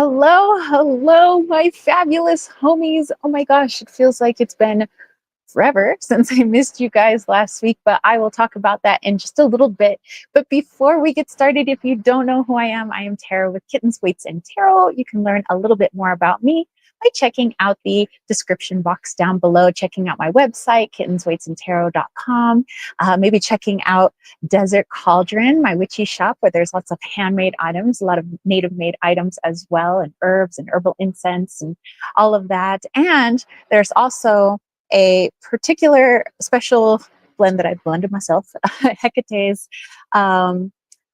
Hello, my fabulous homies. Oh my gosh, it feels like it's been forever since I missed you guys last week, but I will talk about that in just a little bit. But before we get started, if you don't know who I am Tara with Kittens, Weights, and Tarot. You can learn a little bit more about me by checking out the description box down below, checking out my website, kittensweightsandtarot.com, maybe checking out Desert Cauldron, my witchy shop, where there's lots of handmade items, a lot of native made items as well, and herbs and herbal incense and all of that. And there's also a particular special blend that I blended myself, Hecate's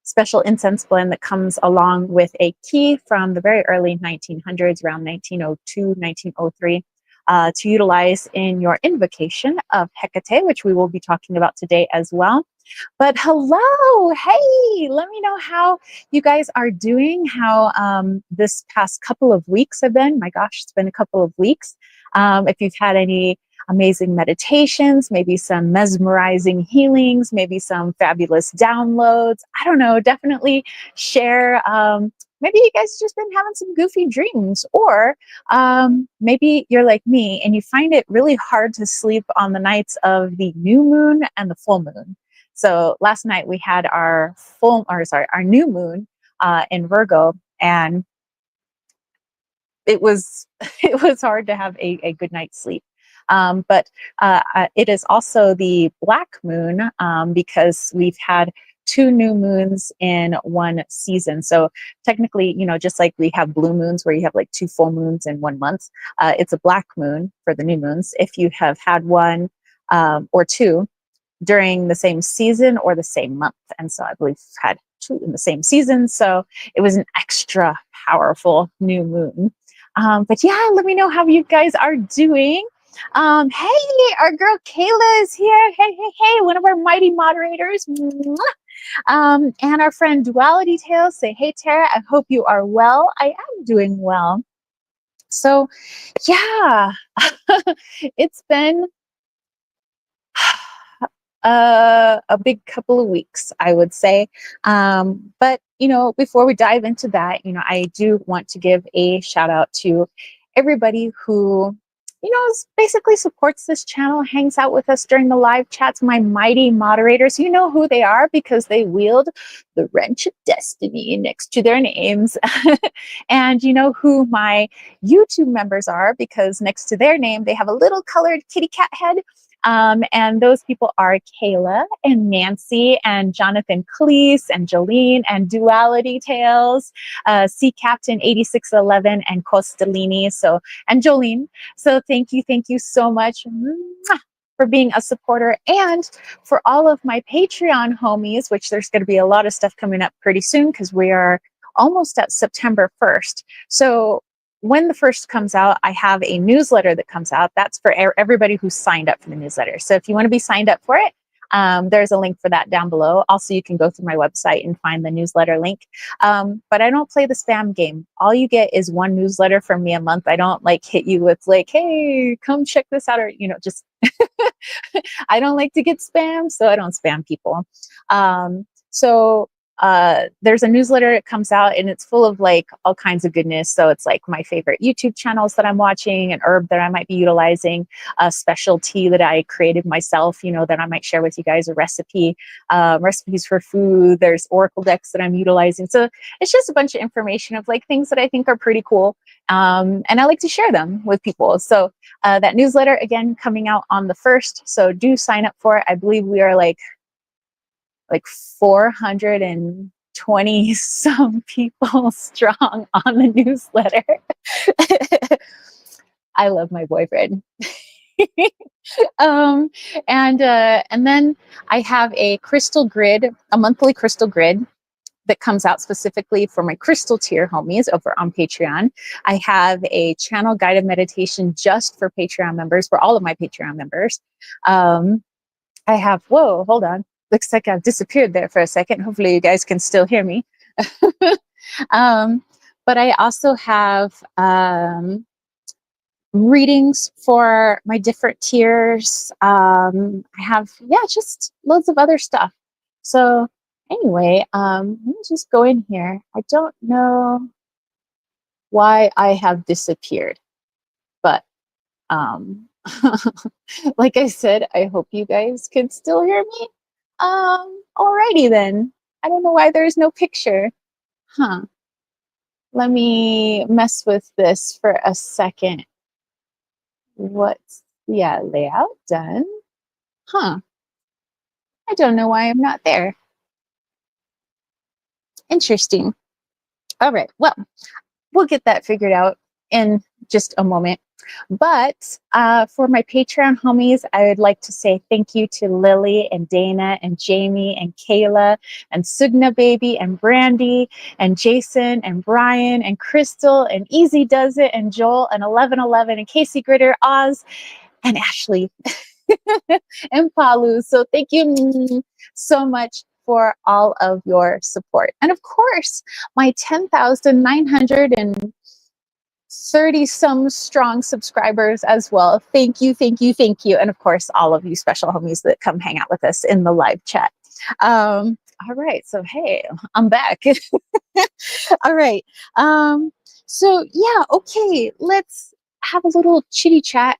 special incense blend that comes along with a key from the very early 1900s, around 1902, 1903, to utilize in your invocation of Hekate, which we will be talking about today as well. But hello, hey, let me know how you guys are doing, how this past couple of weeks have been. My gosh, it's been a couple of weeks. If you've had any amazing meditations, maybe some mesmerizing healings, maybe some fabulous downloads. I don't know, definitely share. Maybe you guys just been having some goofy dreams, or maybe you're like me and you find it really hard to sleep on the nights of the new moon and the full moon. So last night we had our new moon in Virgo, and it was it was hard to have a good night's sleep. But it is also the black moon, because we've had two new moons in one season. So technically, just like we have blue moons where you have like two full moons in 1 month, it's a black moon for the new moons if you have had one or two during the same season or the same month. And so I believe we've had two in the same season. So it was an extra powerful new moon. But yeah, let me know how you guys are doing. Hey, our girl Kayla is here. Hey, one of our mighty moderators. And our friend Duality Tales, say, hey, Tara, I hope you are well. I am doing well. So yeah, it's been a big couple of weeks, I would say. But, before we dive into that, I do want to give a shout out to everybody who, basically supports this channel, hangs out with us during the live chats, my mighty moderators. You know who they are because they wield the wrench of destiny next to their names. And you know who my YouTube members are because next to their name, they have a little colored kitty cat head. And those people are Kayla and Nancy and Jonathan Cleese and Jolene and Duality Tales, Sea Captain 8611 and Costalini. And Jolene. So thank you so much for being a supporter, and for all of my Patreon homies, which there's going to be a lot of stuff coming up pretty soon because we are almost at September 1st. So when the first comes out, I have a newsletter that comes out. That's for everybody who's signed up for the newsletter. So if you want to be signed up for it, there's a link for that down below. Also, you can go through my website and find the newsletter link. But I don't play the spam game. All you get is one newsletter from me a month. I don't hit you with hey, come check this out, or just I don't like to get spam, so I don't spam people. So there's a newsletter that comes out and it's full of all kinds of goodness. So it's my favorite YouTube channels that I'm watching, an herb that I might be utilizing, a special tea that I created myself, that I might share with you guys, a recipe, recipes for food. There's oracle decks that I'm utilizing. So it's just a bunch of information of things that I think are pretty cool. And I like to share them with people. So that newsletter, again, coming out on the 1st. So do sign up for it. I believe we are like 420 some people strong on the newsletter. I love my boyfriend. And then I have a crystal grid, a monthly crystal grid that comes out specifically for my crystal tier homies over on Patreon. I have a channel guided meditation just for Patreon members, for all of my Patreon members. I have, whoa, hold on. Looks like I've disappeared there for a second. Hopefully you guys can still hear me. But I also have readings for my different tiers. I have, just loads of other stuff. So anyway, let me just go in here. I don't know why I have disappeared. But um like I said, I hope you guys can still hear me. Alrighty then. I don't know why there's no picture. Huh. Let me mess with this for a second. What's, yeah, layout done. Huh. I don't know why I'm not there. Interesting. All right. Well, we'll get that figured out in just a moment. But for my Patreon homies, I would like to say thank you to Lily and Dana and Jamie and Kayla and Sugna Baby and Brandy and Jason and Brian and Crystal and Easy Does It and Joel and 1111 and Casey Gritter, Oz and Ashley and Palu. So thank you so much for all of your support. And of course, my 10,930 some strong subscribers as well. Thank you, thank you, thank you. And of course, all of you special homies that come hang out with us in the live chat. All right, so hey, I'm back. All right. So yeah, okay, let's have a little chitty chat.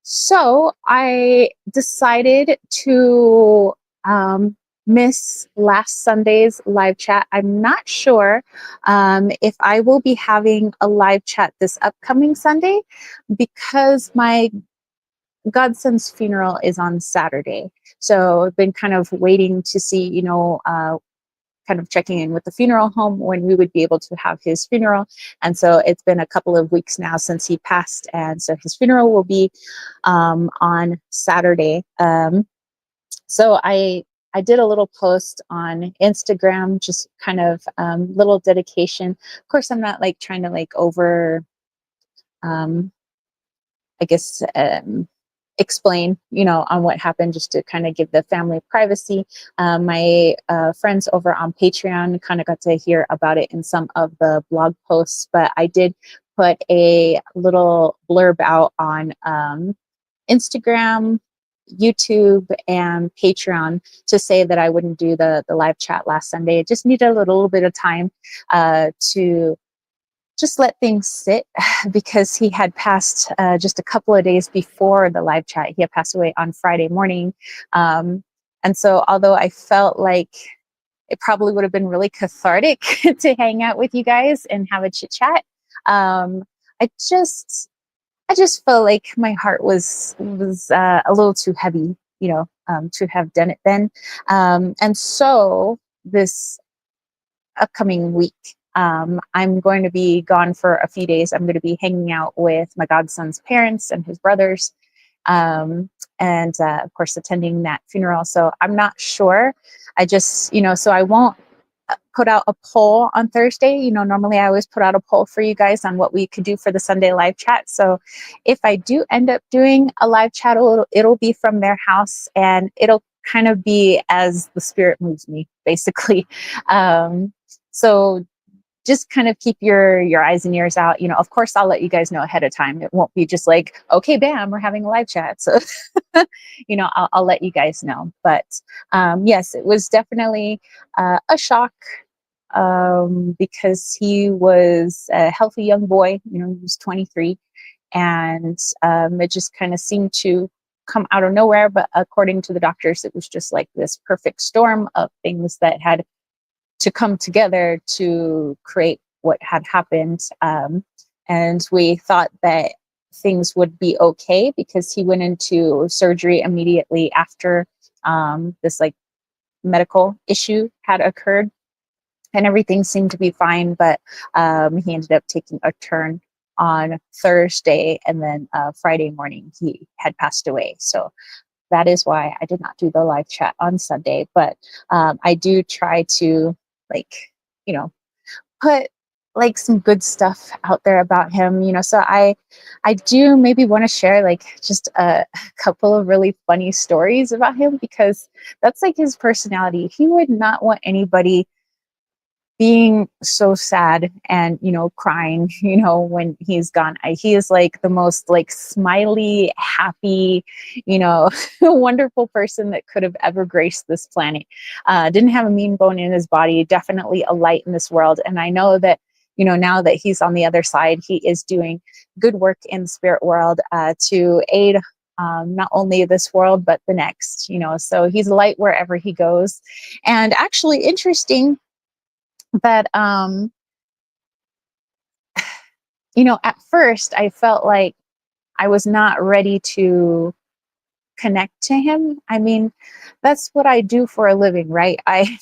So I decided to miss last Sunday's live chat. I'm not sure if I will be having a live chat this upcoming Sunday because my godson's funeral is on Saturday. So I've been kind of waiting to see, kind of checking in with the funeral home when we would be able to have his funeral. And so it's been a couple of weeks now since he passed. And so his funeral will be on Saturday. So I did a little post on Instagram, just kind of little dedication. Of course, I'm not like trying to like over, I guess, explain, on what happened, just to kind of give the family privacy. My friends over on Patreon kind of got to hear about it in some of the blog posts, but I did put a little blurb out on Instagram, YouTube, and Patreon to say that I wouldn't do the live chat last Sunday. I just needed a little bit of time to just let things sit because he had passed just a couple of days before the live chat. He had passed away on Friday morning. And so although I felt like it probably would have been really cathartic to hang out with you guys and have a chit chat, I just felt like my heart was a little too heavy, to have done it then. And so this upcoming week, I'm going to be gone for a few days. I'm going to be hanging out with my godson's parents and his brothers, and of course attending that funeral. So I'm not sure. I just, so I won't put out a poll on Thursday. Normally I always put out a poll for you guys on what we could do for the Sunday live chat. So if I do end up doing a live chat, it'll be from their house, and it'll kind of be as the spirit moves me, basically. So just kind of keep your eyes and ears out. Of course, I'll let you guys know ahead of time. It won't be just like, okay, bam, we're having a live chat. So, I'll let you guys know. But yes, it was definitely a shock because he was a healthy young boy. He was 23, and it just kind of seemed to come out of nowhere. But according to the doctors, it was just like this perfect storm of things that had to come together to create what had happened. And we thought that things would be okay because he went into surgery immediately after this like medical issue had occurred, and everything seemed to be fine. But he ended up taking a turn on Thursday, and then Friday morning he had passed away. So that is why I did not do the live chat on Sunday. But I do try to put like some good stuff out there about him, so I do maybe want to share like just a couple of really funny stories about him, because that's like his personality. He would not want anybody being so sad and crying when he's gone. He is like the most like smiley, happy, wonderful person that could have ever graced this planet. Didn't have a mean bone in his body, definitely a light in this world. And I know that now that he's on the other side, he is doing good work in the spirit world to aid not only this world, but the next, so he's light wherever he goes. And actually interesting that, at first I felt like I was not ready to connect to him. I mean, that's what I do for a living, right? I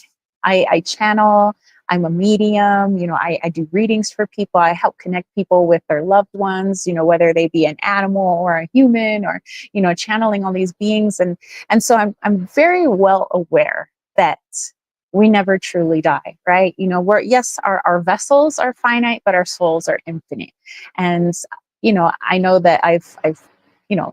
channel. I'm a medium. I do readings for people. I help connect people with their loved ones. Whether they be an animal or a human, or channeling all these beings, and so I'm very well aware that we never truly die, right? We're, yes, our vessels are finite, but our souls are infinite. And I know that I've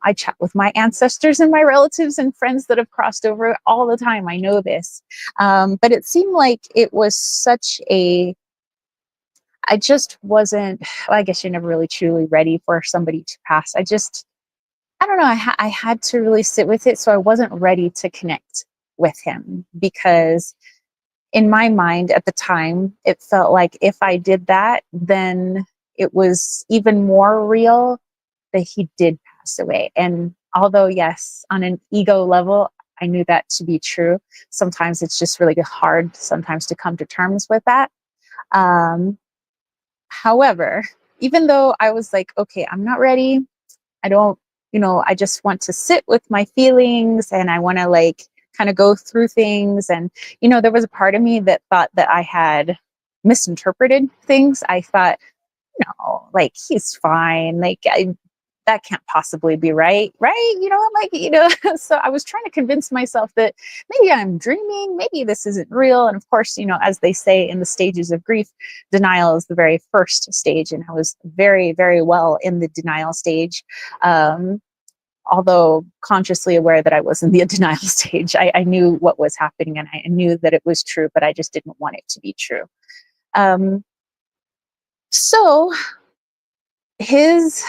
I chat with my ancestors and my relatives and friends that have crossed over all the time. I know this. But it seemed like it was I just wasn't, well, I guess you're never really truly ready for somebody to pass. I don't know. I had to really sit with it. So I wasn't ready to connect with him, because in my mind at the time, it felt like if I did that, then it was even more real that he did pass away. And although, yes, on an ego level, I knew that to be true, sometimes it's just really hard sometimes to come to terms with that. Um, However, even though I was like, okay, I'm not ready, I don't, I just want to sit with my feelings, and I want to like kind of go through things. And, there was a part of me that thought that I had misinterpreted things. I thought, no, like he's fine. Like that can't possibly be right, right? I'm like, so I was trying to convince myself that maybe I'm dreaming, maybe this isn't real. And of course, as they say in the stages of grief, denial is the very first stage. And I was very, very well in the denial stage. Although consciously aware that I was in the denial stage, I knew what was happening, and I knew that it was true, but I just didn't want it to be true. So his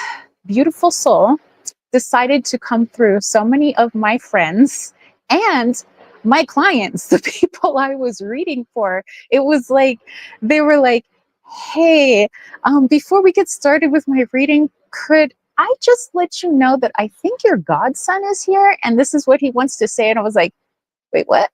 beautiful soul decided to come through so many of my friends and my clients, the people I was reading for. It was like, they were like, hey, before we get started with my reading, could I just let you know that I think your godson is here and this is what he wants to say? And I was like, wait, what?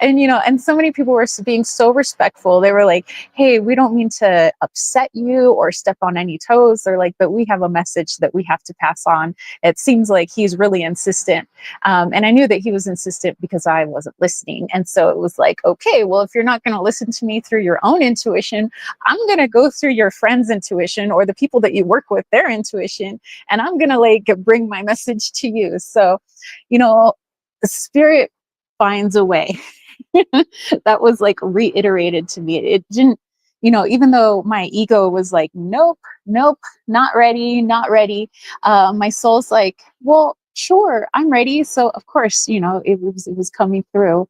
And and so many people were being so respectful. They were like, hey, we don't mean to upset you or step on any toes. They're like, but we have a message that we have to pass on. It seems like he's really insistent. And I knew that he was insistent because I wasn't listening. And so it was like, okay, well, if you're not going to listen to me through your own intuition, I'm going to go through your friend's intuition, or the people that you work with, their intuition, and I'm going to like bring my message to you. So the spirit finds a way. That was like reiterated to me. It didn't, even though my ego was like, nope, nope, not ready, not ready. My soul's like, well, sure, I'm ready. So of course, it was coming through.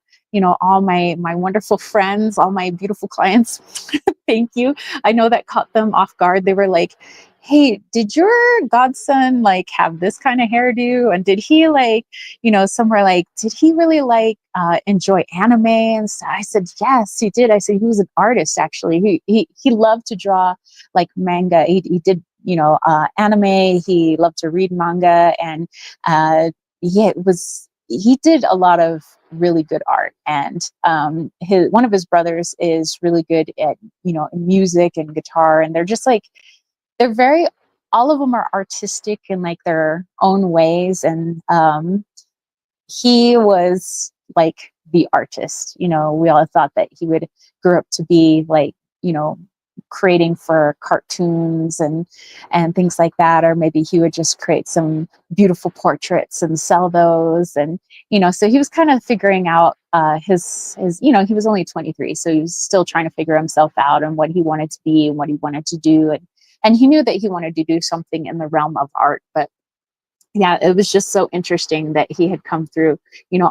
All my wonderful friends, all my beautiful clients. Thank you. I know that caught them off guard. They were like, hey, did your godson like have this kind of hairdo? And did he like, some were like, did he really like enjoy anime? And so I said, yes, he did. I said, he was an artist, actually. He loved to draw like manga. He did, anime. He loved to read manga. And yeah, he did a lot of really good art. And one of his brothers is really good at, music and guitar. And they're just like, they're very, all of them are artistic in like their own ways. And he was like the artist. We all thought that he would grow up to be like, creating for cartoons and things like that, or maybe he would just create some beautiful portraits and sell those. And so he was kind of figuring out his he was only 23, so he was still trying to figure himself out and what he wanted to be and what he wanted to do. And he knew that he wanted to do something in the realm of art. But yeah, it was just so interesting that he had come through,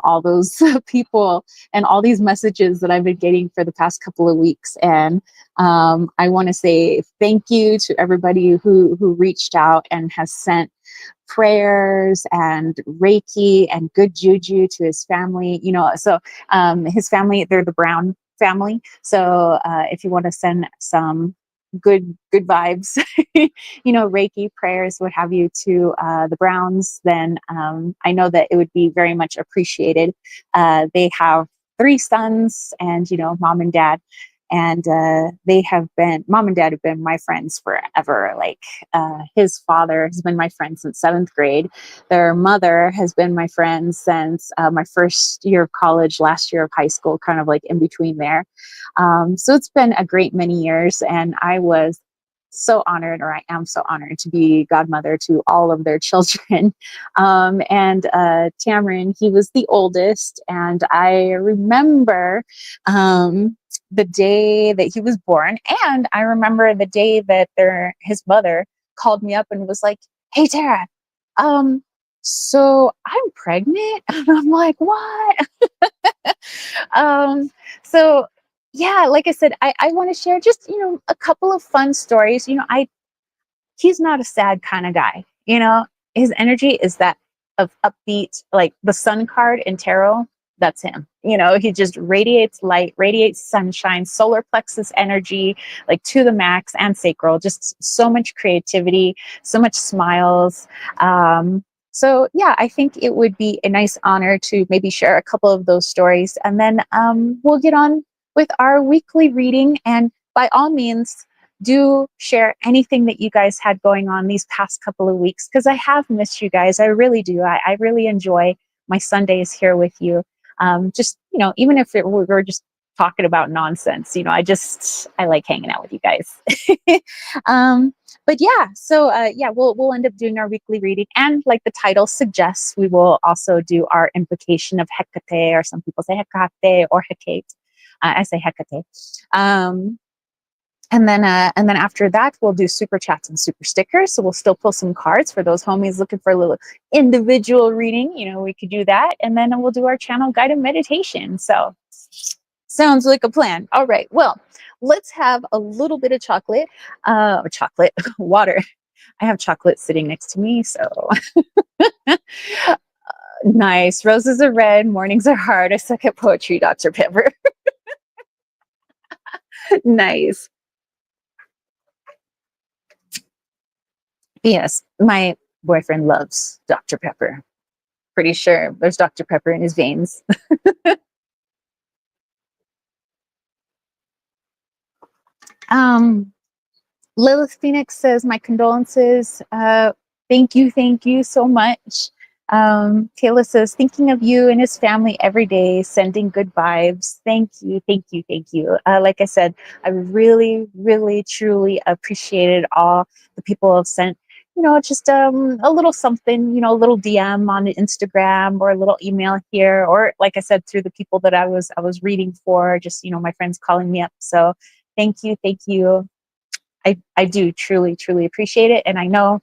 all those people and all these messages that I've been getting for the past couple of weeks. And I want to say thank you to everybody who reached out and has sent prayers and Reiki and good juju to his family. So his family, they're the Brown family. So if you want to send some good vibes, Reiki prayers, what have you, to the Browns, then I know that it would be very much appreciated. They have three sons, and mom and dad, and they have been mom and dad have been my friends forever. Like his father has been my friend since seventh grade. Their mother has been my friend since my first year of college, last year of high school, kind of like in between there. So it's been a great many years, and I was so honored, or I am so honored, to be godmother to all of their children. And Cameron, he was the oldest, and I remember the day that he was born, and I remember the day that his mother called me up and was like, "Hey, Tara, um, so I'm pregnant," and I'm like, "What?" um, so yeah, like I said, I want to share just a couple of fun stories. He's not a sad kind of guy. His energy is that of upbeat, like the sun card in tarot. That's him. He just radiates light, radiates sunshine, solar plexus energy, like to the max, and sacral. Just so much creativity, so much smiles. So yeah, I think it would be a nice honor to maybe share a couple of those stories, and then we'll get on with our weekly reading. And by all means, do share anything that you guys had going on these past couple of weeks, because I have missed you guys. I really do. I really enjoy my Sundays here with you. Just, even if we're just talking about nonsense, I like hanging out with you guys. But yeah, so yeah, we'll end up doing our weekly reading. And like the title suggests, we will also do our invocation of Hekate, or some people say Hekate or Hekate. I say Hekate. And then after that, we'll do super chats and super stickers. So we'll still pull some cards for those homies looking for a little individual reading. We could do that. And then we'll do our channel guided meditation. So sounds like a plan. All right. Well, let's have a little bit of chocolate, water. I have chocolate sitting next to me. So nice. Roses are red. Mornings are hard. I suck at poetry, Dr. Pepper. Nice. Yes, my boyfriend loves Dr. Pepper. Pretty sure there's Dr. Pepper in his veins. Lilith Phoenix says, "My condolences. Thank you so much." Kayla says, "Thinking of you and his family every day, sending good vibes." Thank you. Like I said, I really, really, truly appreciated all the people who have sent, just a little something, a little DM on Instagram, or a little email here, or like I said, through the people that I was reading for, just, my friends calling me up. So thank you. I do truly, truly appreciate it. And I know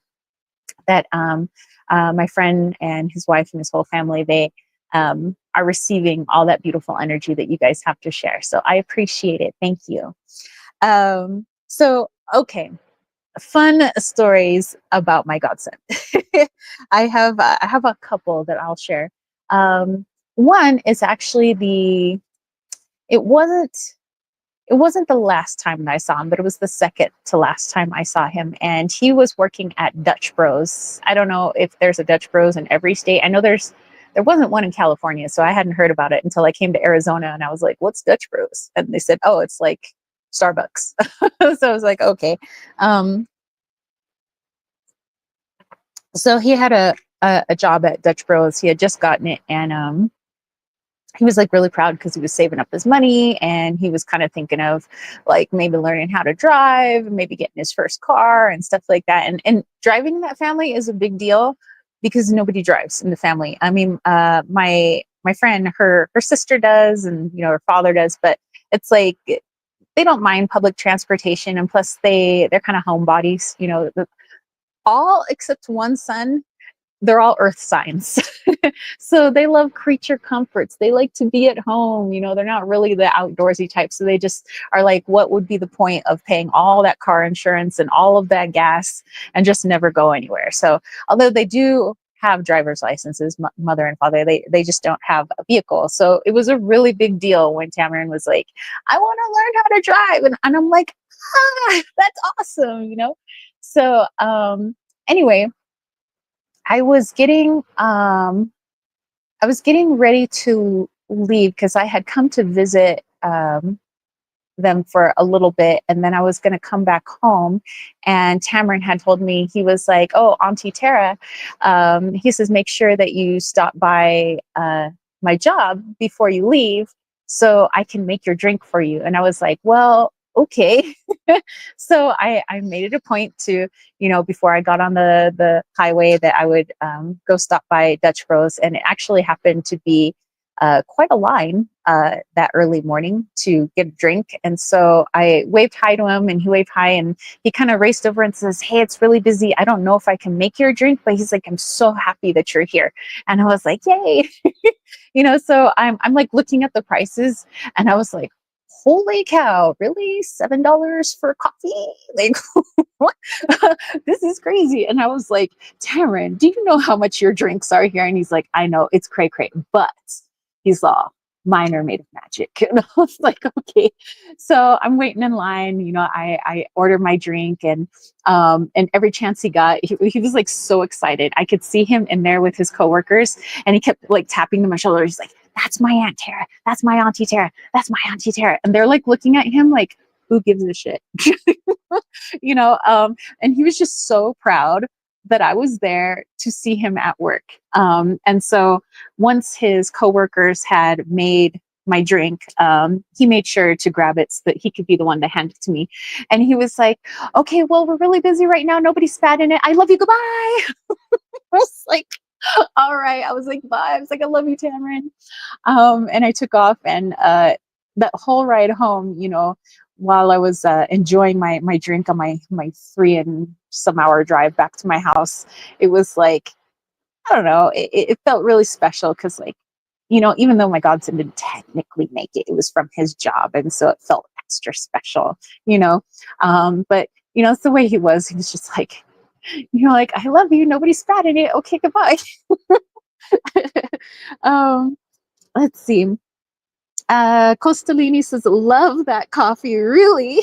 that my friend and his wife and his whole family, they are receiving all that beautiful energy that you guys have to share. So I appreciate it. Thank you. So, okay. Fun stories about my godson. I have a couple that I'll share. One is actually it wasn't the last time that I saw him, but it was the second to last time I saw him. And he was working at Dutch Bros. I don't know if there's a Dutch Bros in every state. I know there wasn't one in California, so I hadn't heard about it until I came to Arizona, and I was like, "What's Dutch Bros?" And they said, "Oh, it's like Starbucks." So I was like, "Okay." So he had a job at Dutch Bros. He had just gotten it, and he was like really proud because he was saving up his money, and he was kind of thinking of like maybe learning how to drive, maybe getting his first car and stuff like that. And driving in that family is a big deal because nobody drives in the family. I mean, my friend, her sister does, and her father does, but it's like they don't mind public transportation, and plus they're kind of homebodies. All except one son, they're all earth signs. So they love creature comforts. They like to be at home. They're not really the outdoorsy type. So they just are like, what would be the point of paying all that car insurance and all of that gas and just never go anywhere? So although they do have driver's licenses, mother and father. They just don't have a vehicle. So it was a really big deal when Tamron was like, I want to learn how to drive. And I'm like, that's awesome, you know? So anyway, I was getting ready to leave because I had come to visit them for a little bit, and then I was going to come back home. And Tamron had told me, he was like, "Oh, Auntie Tara," he says, "make sure that you stop by my job before you leave, so I can make your drink for you." And I was like, "Well, okay." So I made it a point to, you know, before I got on the highway, that I would go stop by Dutch Bros, and it actually happened to be quite a line that early morning to get a drink. And so I waved hi to him, and he waved hi, and he kind of raced over and says, "Hey, it's really busy. I don't know if I can make your drink," but he's like, "I'm so happy that you're here." And I was like, "Yay." You know, so I'm like looking at the prices, and I was like, holy cow, really? $7 for coffee? Like, what? This is crazy. And I was like, "Taryn, do you know how much your drinks are here?" And he's like, "I know, it's cray cray, but," he's all, "mine are made of magic." And I was like, okay. So I'm waiting in line, you know, I order my drink, and every chance he got, he was like so excited. I could see him in there with his coworkers, and he kept like tapping them on my shoulder. He's like, "That's my Aunt Tara. That's my Auntie Tara. That's my Auntie Tara." And they're like looking at him like, who gives a shit? You know, and he was just so proud that I was there to see him at work. And so once his coworkers had made my drink, he made sure to grab it so that he could be the one to hand it to me. And he was like, "Okay, well, we're really busy right now. Nobody's spat in it. I love you. Goodbye." I was like, all right. I was like, bye. I was like, "I love you, Tamron." And I took off, and that whole ride home, you know, while I was enjoying my drink on my 3 and some hour drive back to my house, it was like, I don't know, it felt really special because, like, you know, even though my godson didn't technically make it, it was from his job, and so it felt extra special, you know. But you know, it's the way he was. He was just like, you know, like, "I love you. Nobody spat in it. Okay, goodbye." um, let's see. Costalini says, "Love that coffee, really."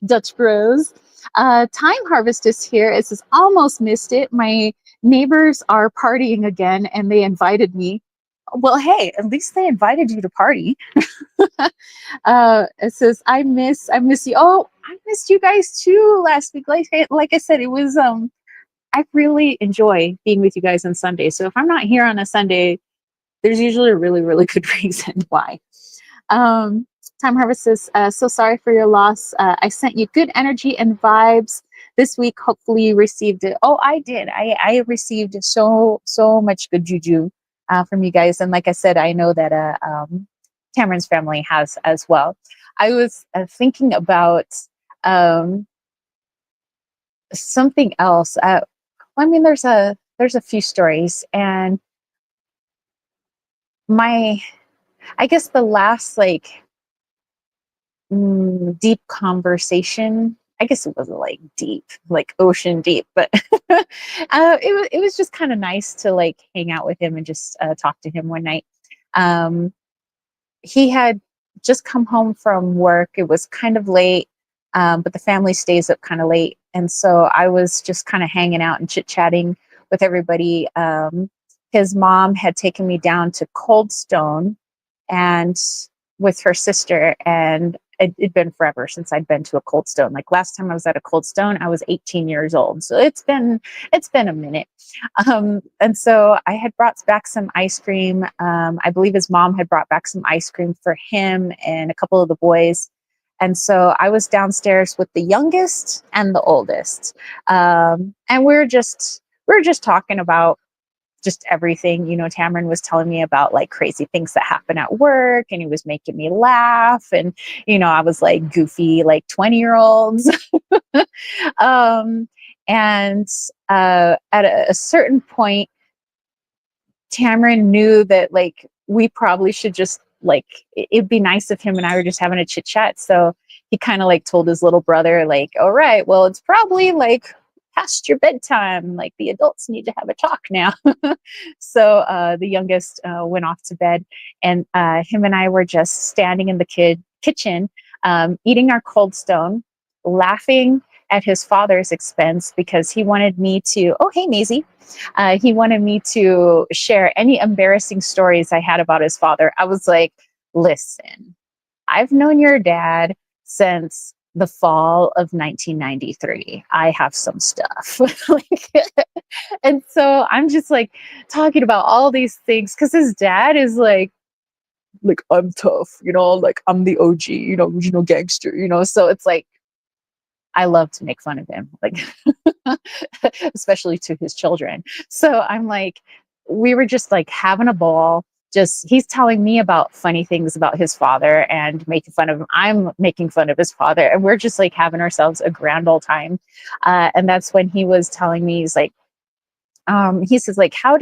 Dutch Bros. Time Harvest is here. It says, "Almost missed it. My neighbors are partying again, and they invited me." Well, hey, at least they invited you to party. It says, I miss you. Oh, I missed you guys too last week. Like I said, it was I really enjoy being with you guys on Sunday. So if I'm not here on a Sunday, there's usually a really, really good reason why. Um, Time Harvest says, "So sorry for your loss. I sent you good energy and vibes this week. Hopefully you received it." Oh, I did. I received so much good juju from you guys. And like I said, I know that Cameron's family has as well. I was thinking about um, something else. I mean, there's a few stories, and my I guess the last like deep conversation. I guess it wasn't like deep, like ocean deep, but it was just kind of nice to like hang out with him and just talk to him one night. Um, he had just come home from work. It was kind of late, but the family stays up kind of late, and so I was just kind of hanging out and chit chatting with everybody. His mom had taken me down to Cold Stone and with her sister, and it'd been forever since I'd been to a Cold Stone. Like last time I was at a Cold Stone, I was 18 years old, so it's been a minute. And so I had brought back some ice cream. I believe his mom had brought back some ice cream for him and a couple of the boys. And so I was downstairs with the youngest and the oldest, and we were just talking about just everything. You know, Tamron was telling me about like crazy things that happen at work, and he was making me laugh. And, you know, I was like goofy, like 20-year-olds. um, and at a certain point, Tamron knew that like we probably should just like, it'd be nice if him and I were just having a chit chat. So he kind of like told his little brother, like, "All right, well, it's probably like past your bedtime. Like the adults need to have a talk now. So the youngest went off to bed, and him and I were just standing in the kitchen, eating our Cold Stone, laughing at his father's expense because he wanted me to, oh, hey, Maisie. He wanted me to share any embarrassing stories I had about his father. I was like, listen, I've known your dad since the fall of 1993. I have some stuff. Like, and so I'm just like talking about all these things because his dad is like I'm tough, like I'm the OG, gangster, So it's like I love to make fun of him, like especially to his children. So I'm like, we were just like having a ball. Just he's telling me about funny things about his father and making fun of him. I'm making fun of his father, and we're just like having ourselves a grand old time. And that's when he was telling me, he's like, he says, like, how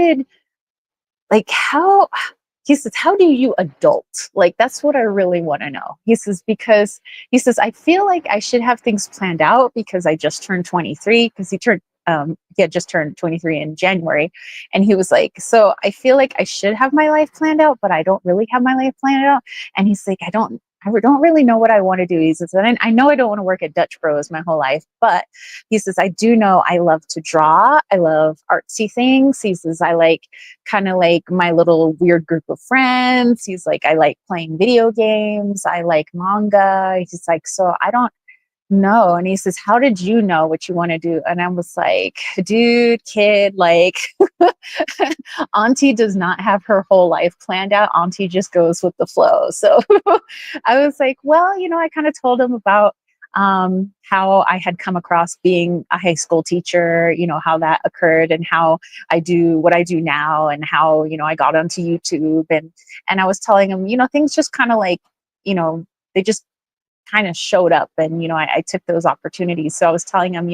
he says, how do you adult? Like, that's what I really want to know. He says, because he says, I feel like I should have things planned out because I just turned 23, because he had just turned 23 in January. And he was like, so I feel like I should have my life planned out, but I don't really have my life planned out. And he's like, I don't really know what I want to do. He says, and I know I don't want to work at Dutch Bros my whole life, but he says, I do know I love to draw. I love artsy things. He says, I like kind of like my little weird group of friends. He's like, I like playing video games. I like manga. He's like, so I don't know. And he says, how did you know what you want to do? And I was like, dude, kid, like Auntie does not have her whole life planned out. Auntie just goes with the flow. So I was like, well, I kind of told him about how I had come across being a high school teacher, how that occurred and how I do what I do now and how, I got onto YouTube and I was telling him, things just kind of like, they just kind of showed up and I took those opportunities. So I was telling him,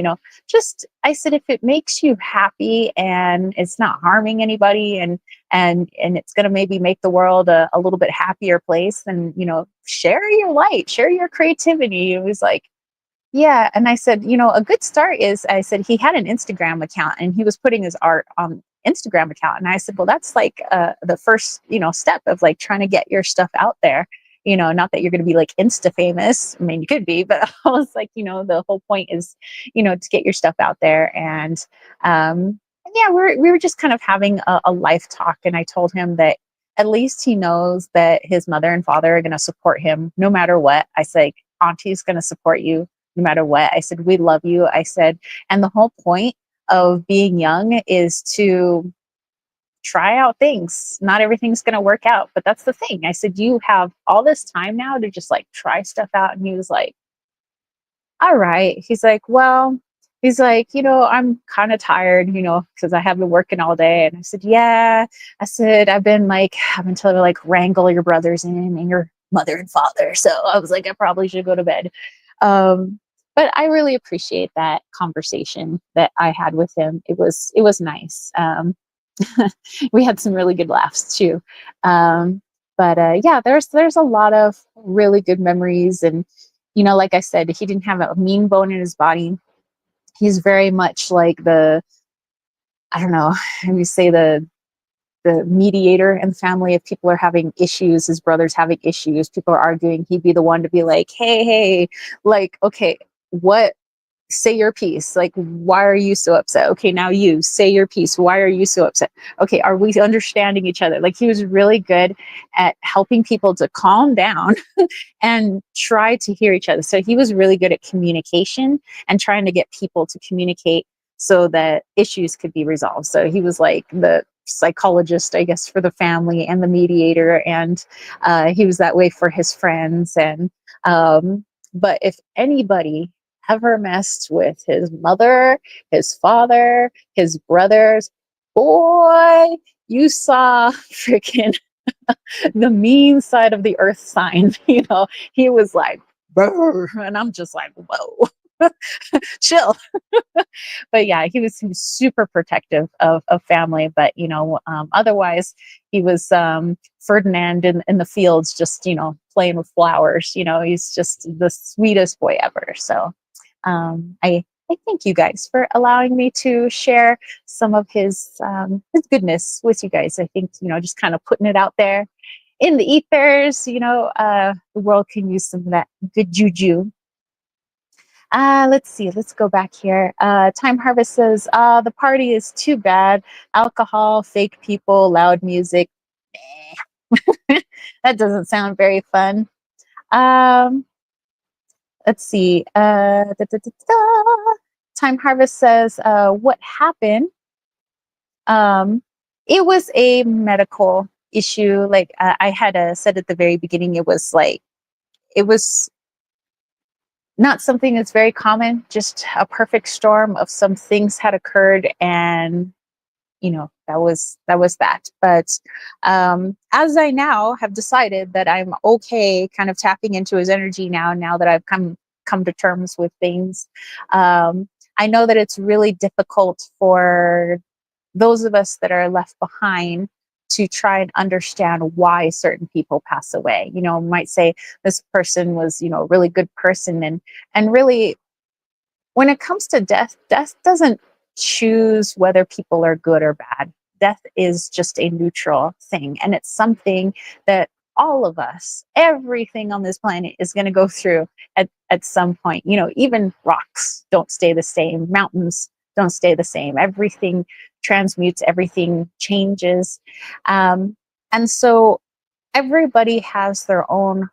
I said, if it makes you happy and it's not harming anybody and it's going to maybe make the world a little bit happier place, then share your light, share your creativity. It was like, yeah. And I said, a good start is, I said, he had an Instagram account and he was putting his art on Instagram account. And I said, well, that's like the first, step of like trying to get your stuff out there. Not that you're going to be like Insta famous. I mean, you could be, but I was like, the whole point is, to get your stuff out there. And yeah, we were just kind of having a life talk. And I told him that at least he knows that his mother and father are going to support him no matter what. I said, Auntie's going to support you no matter what. I said, we love you. I said, and the whole point of being young is to try out things. Not everything's going to work out, but that's the thing. I said, you have all this time now to just like try stuff out. And he was like, all right. He's like, well, he's like, I'm kind of tired, because I have been working all day. And I said, yeah. I said, I've been like having to like wrangle your brothers in and your mother and father. So I was like, I probably should go to bed. But I really appreciate that conversation that I had with him. It was nice. We had some really good laughs too. But yeah, there's a lot of really good memories. And, like I said, he didn't have a mean bone in his body. He's very much like I don't know, how you say the mediator in the family. If people are having issues, his brother's having issues, people are arguing, he'd be the one to be like, hey, like, okay, what? Say your piece. Like, why are you so upset? Okay, now you say your piece. Why are you so upset? Okay, are we understanding each other? Like, he was really good at helping people to calm down and try to hear each other. So he was really good at communication and trying to get people to communicate so that issues could be resolved. So he was like the psychologist, I guess, for the family and the mediator. And he was that way for his friends. And but if anybody ever messed with his mother, his father, his brothers, boy, you saw freaking the mean side of the earth sign. He was like, brr, and I'm just like, whoa, chill. But yeah, he was super protective of family. But otherwise, he was Ferdinand in the fields, just playing with flowers. He's just the sweetest boy ever. So I I thank you guys for allowing me to share some of his goodness with you guys. I think, just kind of putting it out there in the ethers, the world can use some of that good juju. Let's see. Let's go back here. Time Harvest says, the party is too bad. Alcohol, fake people, loud music. That doesn't sound very fun. Um, let's see. Time Harvest says, what happened? It was a medical issue. Like I had said at the very beginning, it was not something that's very common, just a perfect storm of some things had occurred, and that. But as I now have decided that I'm okay kind of tapping into his energy now that I've come to terms with things, I know that it's really difficult for those of us that are left behind to try and understand why certain people pass away. Might say this person was, a really good person, and really, when it comes to death doesn't choose whether people are good or bad. Death is just a neutral thing, and it's something that all of us, everything on this planet, is going to go through at some point. Even rocks don't stay the same, mountains don't stay the same. Everything transmutes, everything changes. And so everybody has their own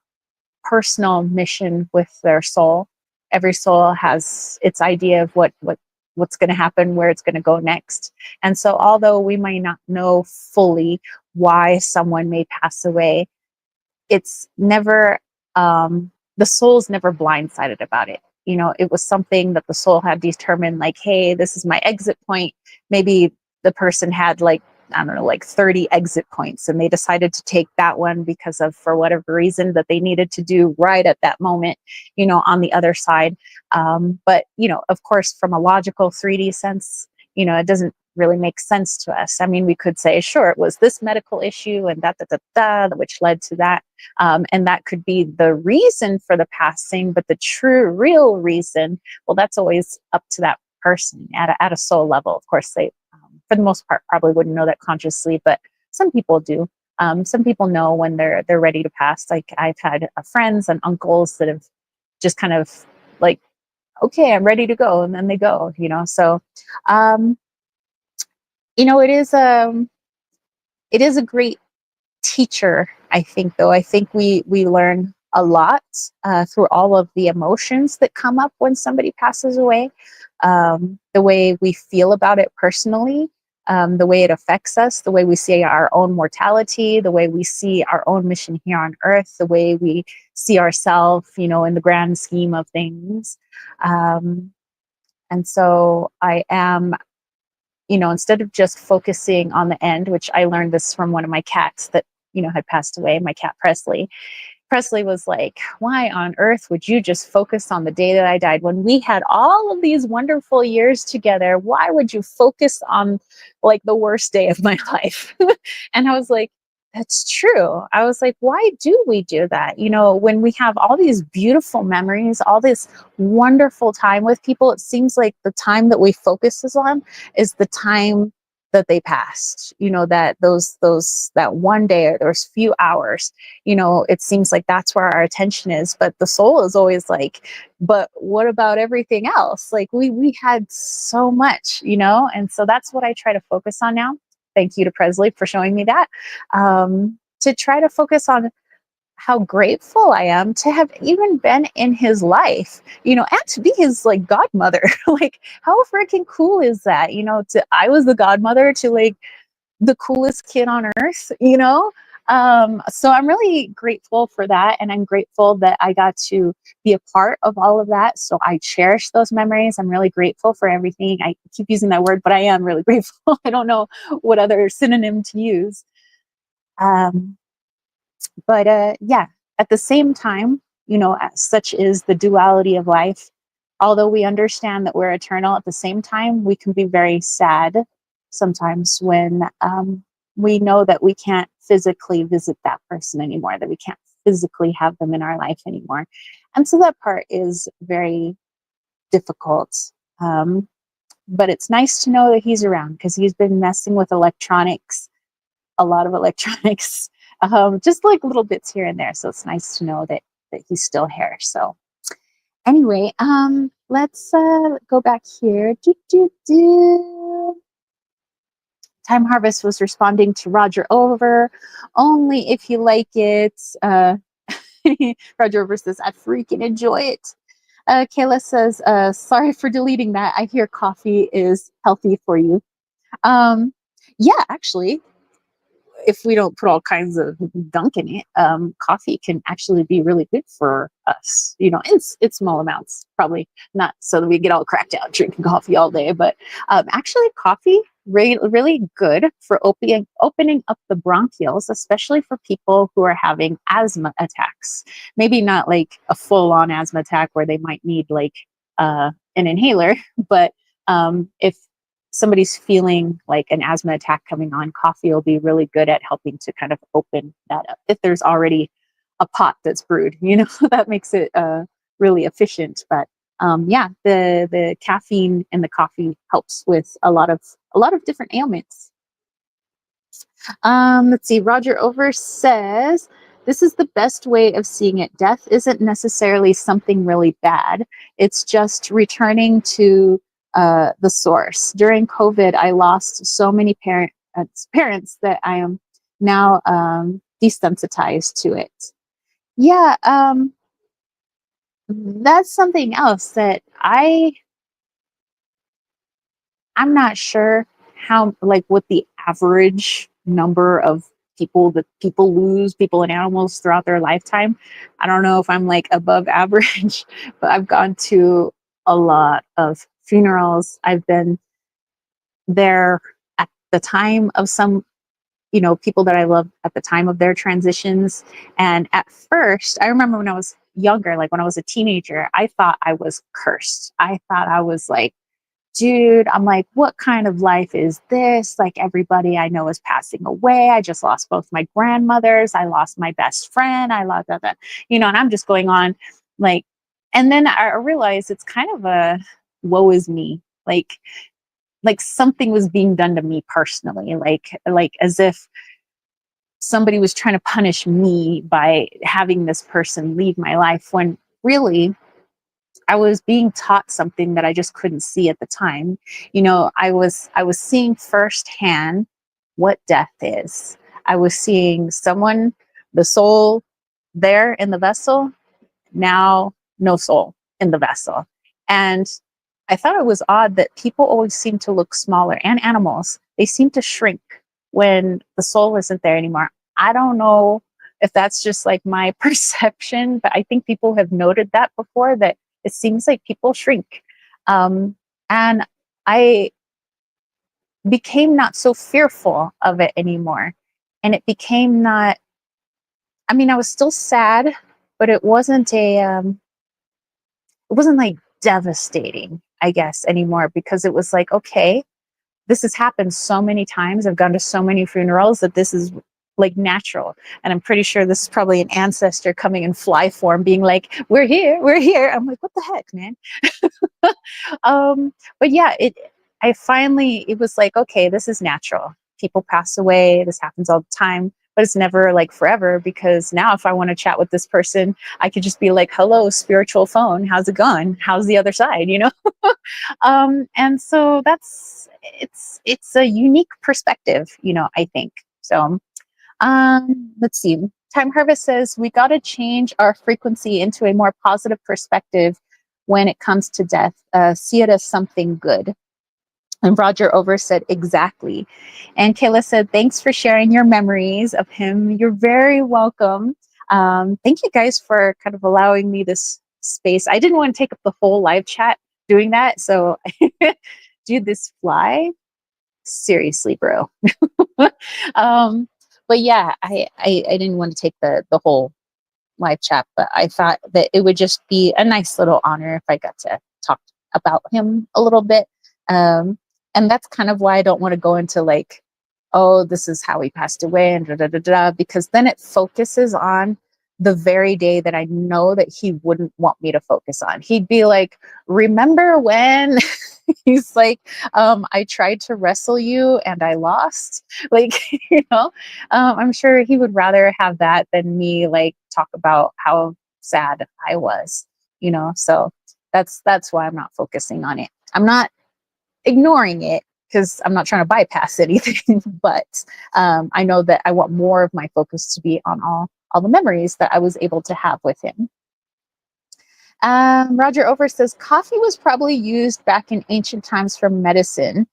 personal mission with their soul. Every soul has its idea of what's going to happen, where it's going to go next. And so although we might not know fully why someone may pass away, it's never the soul's never blindsided about it. It was something that the soul had determined, like, hey, this is my exit point. Maybe the person had, like, I don't know, like 30 exit points, and they decided to take that one because of, for whatever reason, that they needed to do right at that moment, on the other side. But, of course, from a logical 3D sense, it doesn't really make sense to us. I mean, we could say, sure, it was this medical issue and which led to that. And that could be the reason for the passing, but the true, real reason, well, that's always up to that person at a soul level. Of course, they, for the most part, probably wouldn't know that consciously, but some people do. Some people know when they're ready to pass. Like I've had friends and uncles that have just kind of like, okay, I'm ready to go, and then they go. So it is a great teacher, I think, though. I think we learn a lot through all of the emotions that come up when somebody passes away, the way we feel about it personally, the way it affects us, the way we see our own mortality, the way we see our own mission here on earth, the way we see ourselves, in the grand scheme of things. And so I am, instead of just focusing on the end, which I learned this from one of my cats that, had passed away, my cat Presley. Presley was like, why on earth would you just focus on the day that I died when we had all of these wonderful years together? Why would you focus on like the worst day of my life? And I was like, that's true. I was like, why do we do that? When we have all these beautiful memories, all this wonderful time with people, it seems like the time that we focus on is the time that they passed, that one day or those few hours, it seems like that's where our attention is. But the soul is always like, but what about everything else? Like we had so much, and so that's what I try to focus on now. Thank you to Presley for showing me that, to try to focus on how grateful I am to have even been in his life, and to be his like godmother. Like, how freaking cool is that? I was the godmother to like the coolest kid on earth, so I'm really grateful for that. And I'm grateful that I got to be a part of all of that. So I cherish those memories. I'm really grateful for everything. I keep using that word, but I am really grateful. I don't know what other synonym to use. But yeah, at the same time, such is the duality of life. Although we understand that we're eternal, at the same time, we can be very sad sometimes when we know that we can't physically visit that person anymore, that we can't physically have them in our life anymore. And so that part is very difficult. But it's nice to know that he's around because he's been messing with electronics, a lot of electronics, just like little bits here and there. So it's nice to know that he's still here. So anyway, let's go back here. Time Harvest was responding to Roger Over. Only if you like it. Roger Over says, I freaking enjoy it. Kayla says, sorry for deleting that. I hear coffee is healthy for you. Yeah, actually, if we don't put all kinds of gunk in it, coffee can actually be really good for us. In small amounts, probably not so that we get all cracked out drinking coffee all day, but actually, coffee really good for opening up the bronchioles, especially for people who are having asthma attacks. Maybe not like a full-on asthma attack where they might need like an inhaler, but if somebody's feeling like an asthma attack coming on, coffee will be really good at helping to kind of open that up. If there's already a pot that's brewed, that makes it really efficient. But yeah, the caffeine in the coffee helps with a lot of different ailments. Let's see. Roger Over says, this is the best way of seeing it. Death isn't necessarily something really bad. It's just returning to the source. During COVID, I lost so many parents that I am now desensitized to it. Yeah, that's something else that I'm not sure how, like, what the average number of people that people and animals throughout their lifetime. I don't know if I'm like above average, but I've gone to a lot of funerals. I've been there at the time of some, people that I love at the time of their transitions. And at first, I remember when I was younger, like when I was a teenager, I thought I was cursed. I thought I was like, dude, I'm like, what kind of life is this? Like, everybody I know is passing away. I just lost both my grandmothers. I lost my best friend. I lost that, and I'm just going on like, and then I realized it's kind of a woe is me. Like something was being done to me personally, like as if somebody was trying to punish me by having this person leave my life, when really I was being taught something that I just couldn't see at the time. I was seeing firsthand what death is. I was seeing someone, the soul there in the vessel, now no soul in the vessel. And I thought it was odd that people always seem to look smaller, and animals, they seem to shrink when the soul isn't there anymore. I don't know if that's just like my perception, but I think people have noted that before, that it seems like people shrink. And I became not so fearful of it anymore. And it became not, I mean, I was still sad, but it wasn't like devastating, I guess, anymore, because it was like, okay, this has happened so many times. I've gone to so many funerals that this is like natural. And I'm pretty sure this is probably an ancestor coming in fly form being like, we're here, we're here. I'm like, what the heck, man? But yeah, it was like, okay, this is natural. People pass away. This happens all the time, but it's never like forever, because now if I want to chat with this person, I could just be like, hello, spiritual phone. How's it going? How's the other side? And so it's a unique perspective, I think. So, let's see. Time Harvest says, we got to change our frequency into a more positive perspective when it comes to death. See it as something good. And Roger Over said, exactly. And Kayla said, thanks for sharing your memories of him. You're very welcome. Thank you guys for kind of allowing me this space. I didn't want to take up the whole live chat doing that. So, dude, this fly, seriously, bro. But yeah, I didn't want to take the whole live chat, but I thought that it would just be a nice little honor if I got to talk about him a little bit. And that's kind of why I don't want to go into like, oh, this is how he passed away and da da da da, because then it focuses on the very day that I know that he wouldn't want me to focus on. He'd be like, remember when he's like, I tried to wrestle you and I lost? Like, I'm sure he would rather have that than me like talk about how sad I was, so that's why I'm not focusing on it. I'm not ignoring it because I'm not trying to bypass anything, but I know that I want more of my focus to be on all the memories that I was able to have with him. Roger Over says coffee was probably used back in ancient times for medicine.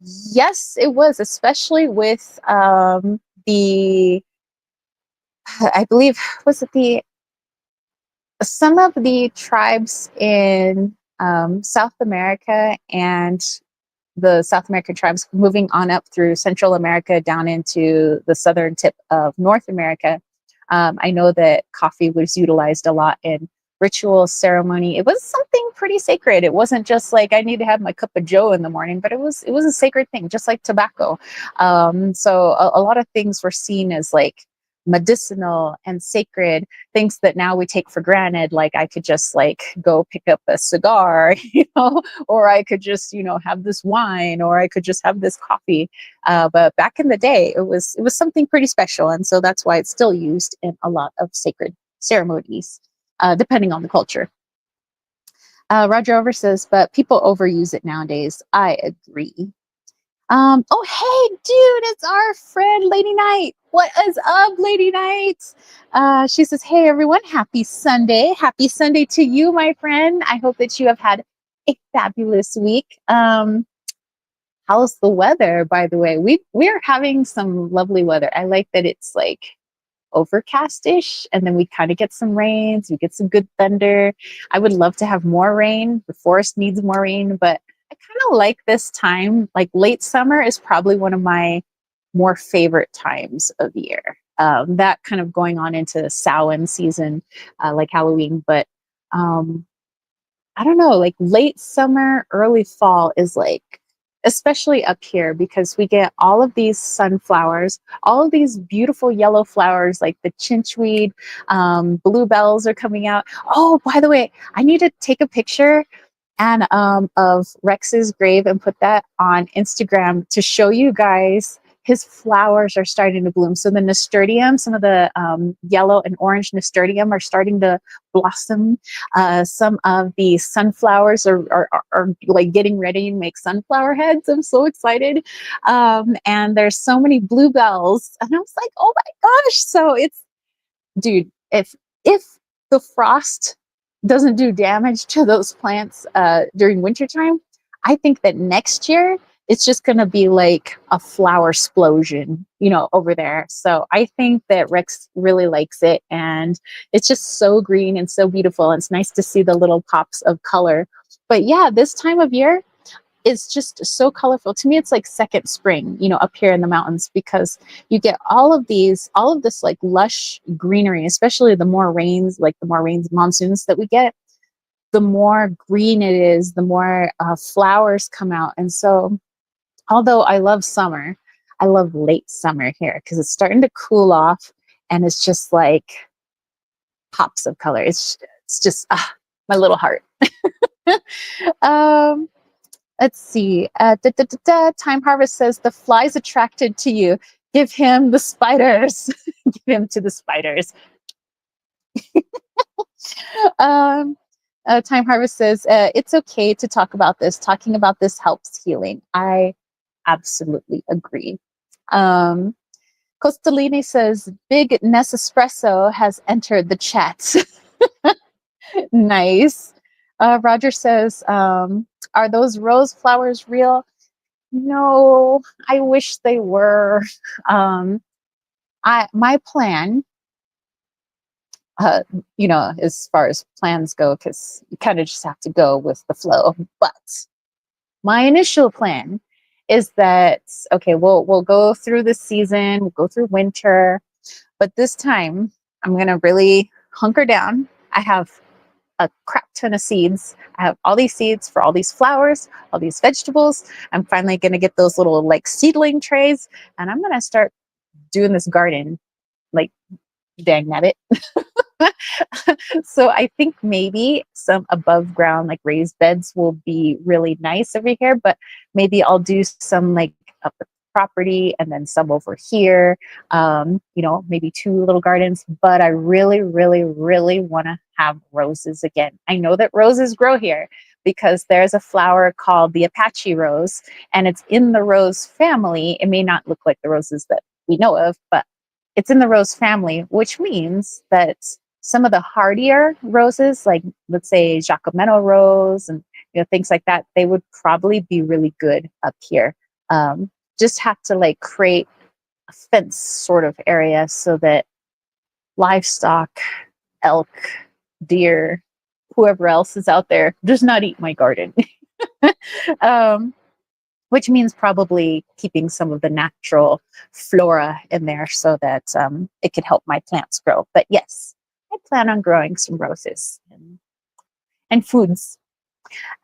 Yes, it was, especially with the, I believe, was it some of the tribes in South America and the South American tribes moving on up through Central America down into the southern tip of North America. I know that coffee was utilized a lot in ritual ceremony. It was something pretty sacred. It wasn't just like I need to have my cup of joe in the morning, but it was a sacred thing, just like tobacco. So a lot of things were seen as like medicinal and sacred, things that now we take for granted. Like I could just like go pick up a cigar, or I could just, have this wine, or I could just have this coffee. But back in the day, it was something pretty special. And so that's why it's still used in a lot of sacred ceremonies, depending on the culture. Roger Over says, but people overuse it nowadays. I agree. Oh, hey, dude, it's our friend, Lady Knight. What is up, Lady Knight? She says, hey, everyone, happy Sunday. Happy Sunday to you, my friend. I hope that you have had a fabulous week. How's the weather, by the way? We are having some lovely weather. I like that it's like overcast-ish, and then we kind of get some rains. We get some good thunder. I would love to have more rain. The forest needs more rain, but I kind of like this time. Like late summer is probably one of my more favorite times of the year. That kind of going on into Samhain season, like Halloween. But I don't know, like late summer, early fall is like, especially up here, because we get all of these sunflowers, all of these beautiful yellow flowers, like the chinchweed, bluebells are coming out. Oh, by the way, I need to take a picture and of Rex's grave and put that on Instagram to show you guys his flowers are starting to bloom. So the nasturtium, some of the yellow and orange nasturtium are starting to blossom. Some of the sunflowers are like getting ready to make sunflower heads. I'm so excited. And there's so many bluebells. And I was like, oh my gosh. So it's, dude, if the frost doesn't do damage to those plants during wintertime, I think that next year it's just going to be like a flower explosion, over there. So I think that Rex really likes it, and it's just so green and so beautiful. And it's nice to see the little pops of color. But yeah, this time of year, it's just so colorful. To me, it's like second spring, up here in the mountains, because you get all of this like lush greenery, especially the more rains, monsoons that we get, the more green it is, the more flowers come out. And so, although I love summer, I love late summer here because it's starting to cool off, and it's just like pops of color. It's just my little heart. Let's see. Time Harvest says the fly's attracted to you. Give him the spiders. Give him to the spiders. Time Harvest says it's okay to talk about this. Talking about this helps healing. I absolutely agree. Costalini says Big Nesespresso has entered the chat. Nice. Roger says, are those rose flowers real? No, I wish they were. My plan, as far as plans go, because you kind of just have to go with the flow. But my initial plan is that, okay, we'll go through the season, we'll go through winter, but this time I'm gonna really hunker down. I have a crap ton of seeds. I have all these seeds for all these flowers, all these vegetables. I'm finally gonna get those little like seedling trays, and I'm gonna start doing this garden. Like, dang nabbit. So I think maybe some above ground, like raised beds, will be really nice over here, but maybe I'll do some like up the property and then some over here. Maybe two little gardens, but I really, really, really want to have roses again. I know that roses grow here because there's a flower called the Apache rose, and it's in the rose family. It may not look like the roses that we know of, but it's in the rose family, which means that some of the hardier roses, like let's say Giacometto rose and things like that, they would probably be really good up here. Just have to like create a fence sort of area so that livestock, elk, deer, whoever else is out there does not eat my garden. um, which means probably keeping some of the natural flora in there so that it could help my plants grow. But yes, I plan on growing some roses and foods.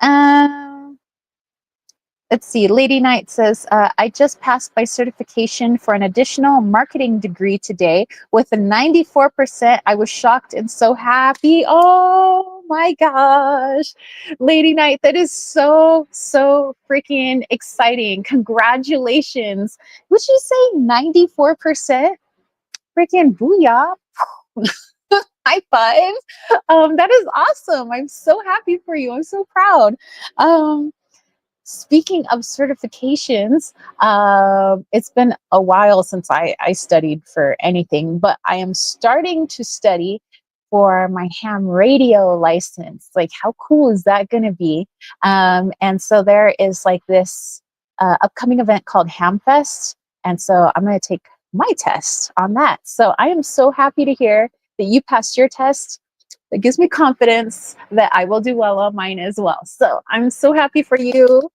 Um, let's see. Lady Knight says, I just passed my certification for an additional marketing degree today with a 94%. I was shocked and so happy. Oh my gosh. Lady Knight, that is so, so freaking exciting. Congratulations. Would you say 94%? Freaking booyah. High five. That is awesome. I'm so happy for you. I'm so proud. Speaking of certifications, it's been a while since I studied for anything, but I am starting to study for my ham radio license. Like, how cool is that going to be? And so there is like this upcoming event called Hamfest. And so I'm going to take my test on that. So I am so happy to hear that you passed your test. That gives me confidence that I will do well on mine as well. So I'm so happy for you.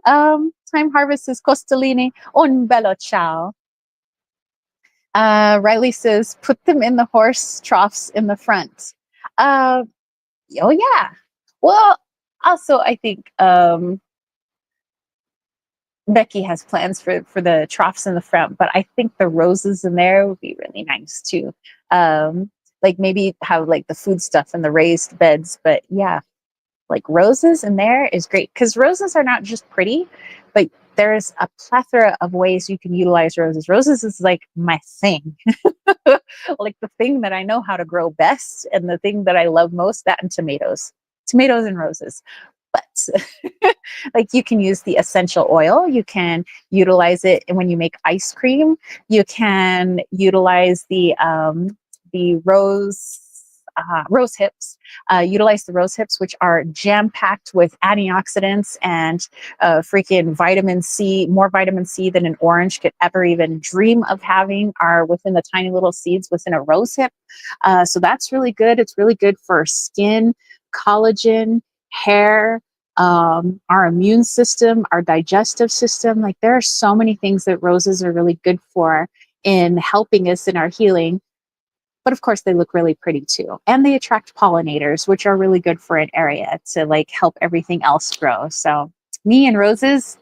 Time Harvest is Costolini. Un bello ciao. Riley says, put them in the horse troughs in the front. Oh, yeah. Well, also, I think Becky has plans for the troughs in the front, but I think the roses in there would be really nice too. Like maybe have like the food stuff and the raised beds, but yeah, like roses in there is great because roses are not just pretty, but there's a plethora of ways you can utilize roses. Roses is like my thing, like the thing that I know how to grow best and the thing that I love most, that and tomatoes and roses. But like you can use the essential oil, you can utilize it when you make ice cream, you can utilize the rose hips, utilize the rose hips, which are jam packed with antioxidants and freaking vitamin C. More vitamin C than an orange could ever even dream of having are within the tiny little seeds within a rose hip. So that's really good. It's really good for skin, collagen, hair, our immune system, our digestive system. Like there are so many things that roses are really good for in helping us in our healing. But of course, they look really pretty too. And they attract pollinators, which are really good for an area to like help everything else grow. So me and roses.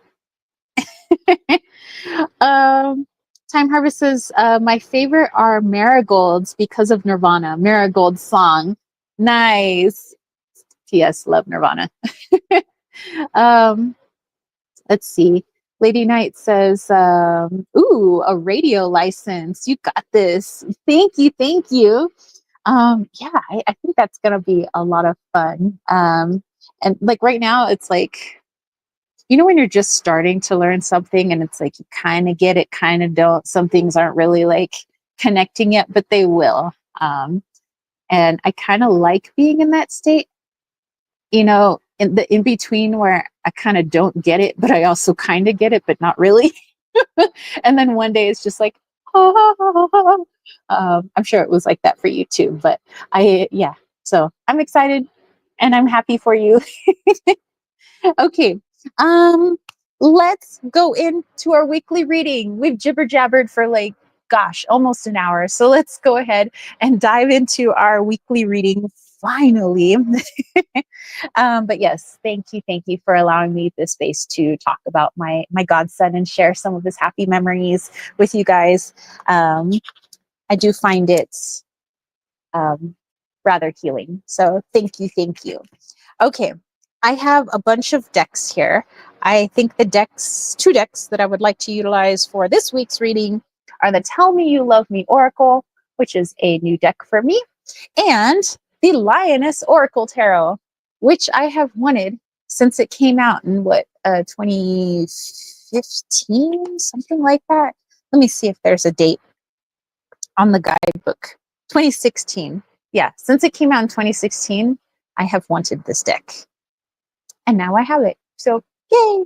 Time Harvest says, my favorite are marigolds because of Nirvana. Marigold song. Nice. P.S. Love Nirvana. Let's see. Lady Knight says, ooh, a radio license. You got this. Thank you. Thank you. Yeah, I think that's going to be a lot of fun. And like right now, it's like, when you're just starting to learn something and it's like you kind of get it, kind of don't. Some things aren't really like connecting yet, but they will. And I kind of like being in that state, in the in between where I kind of don't get it, but I also kind of get it, but not really. And then one day it's just like, oh. I'm sure it was like that for you too, but yeah. So I'm excited and I'm happy for you. Okay. Let's go into our weekly reading. We've jibber jabbered for like, gosh, almost an hour. So let's go ahead and dive into our weekly reading finally. But yes, thank you for allowing me this space to talk about my godson and share some of his happy memories with you guys. I do find it rather healing. So thank you, thank you. Okay, I have a bunch of decks here. I think the two decks that I would like to utilize for this week's reading are the Tell Me You Love Me Oracle, which is a new deck for me, and the Lioness Oracle Tarot, which I have wanted since it came out in 2015, something like that. Let me see if there's a date on the guidebook. 2016. Yeah, since it came out in 2016, I have wanted this deck. And now I have it. So, yay!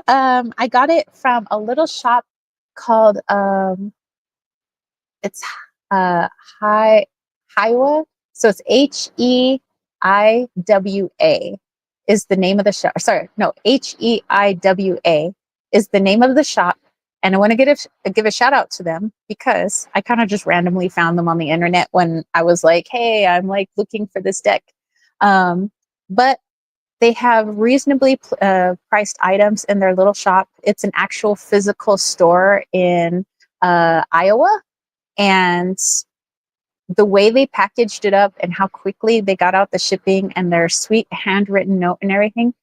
I got it from a little shop called it's Heiwa. So it's Heiwa is the name of the shop. Sorry, no, Heiwa is the name of the shop. And I want to give a shout out to them because I kind of just randomly found them on the internet when I was like, hey, I'm like looking for this deck. But they have reasonably priced items in their little shop. It's an actual physical store in Iowa. And the way they packaged it up and how quickly they got out the shipping and their sweet handwritten note and everything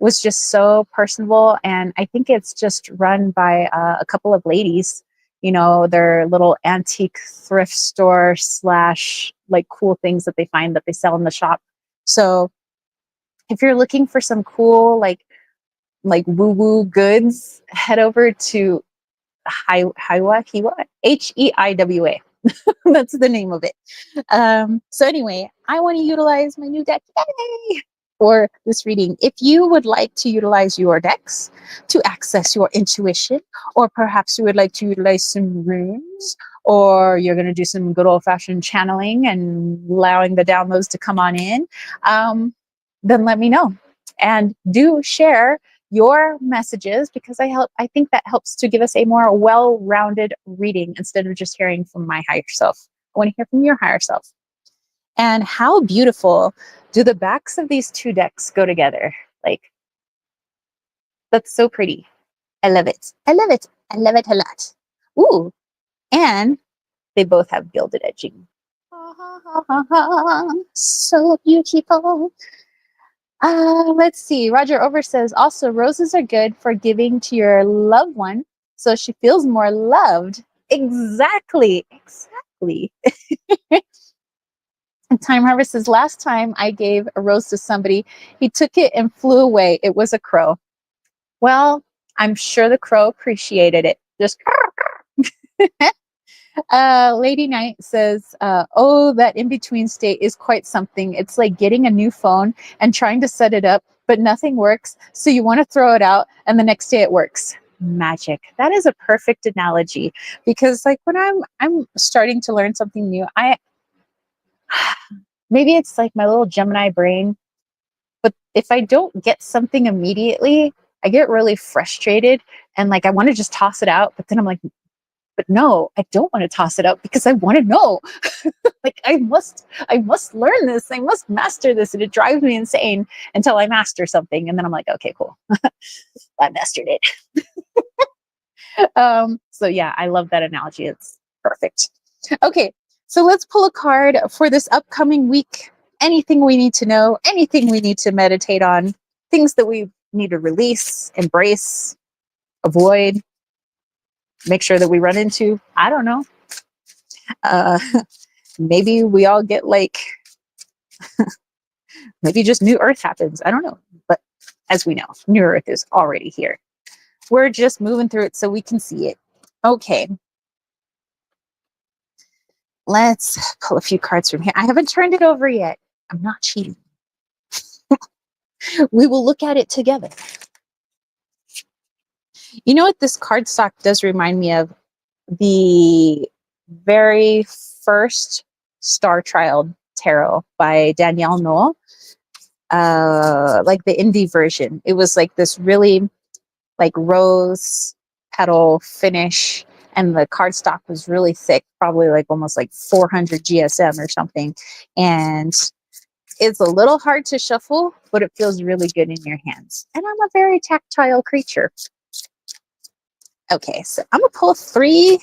was just so personable. And I think it's just run by a couple of ladies, you know, their little antique thrift store / like cool things that they find that they sell in the shop. So if you're looking for some cool, like woo-woo goods, head over to Heiwa. Heiwa. That's the name of it. So anyway, I want to utilize my new deck, yay, for this reading. If you would like to utilize your decks to access your intuition, or perhaps you would like to utilize some runes, or you're going to do some good old-fashioned channeling and allowing the downloads to come on in, then let me know. And do share your messages because I think that helps to give us a more well-rounded reading instead of just hearing from my higher self. I want to hear from your higher self. And how beautiful do the backs of these two decks go together? Like, that's so pretty. I love it. I love it. I love it a lot. Ooh, and they both have gilded edging. So beautiful. Let's see. Roger Over says, also, roses are good for giving to your loved one so she feels more loved. Exactly. Exactly. And Time Harvest says, last time I gave a rose to somebody, he took it and flew away. It was a crow. Well, I'm sure the crow appreciated it. Just Lady Knight says, oh, that in-between state is quite something. It's like getting a new phone and trying to set it up, but nothing works. So you want to throw it out and the next day it works. Magic. That is a perfect analogy because like when I'm starting to learn something new, maybe it's like my little Gemini brain, but if I don't get something immediately, I get really frustrated and like I want to just toss it out, but then I'm like, but no, I don't want to toss it out because I want to know. Like I must learn this. I must master this. And it drives me insane until I master something. And then I'm like, okay, cool. I mastered it. So yeah, I love that analogy. It's perfect. Okay, so let's pull a card for this upcoming week. Anything we need to know, anything we need to meditate on, things that we need to release, embrace, avoid, make sure that we run into. I don't know. Maybe we all get like, maybe just new Earth happens. I don't know. But as we know, new Earth is already here. We're just moving through it so we can see it. Okay. Let's pull a few cards from here. I haven't turned it over yet. I'm not cheating. We will look at it together. You know what this cardstock does remind me of? The very first Star Child tarot by Danielle Noel. Like the indie version. It was like this really like rose petal finish and the cardstock was really thick, probably like almost like 400 GSM or something. And it's a little hard to shuffle, but it feels really good in your hands. And I'm a very tactile creature. Okay, so I'm gonna pull 3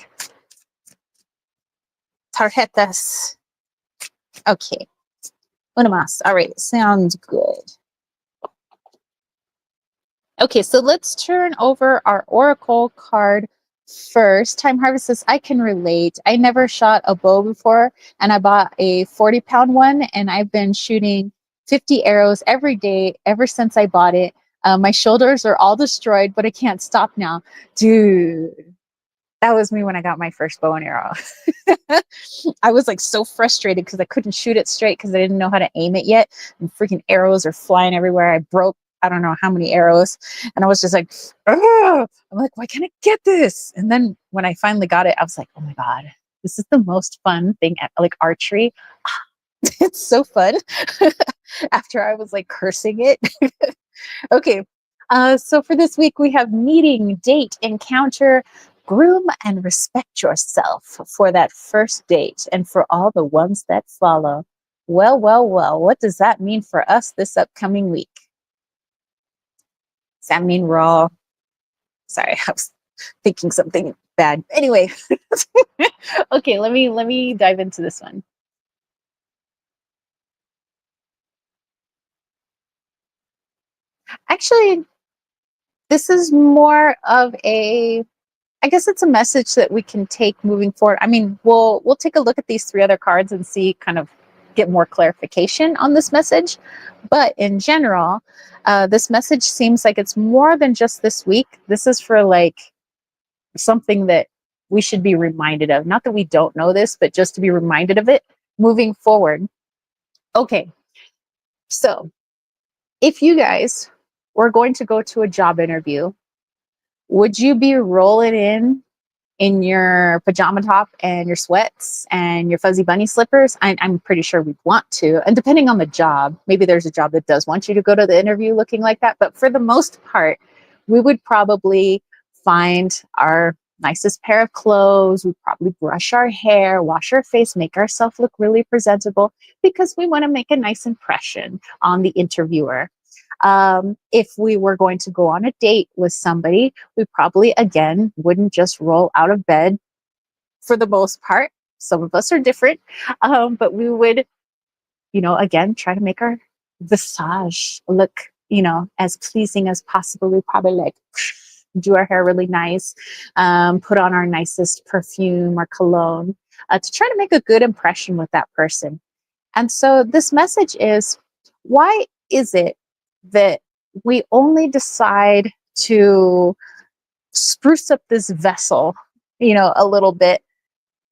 tarjetas Okay. Una más. All right. Sounds good. Okay, so let's turn over our oracle card first. Time Harvest says, I can relate. I never shot a bow before, and I bought a 40-pound one, and I've been shooting 50 arrows every day ever since I bought it. My shoulders are all destroyed, but I can't stop now. Dude, that was me when I got my first bow and arrow. I was like so frustrated because I couldn't shoot it straight because I didn't know how to aim it yet. And freaking arrows are flying everywhere. I broke I don't know how many arrows. And I was just like, ugh! I'm like, why can't I get this? And then when I finally got it, I was like, oh my God, this is the most fun thing at, like archery. It's so fun. After I was like cursing it. Okay. So for this week, we have meeting, date, encounter, groom, and respect yourself for that first date and for all the ones that follow. Well, well, well, what does that mean for us this upcoming week? Does that mean we're all, sorry, I was thinking something bad. Anyway, okay, let me dive into this one. Actually, this is more of a, I guess it's a message that we can take moving forward. I mean, we'll take a look at these three other cards and see kind of get more clarification on this message. But in general, this message seems like it's more than just this week. This is for like something that we should be reminded of. Not that we don't know this, but just to be reminded of it moving forward. Okay, so if you guys were going to go to a job interview, would you be rolling in your pajama top and your sweats and your fuzzy bunny slippers? I'm pretty sure we'd want to. And depending on the job, maybe there's a job that does want you to go to the interview looking like that. But for the most part, we would probably find our nicest pair of clothes. We'd probably brush our hair, wash our face, make ourselves look really presentable because we want to make a nice impression on the interviewer. If we were going to go on a date with somebody, we probably, again, wouldn't just roll out of bed for the most part. Some of us are different, but we would, again, try to make our visage look, as pleasing as possible. We probably like do our hair really nice, put on our nicest perfume or cologne to try to make a good impression with that person. And so this message is, why is it that we only decide to spruce up this vessel, a little bit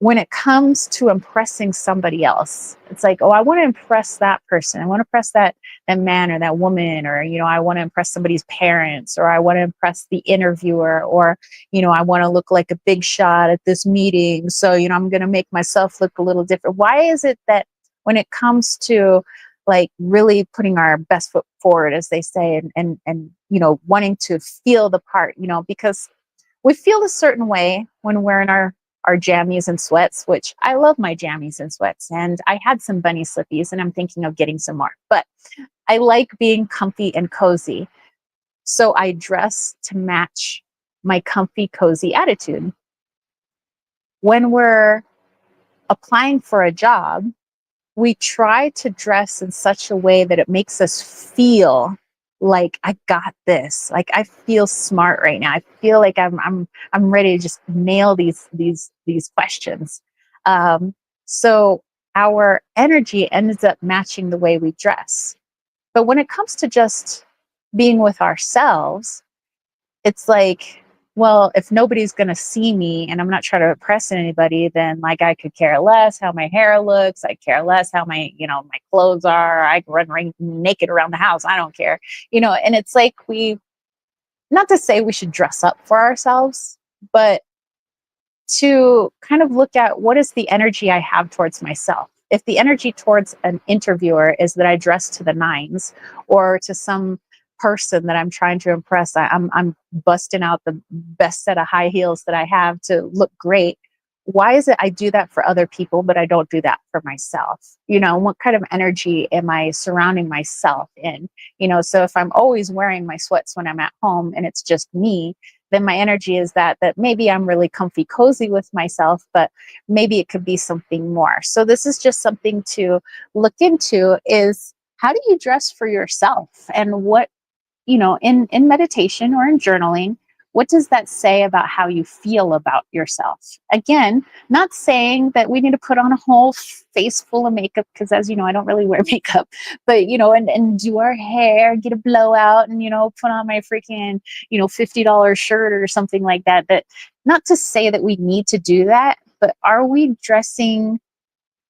when it comes to impressing somebody else? It's like, oh, I want to impress that person. I want to impress that man or that woman, or, I want to impress somebody's parents, or I want to impress the interviewer, or, I want to look like a big shot at this meeting. So, I'm going to make myself look a little different. Why is it that when it comes to like really putting our best foot forward, as they say, and wanting to feel the part, because we feel a certain way when we're in our jammies and sweats, which I love my jammies and sweats. And I had some bunny slippies and I'm thinking of getting some more, but I like being comfy and cozy. So I dress to match my comfy, cozy attitude. When we're applying for a job, we try to dress in such a way that it makes us feel like I got this. Like I feel smart right now. I feel like I'm ready to just nail these questions. So our energy ends up matching the way we dress. But when it comes to just being with ourselves, it's like, well, if nobody's going to see me and I'm not trying to impress anybody, then like I could care less how my hair looks. I care less how my clothes are. I can run naked around the house. I don't care, and it's like not to say we should dress up for ourselves, but to kind of look at what is the energy I have towards myself. If the energy towards an interviewer is that I dress to the nines, or to some person that I'm trying to impress, I'm busting out the best set of high heels that I have to look great. Why is it I do that for other people, but I don't do that for myself? What kind of energy am I surrounding myself in? So if I'm always wearing my sweats when I'm at home and it's just me, then my energy is that maybe I'm really comfy cozy with myself, but maybe it could be something more. So this is just something to look into, is how do you dress for yourself, and what, in meditation or in journaling, what does that say about how you feel about yourself? Again, not saying that we need to put on a whole face full of makeup, because as you know, I don't really wear makeup, but and do our hair, get a blowout, and put on my freaking, $50 shirt or something like that. That, not to say that we need to do that, but are we dressing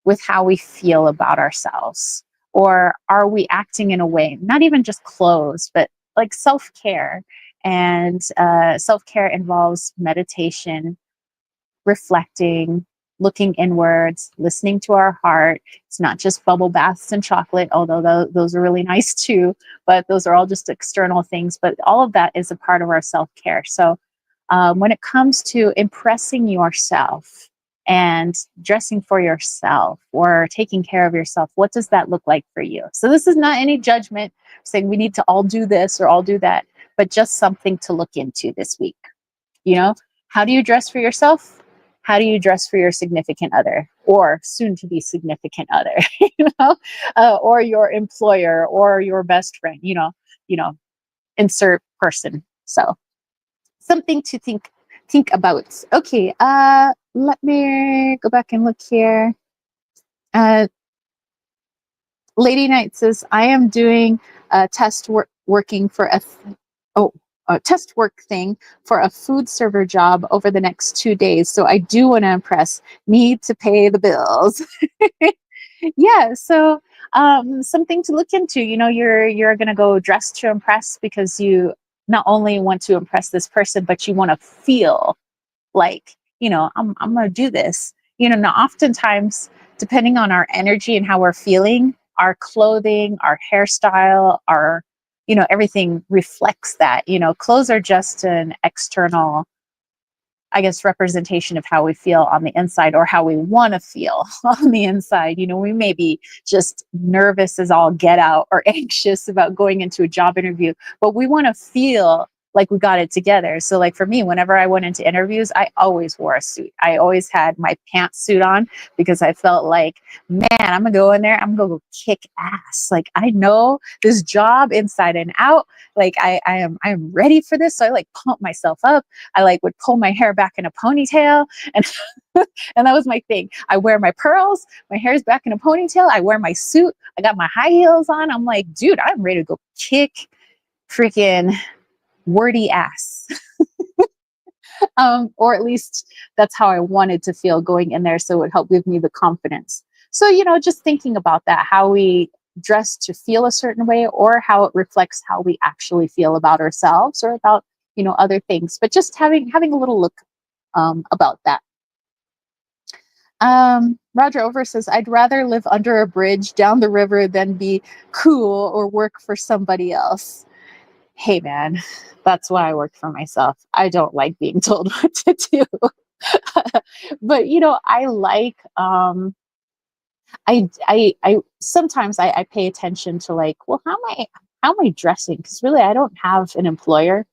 with how we feel about ourselves? Or are we acting in a way, not even just clothes, but like self care? And self care involves meditation, reflecting, looking inwards, listening to our heart. It's not just bubble baths and chocolate, although those are really nice too, but those are all just external things. But all of that is a part of our self care. So when it comes to impressing yourself and dressing for yourself or taking care of yourself, what does that look like for you? So this is not any judgment saying we need to all do this or all do that, but just something to look into this week. How do you dress for yourself? How do you dress for your significant other or soon to be significant other, or your employer or your best friend, insert person. So something to think about. Okay, let me go back and look here. Lady Knight says, I am doing a working for a test work thing for a food server job over the next 2 days. So I do want to impress, need to pay the bills. Yeah, so something to look into. You're gonna go dressed to impress because you not only want to impress this person, but you want to feel like, I'm gonna do this. Now oftentimes, depending on our energy and how we're feeling, our clothing, our hairstyle, our, everything reflects that. Clothes are just an external, I guess, representation of how we feel on the inside, or how we want to feel on the inside. We may be just nervous as all get out or anxious about going into a job interview, but we want to feel like we got it together. So like for me, whenever I went into interviews, I always wore a suit. I always had my pantsuit on because I felt like, man, I'm gonna go in there, I'm gonna go kick ass. Like I know this job inside and out. Like I'm ready for this. So I like pump myself up. I like would pull my hair back in a ponytail, and and that was my thing. I wear my pearls, my hair's back in a ponytail, I wear my suit, I got my high heels on. I'm like, dude, I'm ready to go kick freaking wordy ass. Or at least that's how I wanted to feel going in there, so it would help give me the confidence. So, just thinking about that, how we dress to feel a certain way, or how it reflects how we actually feel about ourselves or about, other things. But just having a little look about that. Roger Over says, I'd rather live under a bridge down the river than be cool or work for somebody else. Hey man, that's why I work for myself. I don't like being told what to do. But I like I sometimes I pay attention to like, well, how am I dressing? Because really I don't have an employer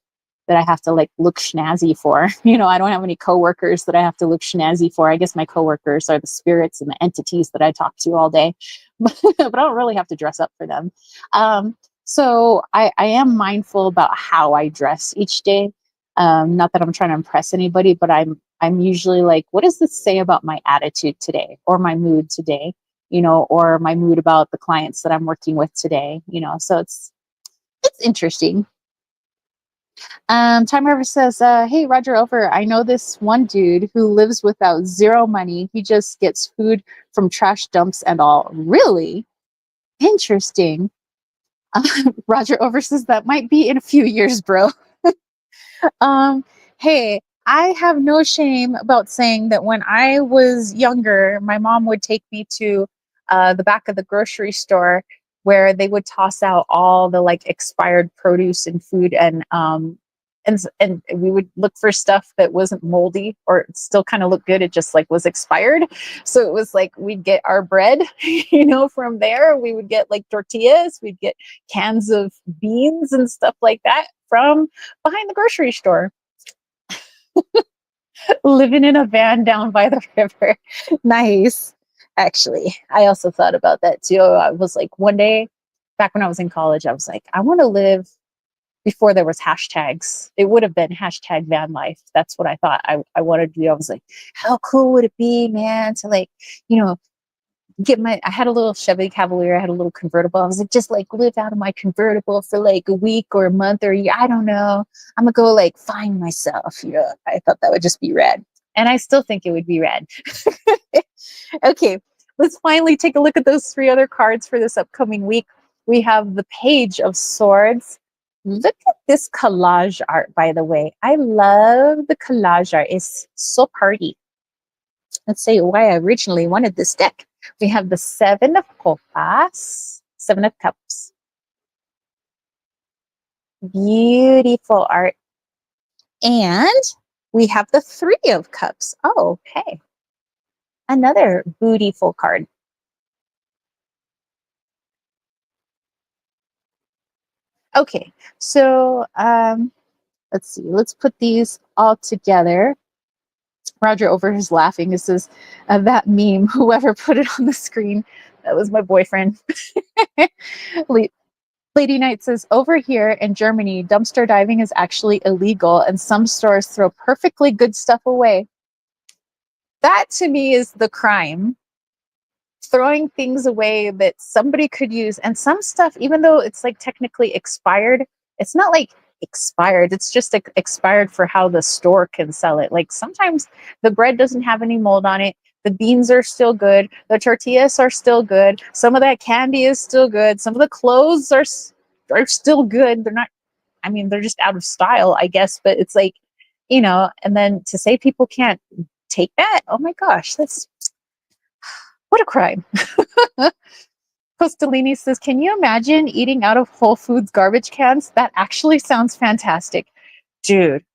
that I have to like look snazzy for. I don't have any coworkers that I have to look snazzy for. I guess my coworkers are the spirits and the entities that I talk to all day, but I don't really have to dress up for them. So I am mindful about how I dress each day. Not that I'm trying to impress anybody, but I'm usually like, what does this say about my attitude today, or my mood today, or my mood about the clients that I'm working with today, so it's interesting. Time River says, hey, Roger Over, I know this one dude who lives without zero money. He just gets food from trash dumps and all. Really? Interesting. Roger Over says, that might be in a few years, bro. um, hey, I have no shame about saying that when I was younger, my mom would take me to the back of the grocery store where they would toss out all the like expired produce and food, and we would look for stuff that wasn't moldy or still kind of looked good. It just like was expired. So it was like we'd get our bread, from there. We would get like tortillas, we'd get cans of beans and stuff like that from behind the grocery store. Living in a van down by the river. Nice. Actually, I also thought about that too. I was like, one day back when I was in college, I was like, I want to live before there was hashtags. It would have been hashtag van life. That's what I thought I wanted to do. I was like, how cool would it be, man, to like, you know, I had a little Chevy Cavalier, I had a little convertible. I was like, just like live out of my convertible for like a week or a month or a year. I don't know. I'm gonna go like find myself. You know, I thought that would just be rad. And I still think it would be rad. Okay, let's finally take a look at those three other cards for this upcoming week. We have the Page of Swords. Look at this collage art, by the way. I love the collage art. It's so pretty. Let's say why I originally wanted this deck. We have the Seven of Copas, Seven of Cups. Beautiful art. And we have the Three of Cups. Oh, okay. Another beautiful card. Okay, so let's see. Let's put these all together. Roger over is laughing. This is that meme. Whoever put it on the screen, that was my boyfriend. Lady Knight says, over here in Germany, dumpster diving is actually illegal and some stores throw perfectly good stuff away. That to me is the crime. Throwing things away that somebody could use. And some stuff, even though it's like technically expired, it's not like expired. It's just expired for how the store can sell it. Like sometimes the bread doesn't have any mold on it. The beans are still good. The tortillas are still good. Some of that candy is still good. Some of the clothes are still good. They're not, I mean, they're just out of style, I guess. But it's like, you know, and then to say people can't take that, oh my gosh, that's what a crime. Costolini says, can you imagine eating out of Whole Foods garbage cans? That actually sounds fantastic. Dude,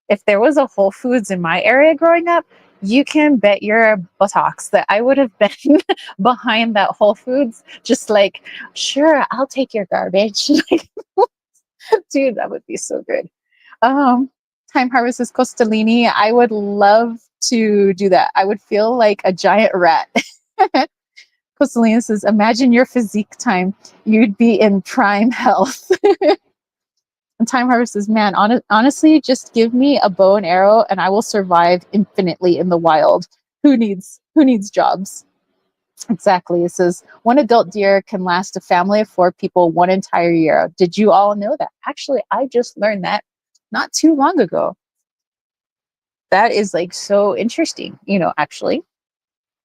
if there was a Whole Foods in my area growing up, you can bet your buttocks that I would have been behind that Whole Foods, just like, sure, I'll take your garbage. Dude, that would be so good. Time Harvest is Costolini. I would love to do that. I would feel like a giant rat. Costolini says, imagine your physique time. You'd be in prime health. And Time Harvest says, man, honestly, just give me a bow and arrow and I will survive infinitely in the wild. Who needs jobs? Exactly. It says, one adult deer can last a family of 4 people 1 entire year. Did you all know that? Actually, I just learned that not too long ago. That is like so interesting, you know, actually,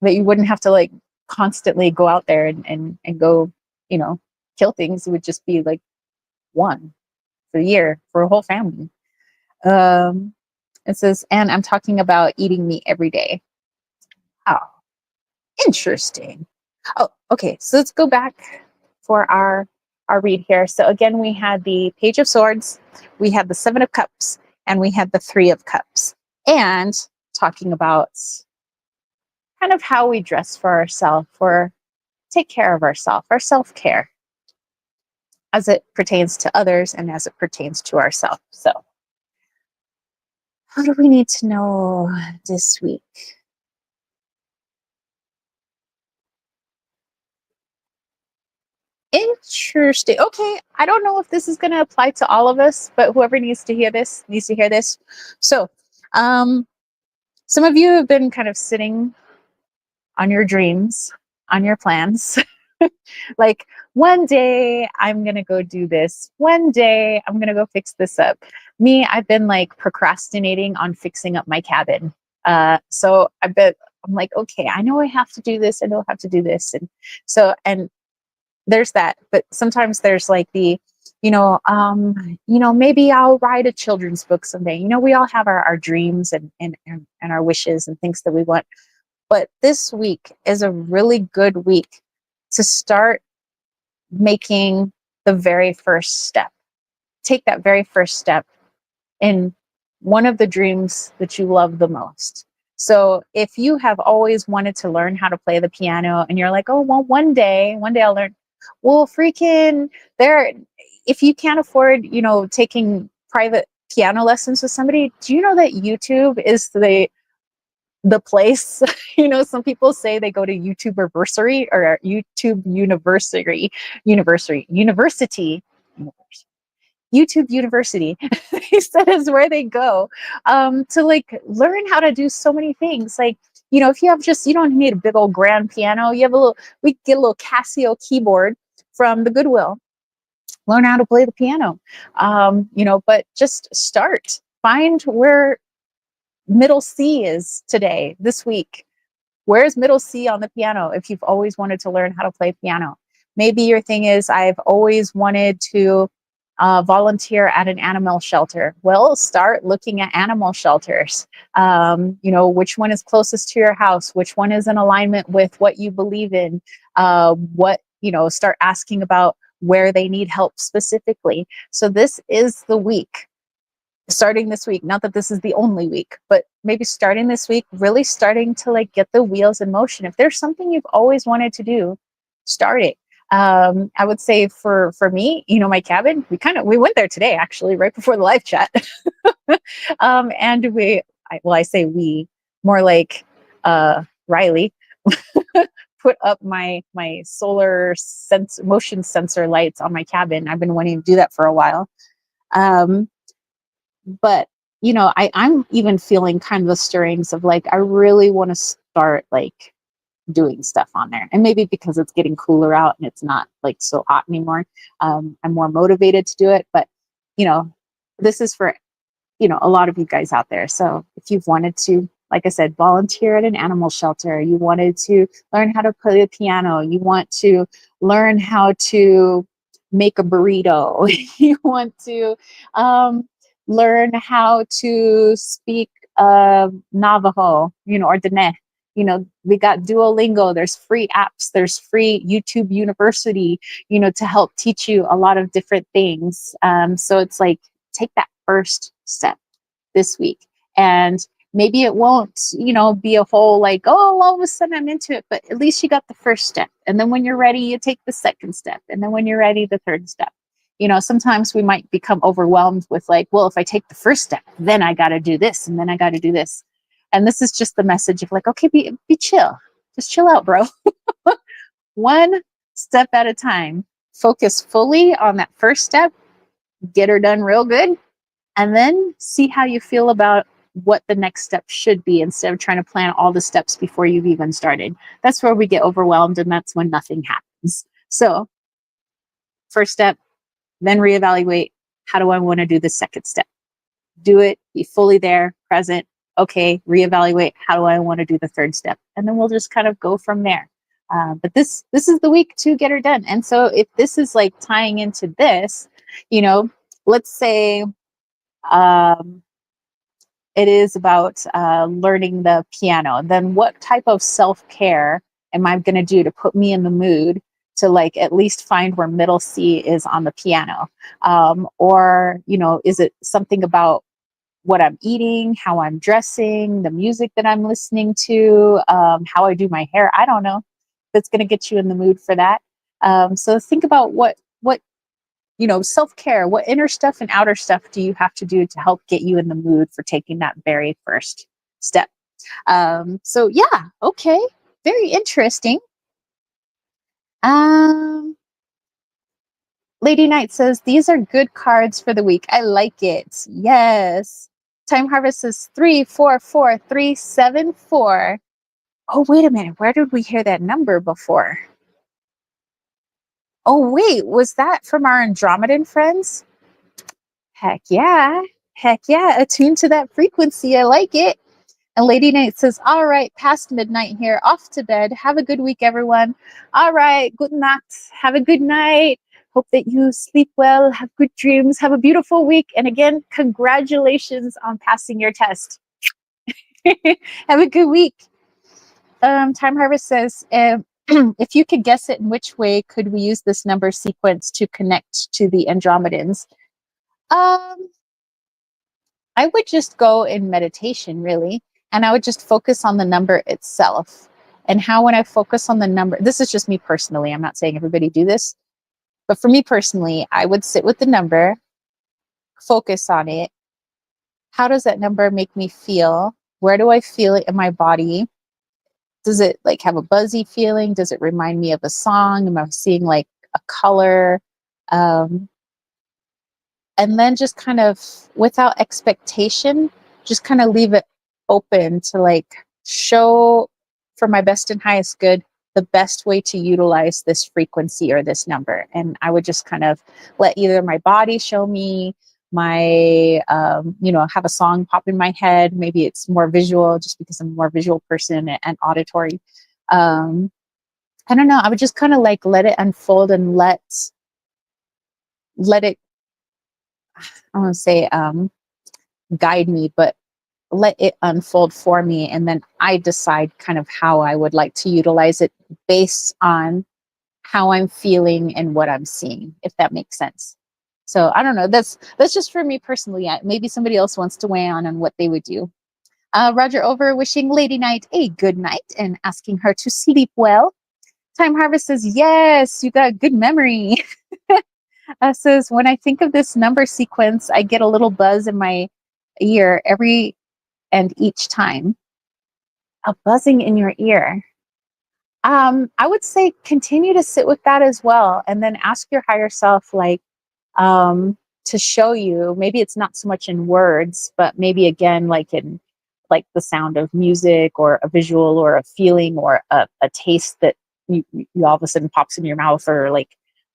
that you wouldn't have to like constantly go out there and go, you know, kill things. It would just be like one for the year for a whole family. It says, and I'm talking about eating meat every day. Oh, interesting. Oh, okay. So let's go back for our read here. So again, we had the Page of Swords, we had the Seven of Cups, and we had the Three of Cups. And talking about kind of how we dress for ourselves, or take care of ourselves, our self-care, as it pertains to others and as it pertains to ourselves. So what do we need to know this week? Interesting. Okay, I don't know if this is going to apply to all of us, but whoever needs to hear this needs to hear this. So, some of you have been kind of sitting on your dreams, on your plans. Like, one day I'm going to go do this. One day I'm going to go fix this up. Me, I've been like procrastinating on fixing up my cabin. So I'm like, okay, I know I have to do this. I know I have to do this. And so, and there's that. But sometimes there's like the, maybe I'll write a children's book someday. You know, we all have our dreams and our wishes and things that we want. But this week is a really good week to start making the very first step. Take that very first step in one of the dreams that you love the most. So if you have always wanted to learn how to play the piano and you're like, oh, well, one day I'll learn. Well, freaking if you can't afford, taking private piano lessons with somebody, do you know that YouTube is the place? You know, some people say they go to YouTube University or YouTube University. YouTube University, he said, is where they go to like learn how to do so many things. Like, you know, if you have just, you don't need a big old grand piano. You have a little, we get a little Casio keyboard from the Goodwill. Learn how to play the piano, you know, but just start. Find where middle C is today, this week. Where's middle C on the piano if you've always wanted to learn how to play piano? Maybe your thing is, I've always wanted to volunteer at an animal shelter. Well, start looking at animal shelters. You know, which one is closest to your house? Which one is in alignment with what you believe in? What, you know, start asking about where they need help specifically. So this is the week. Starting this week, not that this is the only week, but maybe starting this week, really starting to like get the wheels in motion. If there's something you've always wanted to do, start it. I would say for me, you know, my cabin, we went there today, actually, right before the live chat. And I say we, more like Riley, put up my solar motion sensor lights on my cabin. I've been wanting to do that for a while. But, you know, I'm even feeling kind of the stirrings of like, I really want to start like doing stuff on there. And maybe because it's getting cooler out and it's not like so hot anymore, I'm more motivated to do it. But, you know, this is for, you know, a lot of you guys out there. So if you've wanted to, like I said, volunteer at an animal shelter, you wanted to learn how to play the piano, you want to learn how to make a burrito, you want to learn how to speak Navajo, you know, or Dene. You know, we got Duolingo, there's free apps, there's free YouTube University, you know, to help teach you a lot of different things. So it's like, take that first step this week. And maybe it won't, you know, be a whole like, oh, all of a sudden I'm into it, but at least you got the first step. And then when you're ready, you take the second step. And then when you're ready, the third step. You know, sometimes we might become overwhelmed with like, well, if I take the first step, then I got to do this, and then I got to do this. And this is just the message of like, okay, be chill. Just chill out, bro. One step at a time. Focus fully on that first step. Get her done real good. And then see how you feel about what the next step should be instead of trying to plan all the steps before you've even started. That's where we get overwhelmed, and that's when nothing happens. So first step, then reevaluate, how do I want to do the second step? Do it, be fully there, present. Okay, reevaluate, how do I want to do the third step? And then we'll just kind of go from there. But this is the week to get her done. And so if this is like tying into this, you know, let's say it is about learning the piano, then what type of self-care am I going to do to put me in the mood to like at least find where middle C is on the piano? Or, you know, is it something about what I'm eating, how I'm dressing, the music that I'm listening to, how I do my hair? I don't know. That's going to get you in the mood for that. So think about what, you know, self-care, what inner stuff and outer stuff do you have to do to help get you in the mood for taking that very first step? So yeah, okay. Very interesting. Lady Knight says, these are good cards for the week. I like it. Yes. Time Harvest says 344374. Oh, wait a minute. Where did we hear that number before? Oh, wait. Was that from our Andromedan friends? Heck yeah. Heck yeah. Attuned to that frequency. I like it. And Lady Knight says, all right, past midnight here, off to bed. Have a good week, everyone. All right, good night. Have a good night. Hope that you sleep well, have good dreams, have a beautiful week. And again, congratulations on passing your test. Have a good week. Time Harvest says, if you could guess it, in which way could we use this number sequence to connect to the Andromedans? I would just go in meditation, really. And I would just focus on the number itself. And how when I focus on the number, this is just me personally, I'm not saying everybody do this, but for me personally, I would sit with the number, focus on it, How does that number make me feel? Where do I feel it in my body? Does it like have a buzzy feeling? Does it remind me of a song? Am I seeing like a color? Um, and then just kind of without expectation, just kind of leave it open to like show for my best and highest good the best way to utilize this frequency or this number. And I would just kind of let either my body show me, my have a song pop in my head. Maybe it's more visual just because I'm a more visual person and auditory. um I don't know, I would just kind of like let it unfold and let it, I want to say, guide me, but let it unfold for me. And then I decide kind of how I would like to utilize it based on how I'm feeling and what I'm seeing, if that makes sense. So I don't know. That's just for me personally. Maybe somebody else wants to weigh on what they would do. Roger over wishing Lady Night a good night and asking her to sleep well. Time Harvest says, yes, you got good memory. Says, when I think of this number sequence, I get a little buzz in my ear every and each time. A buzzing in your ear. I would say continue to sit with that as well, and then ask your higher self, like, to show you. Maybe it's not so much in words, but maybe again, like in like the sound of music or a visual or a feeling or a taste that you all of a sudden pops in your mouth, or like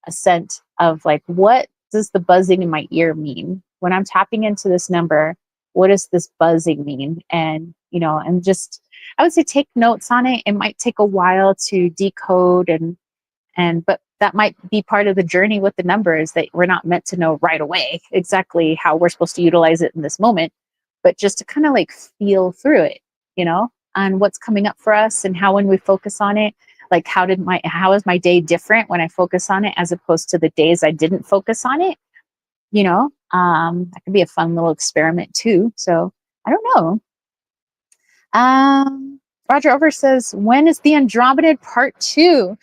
a scent of like, what does the buzzing in my ear mean when I'm tapping into this number? What does this buzzing mean? And and just, I would say, take notes on it. It might take a while to decode, and but that might be part of the journey with the numbers, that we're not meant to know right away exactly how we're supposed to utilize it in this moment, but just to kind of like feel through it, on what's coming up for us, and how when we focus on it, like how is my day different when I focus on it as opposed to the days I didn't focus on it. That could be a fun little experiment too. So I don't know. Roger Over says, when is the Andromedan part 2?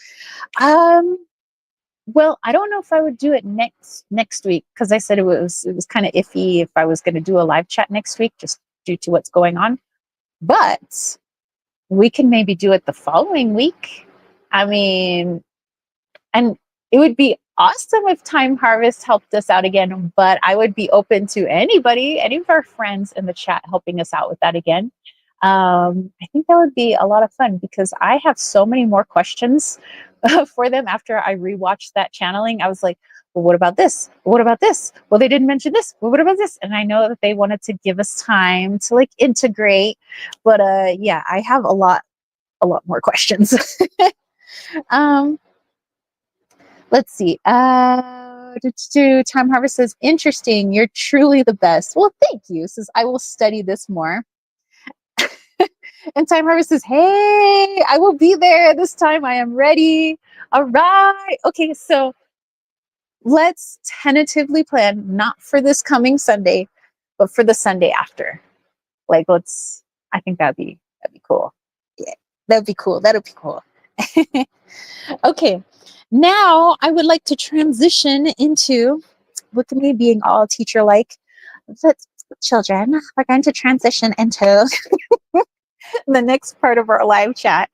Well, I don't know if I would do it next week, because I said it was kind of iffy if I was going to do a live chat next week, just due to what's going on. But we can maybe do it the following week. I mean, and it would be awesome if Time Harvest helped us out again, but I would be open to anybody, any of our friends in the chat helping us out with that again. I think that would be a lot of fun, because I have so many more questions for them after I rewatched that channeling. I was like, well, what about this? What about this? Well, they didn't mention this. Well, what about this? And I know that they wanted to give us time to like integrate, but yeah, I have a lot more questions. um, let's see. Time Harvest says, interesting. You're truly the best. Well, thank you. Says, I will study this more. And Time Harvest says, hey, I will be there this time. I am ready. All right. Okay, so let's tentatively plan, not for this coming Sunday, but for the Sunday after. Like, I think that'd be cool. Yeah, that'd be cool. That'd be cool. Okay, now I would like to transition into, look at me being all teacher like. Children, we're going to transition into the next part of our live chat.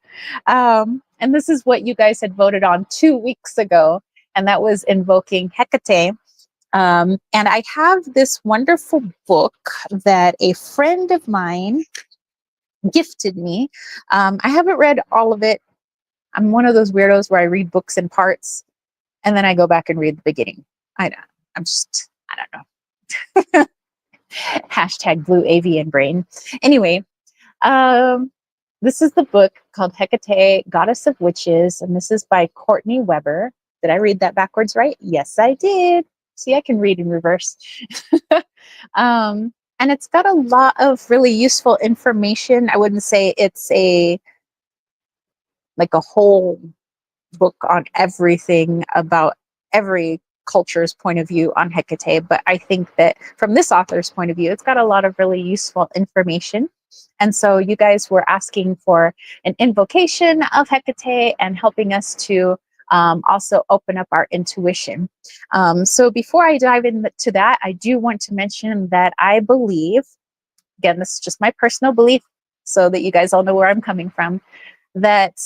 And this is what you guys had voted on 2 weeks ago, and that was Invoking Hekate. And I have this wonderful book that a friend of mine gifted me. I haven't read all of it. I'm one of those weirdos where I read books in parts and then I go back and read the beginning. I don't know. Hashtag blue avian brain. Anyway, this is the book called Hekate, Goddess of Witches, and this is by Courtney Weber. Did I read that backwards right? Yes, I did. See, I can read in reverse. And it's got a lot of really useful information. I wouldn't say it's a whole book on everything about every culture's point of view on Hekate, but I think that from this author's point of view, it's got a lot of really useful information. And so you guys were asking for an invocation of Hekate and helping us to also open up our intuition. So before I dive into that, I do want to mention that I believe again, this is just my personal belief so that you guys all know where I'm coming from, that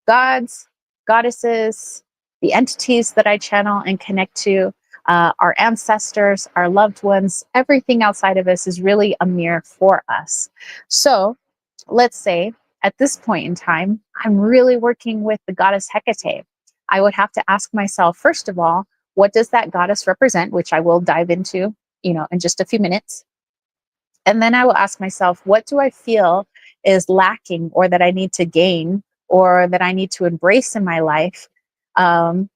gods, goddesses, the entities that I channel and connect to, our ancestors, our loved ones, everything outside of us is really a mirror for us. So let's say at this point in time, I'm really working with the goddess Hekate. I would have to ask myself, first of all, what does that goddess represent, which I will dive into, in just a few minutes. And then I will ask myself, what do I feel is lacking or that I need to gain or that I need to embrace in my life? And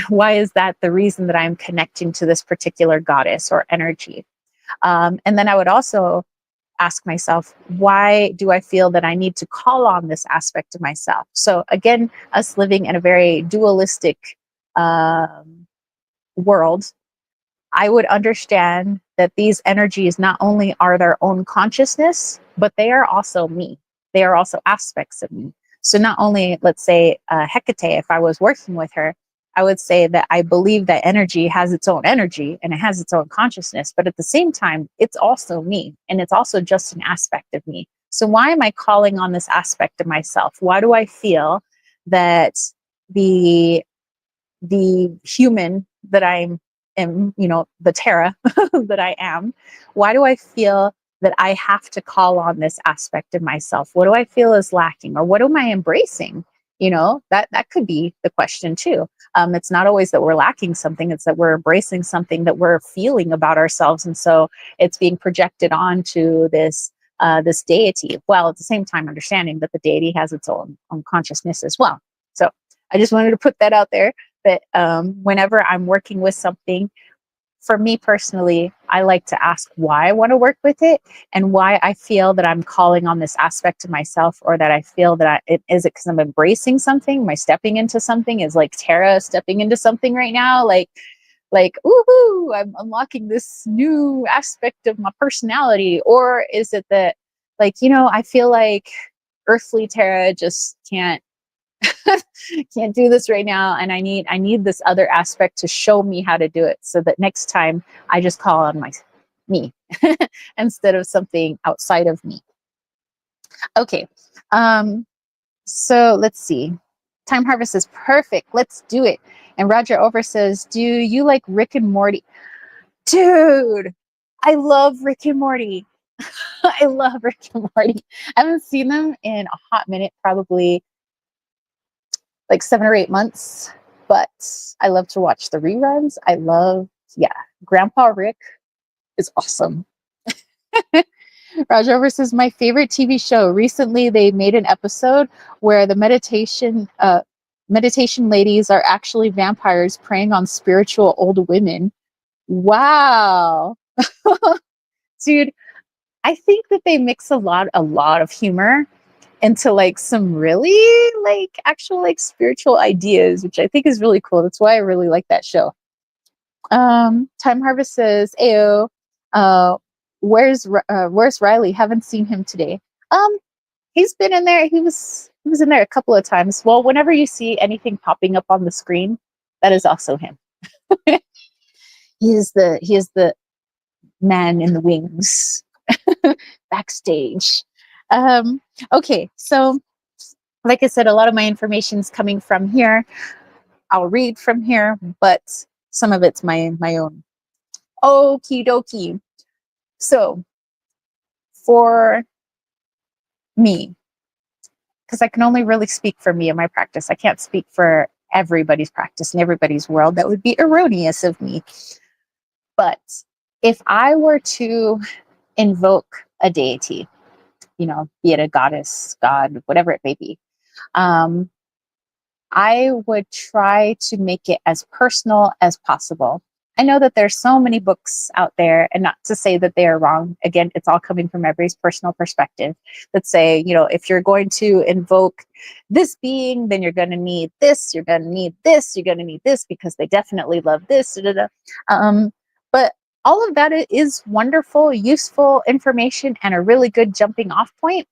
why is that the reason that I'm connecting to this particular goddess or energy? And then I would also ask myself, why do I feel that I need to call on this aspect of myself? So again, us living in a very dualistic world, I would understand that these energies not only are their own consciousness, but they are also me. They are also aspects of me. So not only, let's say, Hecate, if I was working with her, I would say that I believe that energy has its own energy and it has its own consciousness, but at the same time, it's also me and it's also just an aspect of me. So why am I calling on this aspect of myself? Why do I feel that the human that I'm am, the Terra that I am, why do I feel that I have to call on this aspect of myself? What do I feel is lacking, or what am I embracing? That could be the question too. It's not always that we're lacking something; it's that we're embracing something that we're feeling about ourselves, and so it's being projected onto this deity. While at the same time understanding that the deity has its own consciousness as well. So I just wanted to put that out there. That whenever I'm working with something, for me personally, I like to ask why I want to work with it and why I feel that I'm calling on this aspect of myself, or that I feel that is it because I'm embracing something? Am I stepping into something? Is like Tara stepping into something right now? Like, woohoo, I'm unlocking this new aspect of my personality. Or is it that, I feel like earthly Tara just can't do this right now, and I need this other aspect to show me how to do it, so that next time I just call on me instead of something outside of me. Okay, so let's see. Time Harvest is perfect. Let's do it. And Roger Over says, do you like Rick and Morty? Dude, I love Rick and Morty. I love Rick and Morty. I haven't seen them in a hot minute, probably like 7 or 8 months, but I love to watch the reruns. Grandpa Rick is awesome. Roger versus my favorite TV show. Recently, they made an episode where the meditation ladies are actually vampires preying on spiritual old women. Wow. Dude, I think that they mix a lot of humor into like some really like actual like spiritual ideas, which I think is really cool. That's why I really like that show. Time Harvest says, "Ayo, where's Riley? Haven't seen him today." He's been in there. He was in there a couple of times. Well, whenever you see anything popping up on the screen, that is also him. He is the man in the wings backstage. Okay, so like I said, a lot of my information is coming from here. I'll read from here, but some of it's my own. Okie dokie. So for me, because I can only really speak for me and my practice, I can't speak for everybody's practice and everybody's world. That would be erroneous of me. But if I were to invoke a deity, be it a goddess, god, whatever it may be, I would try to make it as personal as possible. I know that there's so many books out there, and not to say that they are wrong. Again, it's all coming from everybody's personal perspective, that say, if you're going to invoke this being, then you're going to need this, you're going to need this, you're going to need this, because they definitely love this. But all of that is wonderful, useful information, and a really good jumping off point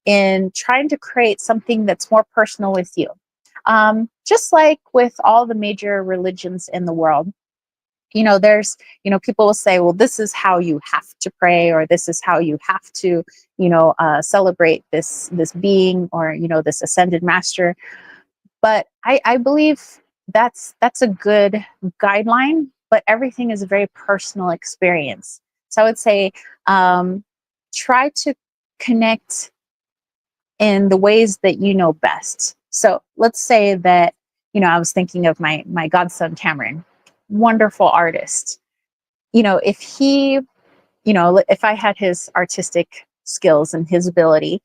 in trying to create something that's more personal with you. Just like with all the major religions in the world, there's, people will say, well, this is how you have to pray, or this is how you have to, celebrate this being, or, this ascended master. But I believe that's a good guideline, but everything is a very personal experience. So I would say, try to connect in the ways that you know best. So let's say that, I was thinking of my godson Cameron, wonderful artist. If he, if I had his artistic skills and his ability,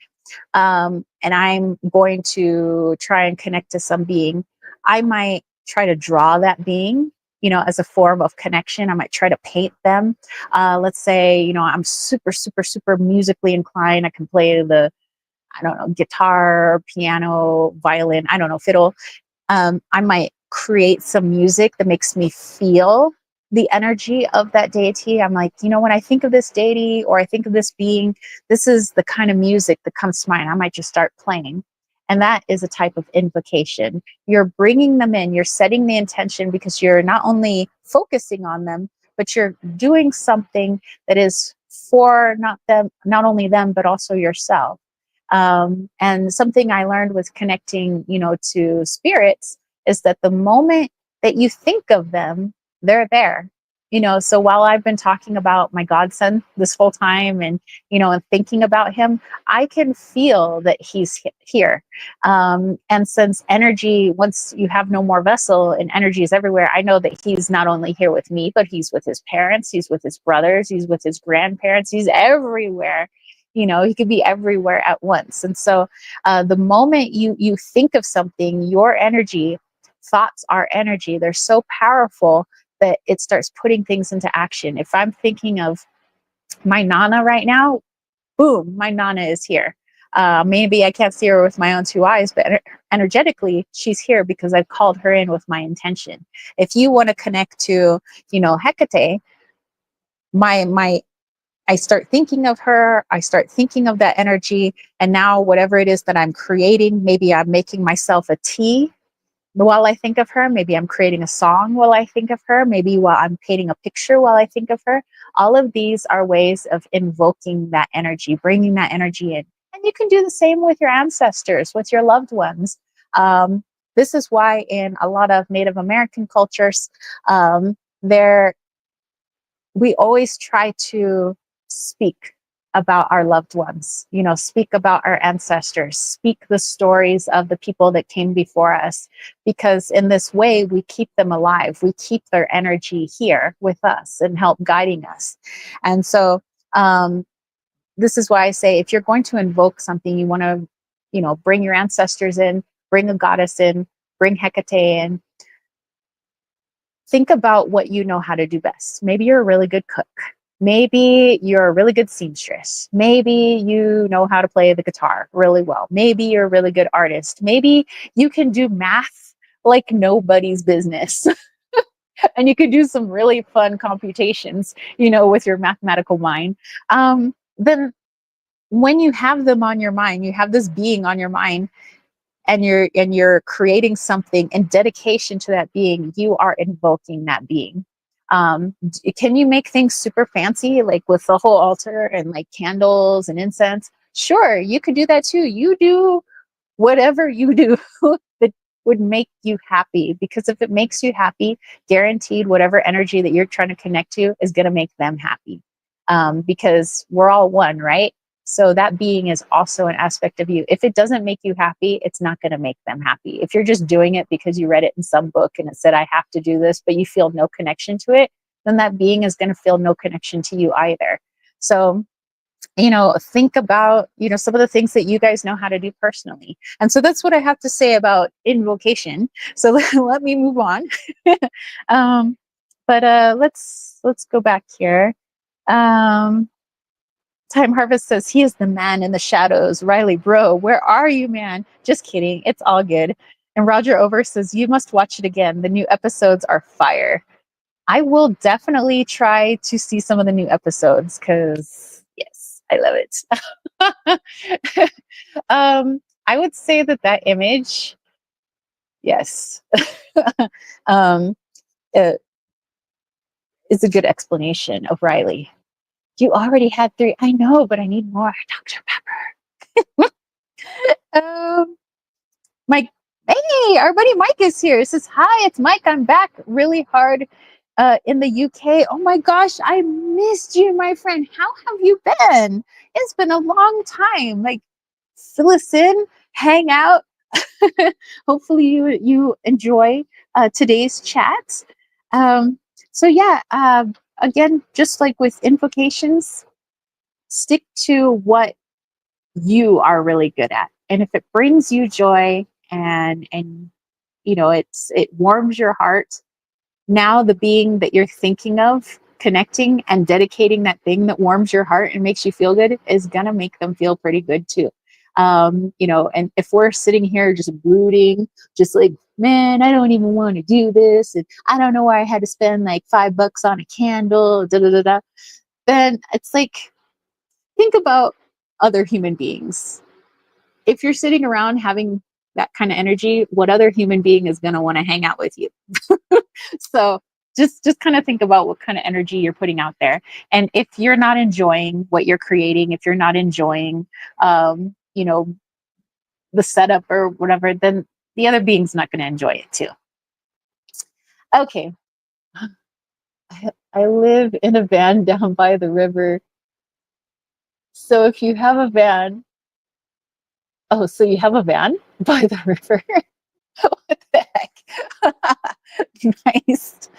and I'm going to try and connect to some being, I might try to draw that being, as a form of connection. I might try to paint them. Let's say, I'm super, super, super musically inclined. I can play I don't know, guitar, piano, violin, I don't know, fiddle. I might create some music that makes me feel the energy of that deity. I'm like, when I think of this deity, or I think of this being, this is the kind of music that comes to mind. I might just start playing. And that is a type of invocation. You're bringing them in, you're setting the intention, because you're not only focusing on them, but you're doing something that is for not them, not only them, but also yourself. And something I learned with connecting, to spirits, is that the moment that you think of them, they're there. So while I've been talking about my godson this whole time, and thinking about him, I can feel that he's here. And since energy, once you have no more vessel and energy is everywhere, I know that he's not only here with me, but he's with his parents, he's with his brothers, he's with his grandparents, he's everywhere. He could be everywhere at once. And so, the moment you think of something, your energy, thoughts are energy. They're so powerful that it starts putting things into action. If I'm thinking of my Nana right now, boom, my Nana is here. Maybe I can't see her with my own two eyes, but energetically, she's here because I've called her in with my intention. If you want to connect to, Hekate, my I start thinking of her, I start thinking of that energy, and now whatever it is that I'm creating, maybe I'm making myself a tea while I think of her, maybe I'm creating a song while I think of her, maybe while I'm painting a picture while I think of her. All of these are ways of invoking that energy, bringing that energy in. And you can do the same with your ancestors, with your loved ones. This is why in a lot of Native American cultures, there we always try to speak about our loved ones, speak about our ancestors, speak the stories of the people that came before us, because in this way we keep them alive. We keep their energy here with us and help guiding us. And so, this is why I say, if you're going to invoke something, you want to, bring your ancestors in, bring a goddess in, bring Hecate in. Think about what you know how to do best. Maybe you're a really good cook. Maybe you're a really good seamstress. Maybe you know how to play the guitar really well. Maybe you're a really good artist. Maybe you can do math like nobody's business. And you could do some really fun computations, with your mathematical mind. Then when you have them on your mind, you have this being on your mind, and you're creating something in dedication to that being, you are invoking that being. Can you make things super fancy, like with the whole altar and like candles and incense? Sure, you could do that too. You do whatever you do that would make you happy, because if it makes you happy, guaranteed whatever energy that you're trying to connect to is going to make them happy. Because we're all one, right? So that being is also an aspect of you. If it doesn't make you happy, it's not going to make them happy. If you're just doing it because you read it in some book and it said, I have to do this, but you feel no connection to it, then that being is going to feel no connection to you either. So, think about, some of the things that you guys know how to do personally. And so that's what I have to say about invocation. So let me move on. But let's go back here. Time Harvest says, he is the man in the shadows. Riley, bro, where are you, man? Just kidding. It's all good. And Roger Over says, you must watch it again. The new episodes are fire. I will definitely try to see some of the new episodes, because, yes, I love it. I would say that image, yes. um, uh, is a good explanation of Riley. You already had 3. I know, but I need more Dr. Pepper. Mike, hey, our buddy Mike is here. He says, hi, it's Mike. I'm back really hard in the UK. Oh my gosh, I missed you, my friend. How have you been? It's been a long time. Like, fill us in, hang out. Hopefully you enjoy today's chat. So yeah, again, just like with invocations, stick to what you are really good at. And if it brings you joy and you know it warms your heart, now the being that you're thinking of connecting and dedicating that thing that warms your heart and makes you feel good is gonna make them feel pretty good too. You know, and if we're sitting here just brooding, just like, man, I don't even want to do this, and I don't know why I had to spend like $5 on a candle, da da da da, then it's like, think about other human beings. If you're sitting around having that kind of energy, what other human being is going to want to hang out with you? So just kind of think about what kind of energy you're putting out there. And if you're not enjoying what you're creating, if you're not enjoying, you know, the setup or whatever, then the other being's not going to enjoy it too. Okay. I live in a van down by the river. So if you have a van, oh, so you have a van by the river? What the heck? Nice.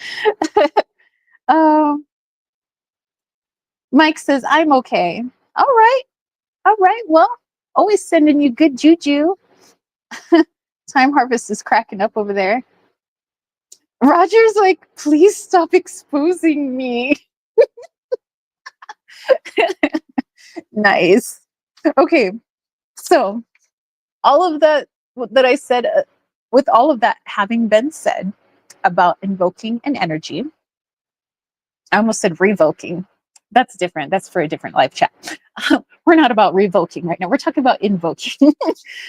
um, Mike says, I'm okay. All right. All right. Well, always sending you good juju. Time Harvest is cracking up over there. Roger's like, please stop exposing me. Nice. Okay. So, all of that I said, with all of that having been said about invoking an energy, I almost said revoking. That's different. That's for a different live chat. We're not about revoking right now. We're talking about invoking.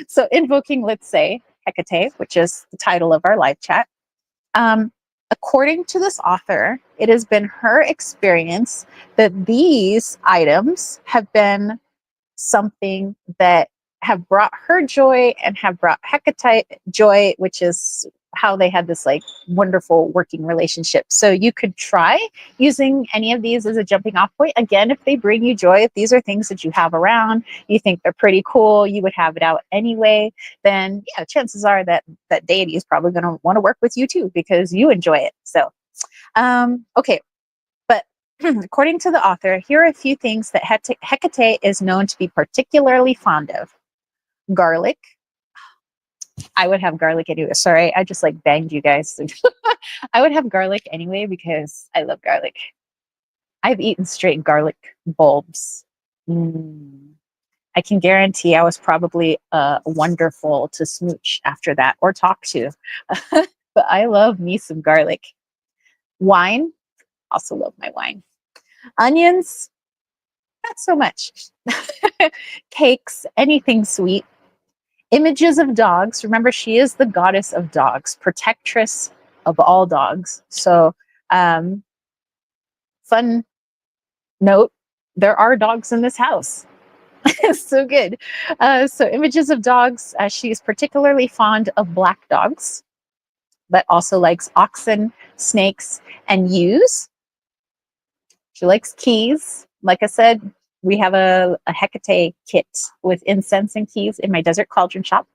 So, invoking, let's say, Hekate, which is the title of our live chat. According to this author, it has been her experience that these items have been something that have brought her joy and have brought Hekate joy, which is how they had this like wonderful working relationship. So you could try using any of these as a jumping off point. Again, if they bring you joy, if these are things that you have around, you think they're pretty cool, you would have it out anyway, then yeah, chances are that that deity is probably going to want to work with you too because you enjoy it. So, okay. But according to the author, here are a few things that Hekate is known to be particularly fond of. Garlic. I would have garlic anyway. Sorry, I just like banged you guys. I would have garlic anyway because I love garlic. I've eaten straight garlic bulbs. I can guarantee I was probably wonderful to smooch after that or talk to. But I love me some garlic. Wine. Also love my wine. Onions. Not so much. Cakes. Anything sweet. Images of dogs. Remember, she is the goddess of dogs, protectress of all dogs. So, fun note, there are dogs in this house. So good. So, images of dogs. She is particularly fond of black dogs, but also likes oxen, snakes, and ewes. She likes keys. Like I said, we have a Hekate kit with incense and keys in my desert cauldron shop.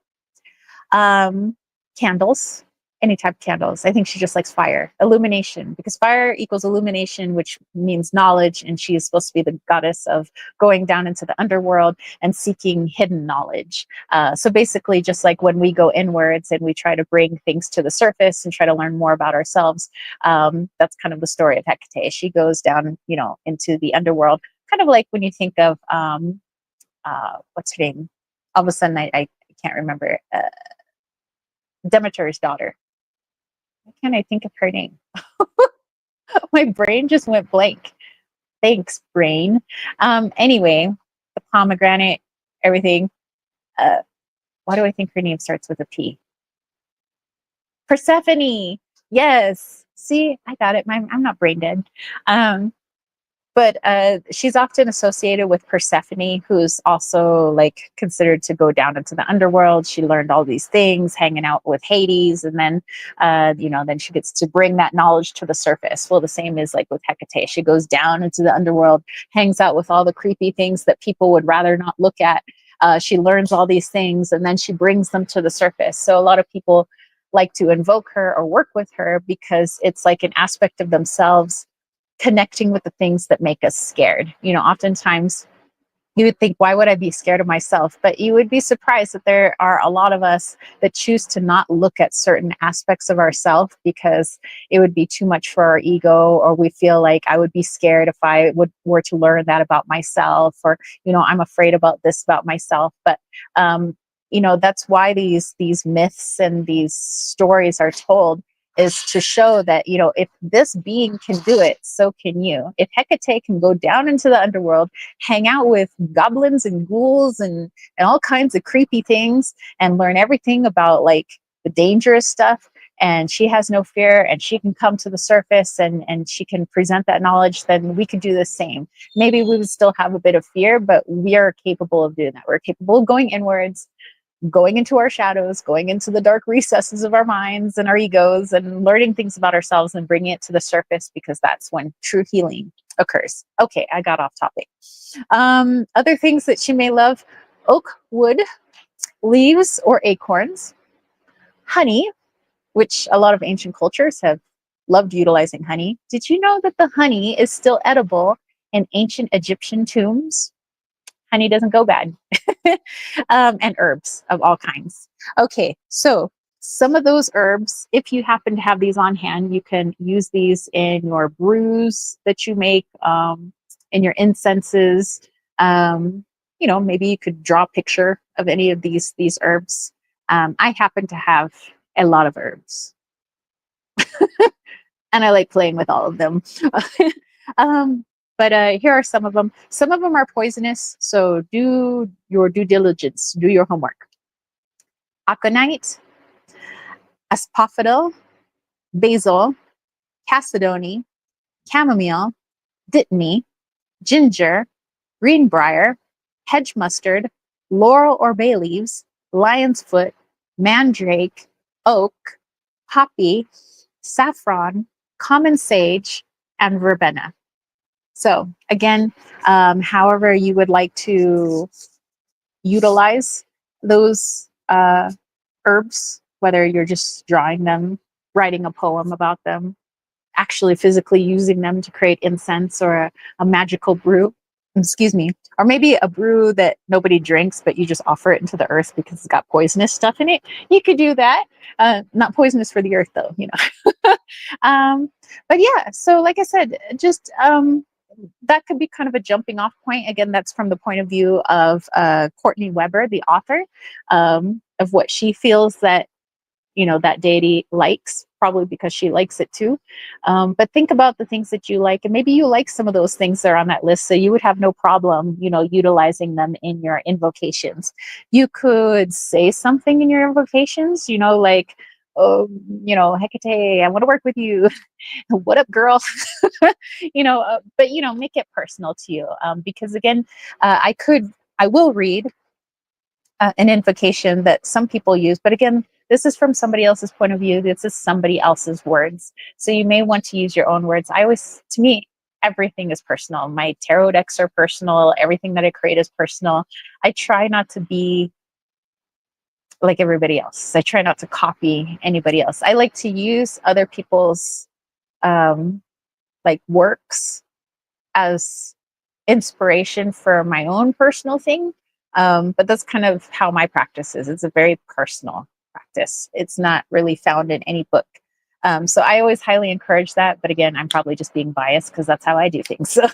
Candles, any type of candles. I think she just likes fire. Illumination, because fire equals illumination, which means knowledge, and she is supposed to be the goddess of going down into the underworld and seeking hidden knowledge. So basically, just like when we go inwards and we try to bring things to the surface and try to learn more about ourselves, that's kind of the story of Hekate. She goes down, you know, into the underworld, kind of like when you think of what's her name? All of a sudden, I can't remember. Demeter's daughter. Why can't I think of her name? My brain just went blank. Thanks, brain. Anyway, the pomegranate, everything. Why do I think her name starts with a P? Persephone. Yes. See, I got it. I'm not brain dead. Um, but she's often associated with Persephone, who's also like considered to go down into the underworld. She learned all these things hanging out with Hades, and then then she gets to bring that knowledge to the surface. Well, the same is like with Hecate. She goes down into the underworld, hangs out with all the creepy things that people would rather not look at. She learns all these things, and then she brings them to the surface. So a lot of people like to invoke her or work with her because it's like an aspect of themselves connecting with the things that make us scared. Oftentimes you would think, why would I be scared of myself? But you would be surprised that there are a lot of us that choose to not look at certain aspects of ourselves because it would be too much for our ego, or we feel like I would be scared if I were to learn that about myself, or, I'm afraid about this about myself. But, that's why these myths and these stories are told, is to show that, if this being can do it, so can you. If Hecate can go down into the underworld, hang out with goblins and ghouls and all kinds of creepy things, and learn everything about like the dangerous stuff, and she has no fear, and she can come to the surface, and she can present that knowledge, then we could do the same. Maybe we would still have a bit of fear, but we are capable of doing that. We're capable of going inwards, going into our shadows, going into the dark recesses of our minds and our egos, and learning things about ourselves and bringing it to the surface, because that's when true healing occurs. Okay, I got off topic. Other things that she may love: oak wood, leaves or acorns, honey, which a lot of ancient cultures have loved utilizing honey. Did you know that the honey is still edible in ancient Egyptian tombs? Honey doesn't go bad. And herbs of all kinds. Okay, so some of those herbs, if you happen to have these on hand, you can use these in your brews that you make, in your incenses. Maybe you could draw a picture of any of these herbs. I happen to have a lot of herbs, and I like playing with all of them. um, but here are some of them. Some of them are poisonous, so do your due diligence, do your homework. Aconite, asphophadel, basil, cassidony, chamomile, dittany, ginger, greenbrier, hedge mustard, laurel or bay leaves, lion's foot, mandrake, oak, poppy, saffron, common sage, and verbena. So again, however you would like to utilize those herbs, whether you're just drawing them, writing a poem about them, actually physically using them to create incense or a magical brew, excuse me, or maybe a brew that nobody drinks, but you just offer it into the earth because it's got poisonous stuff in it. You could do that. Not poisonous for the earth, though, but yeah, so like I said, just that could be kind of a jumping off point. Again, that's from the point of view of Courtney Weber, the author, of what she feels that that deity likes, probably because she likes it too. But think about the things that you like, and maybe you like some of those things that are on that list, so you would have no problem utilizing them in your invocations. You could say something in your invocations, like, oh, Hecate, I want to work with you. What up, girl? But make it personal to you, because again, I will read an invocation that some people use, but again, this is from somebody else's point of view. This is somebody else's words, so you may want to use your own words. To me, everything is personal. My tarot decks are personal. Everything that I create is personal. I try not to be like everybody else. I try not to copy anybody else. I like to use other people's like works as inspiration for my own personal thing. But that's kind of how my practice is. It's a very personal practice. It's not really found in any book. So I always highly encourage that. But again, I'm probably just being biased because that's how I do things. So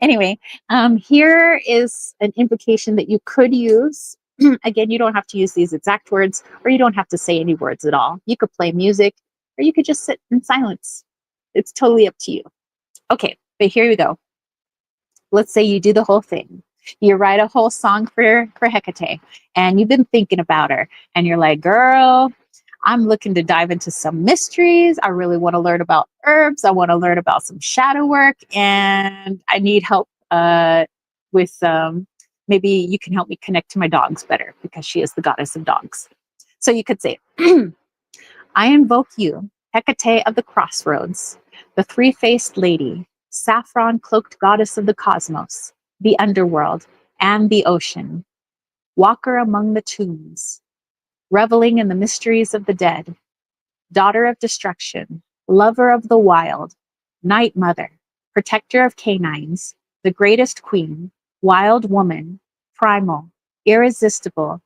anyway, here is an invocation that you could use. Again, you don't have to use these exact words, or you don't have to say any words at all. You could play music, or you could just sit in silence. It's totally up to you. Okay, but here we go. Let's say you do the whole thing. You write a whole song for Hecate, and you've been thinking about her, and you're like, girl, I'm looking to dive into some mysteries. I really want to learn about herbs. I want to learn about some shadow work, and I need help with maybe you can help me connect to my dogs better because she is the goddess of dogs. So you could say, I invoke you, Hekate of the crossroads, the three-faced lady, saffron-cloaked goddess of the cosmos, the underworld, and the ocean, walker among the tombs, reveling in the mysteries of the dead, daughter of destruction, lover of the wild, night mother, protector of canines, the greatest queen, wild woman, primal, irresistible,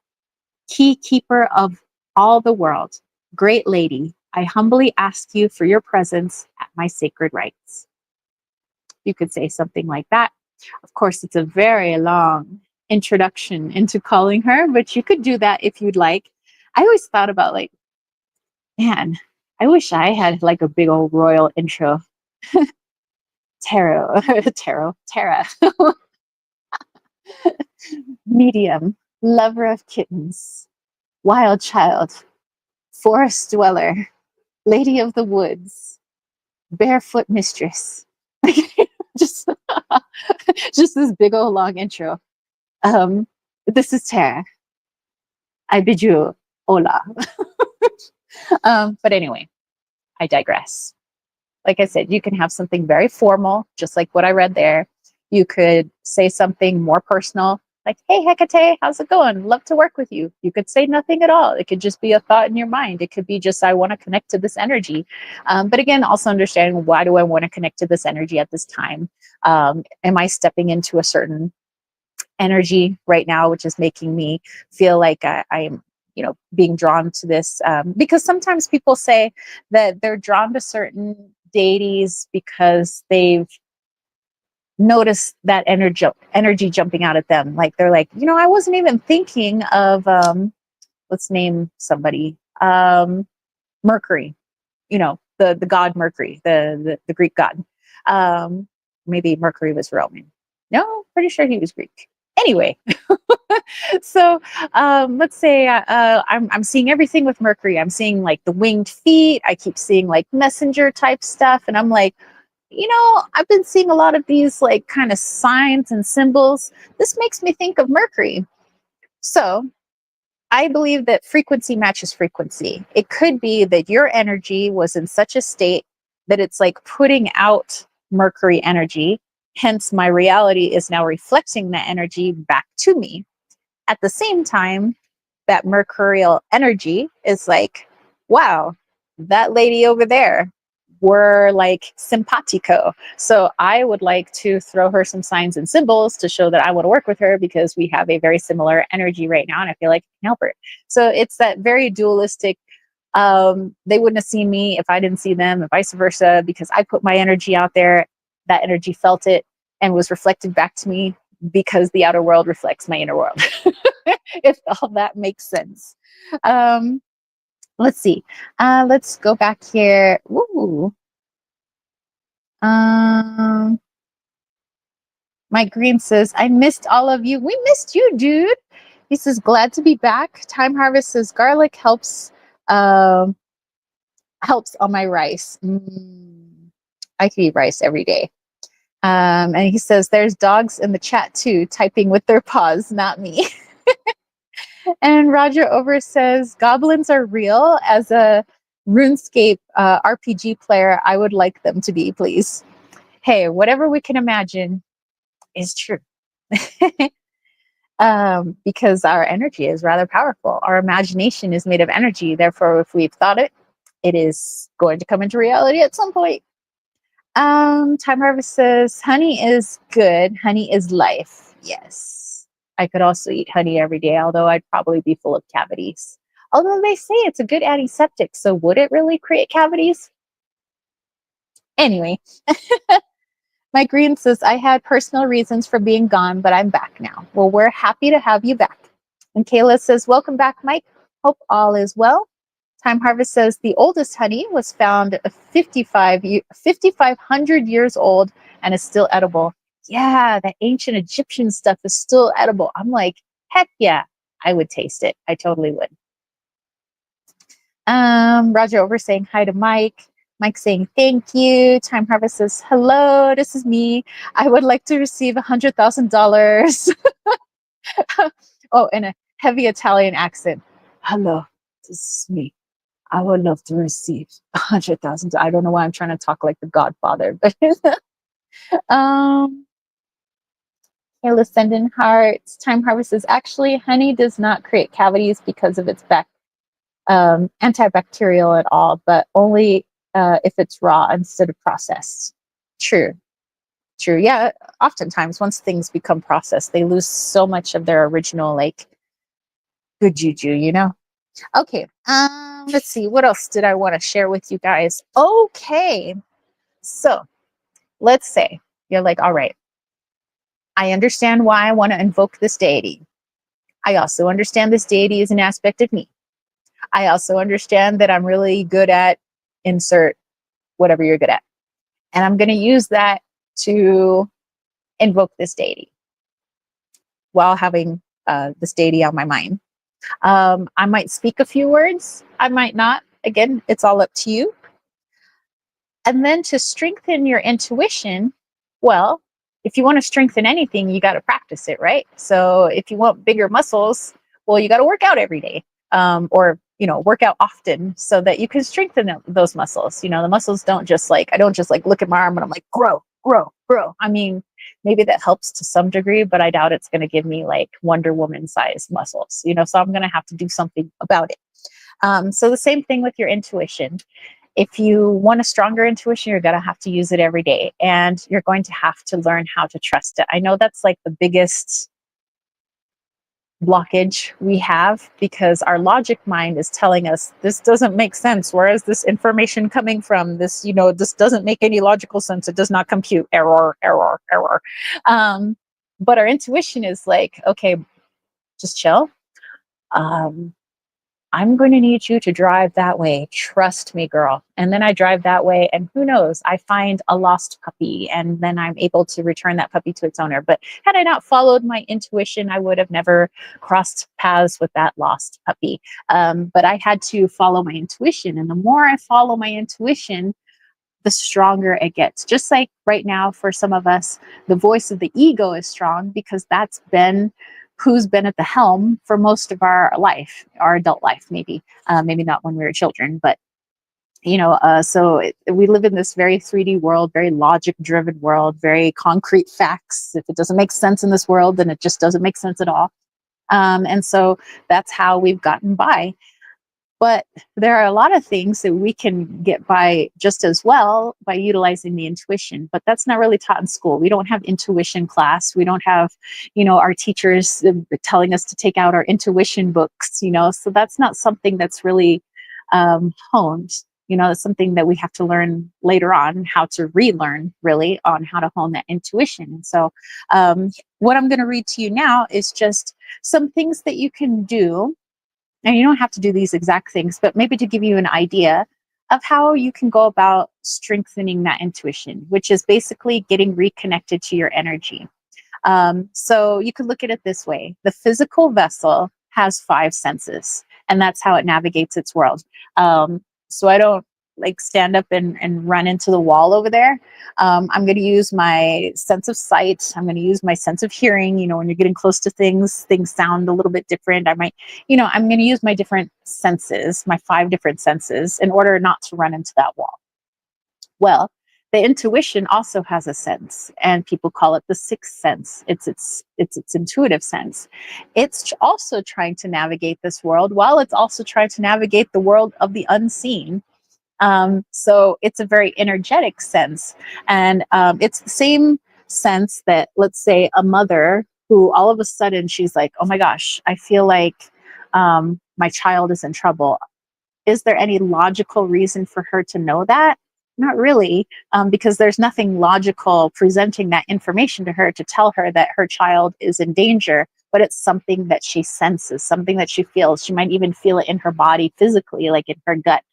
key keeper of all the world, great lady, I humbly ask you for your presence at my sacred rites. You could say something like that. Of course, it's a very long introduction into calling her, but you could do that if you'd like. I always thought about like, man, I wish I had like a big old royal intro. Tara, medium, lover of kittens, wild child, forest dweller, lady of the woods, barefoot mistress. just, just this big old long intro. This is Tara. I bid you hola. But anyway, I digress. Like I said, you can have something very formal, just like what I read there. You could say something more personal, like, hey, Hekate, how's it going? Love to work with you. You could say nothing at all. It could just be a thought in your mind. It could be just, I want to connect to this energy. But again, also understanding, why do I want to connect to this energy at this time? Am I stepping into a certain energy right now, which is making me feel like I'm being drawn to this, because sometimes people say that they're drawn to certain deities because they've noticed that energy jumping out at them. Like they're like, I wasn't even thinking of let's name somebody, Mercury, the god Mercury, the Greek god. Maybe Mercury was Roman. No, pretty sure he was Greek. Anyway, so let's say I'm seeing everything with Mercury. I'm seeing like the winged feet. I keep seeing like messenger type stuff, and I'm like, I've been seeing a lot of these like kind of signs and symbols. This makes me think of Mercury. So I believe that frequency matches frequency. It could be that your energy was in such a state that it's like putting out Mercury energy. Hence, my reality is now reflecting that energy back to me. At the same time, that mercurial energy is like, wow, that lady over there, we're like simpatico. So I would like to throw her some signs and symbols to show that I want to work with her because we have a very similar energy right now and I feel like I can help her. So it's that very dualistic. They wouldn't have seen me if I didn't see them, and vice versa, because I put my energy out there. That energy felt it and was reflected back to me because the outer world reflects my inner world. If all that makes sense. Let's see. Let's go back here. Ooh. Mike Green says, I missed all of you. We missed you, dude. He says, glad to be back. Time Harvest says, garlic helps on my rice. I could eat rice every day. And he says, there's dogs in the chat too, typing with their paws, not me. And Roger Over says, goblins are real. As a RuneScape RPG player, I would like them to be, please. Hey, whatever we can imagine is true. Because our energy is rather powerful. Our imagination is made of energy. Therefore, if we've thought it, it is going to come into reality at some point. Time Harvest says, honey is good. Honey is life. Yes. I could also eat honey every day, although I'd probably be full of cavities. Although they say it's a good antiseptic, so would it really create cavities? Anyway, Mike Green says, I had personal reasons for being gone, but I'm back now. Well, we're happy to have you back. And Kayla says, welcome back, Mike. Hope all is well. Time Harvest says, the oldest honey was found 5,500 years old and is still edible. Yeah, that ancient Egyptian stuff is still edible. I'm like, heck yeah, I would taste it. I totally would. Roger over saying hi to Mike. Mike saying thank you. Time Harvest says hello. This is me. I would like to receive $100,000. Oh, in a heavy Italian accent. Hello, this is me. I would love to receive 100,000. I don't know why I'm trying to talk like the Godfather, but um, Careless Sending Hearts. Time Harvest says actually, honey does not create cavities because of its antibacterial at all, but only if it's raw instead of processed. True. True. Yeah. Oftentimes, once things become processed, they lose so much of their original, like, good juju, you know? Okay. Let's see. What else did I want to share with you guys? Okay. So let's say you're like, all right, I understand why I want to invoke this deity. I also understand this deity is an aspect of me. I also understand that I'm really good at insert whatever you're good at. And I'm going to use that to invoke this deity while having this deity on my mind. I might speak a few words. I might not. Again, it's all up to you. And then to strengthen your intuition, well, if you want to strengthen anything, you got to practice it, right? So if you want bigger muscles, well, you got to work out every day, or work out often so that you can strengthen those muscles. The muscles don't just like, I don't just like look at my arm and I'm like, grow, grow, grow. I mean, maybe that helps to some degree, but I doubt it's going to give me like Wonder Woman sized muscles, so I'm going to have to do something about it. So the same thing with your intuition. If you want a stronger intuition, you're going to have to use it every day, and you're going to have to learn how to trust it. I know that's like the biggest blockage we have, because our logic mind is telling us this doesn't make sense. Where is this information coming from? This doesn't make any logical sense. It does not compute. Error, error, error. But our intuition is like, okay, just chill. I'm going to need you to drive that way. Trust me, girl. And then I drive that way, and who knows, I find a lost puppy, and then I'm able to return that puppy to its owner. But had I not followed my intuition, I would have never crossed paths with that lost puppy. But I had to follow my intuition. And the more I follow my intuition, the stronger it gets. Just like right now, for some of us, the voice of the ego is strong because that's been who's been at the helm for most of our life, our adult life, maybe not when we were children, but we live in this very 3D world, very logic driven world, very concrete facts. If it doesn't make sense in this world, then it just doesn't make sense at all. And so that's how we've gotten by. But there are a lot of things that we can get by just as well by utilizing the intuition. But that's not really taught in school. We don't have intuition class. We don't have, our teachers telling us to take out our intuition books, So that's not something that's really honed. It's something that we have to learn later on, how to relearn really on how to hone that intuition. And so what I'm going to read to you now is just some things that you can do. And you don't have to do these exact things, but maybe to give you an idea of how you can go about strengthening that intuition, which is basically getting reconnected to your energy. So you could look at it this way. The physical vessel has 5 senses, and that's how it navigates its world. So I don't like stand up and run into the wall over there. I'm going to use my sense of sight. I'm going to use my sense of hearing. When you're getting close to things sound a little bit different. I'm going to use my different senses, my 5 different senses, in order not to run into that wall. Well, the intuition also has a sense, and people call it the 6th sense. It's its intuitive sense. It's also trying to navigate this world while it's also trying to navigate the world of the unseen. So it's a very energetic sense, and it's the same sense that, let's say, a mother who all of a sudden she's like, oh my gosh, I feel like my child is in trouble. Is there any logical reason for her to know that? Not really, because there's nothing logical presenting that information to her to tell her that her child is in danger, but it's something that she senses, something that she feels. She might even feel it in her body physically, like in her gut.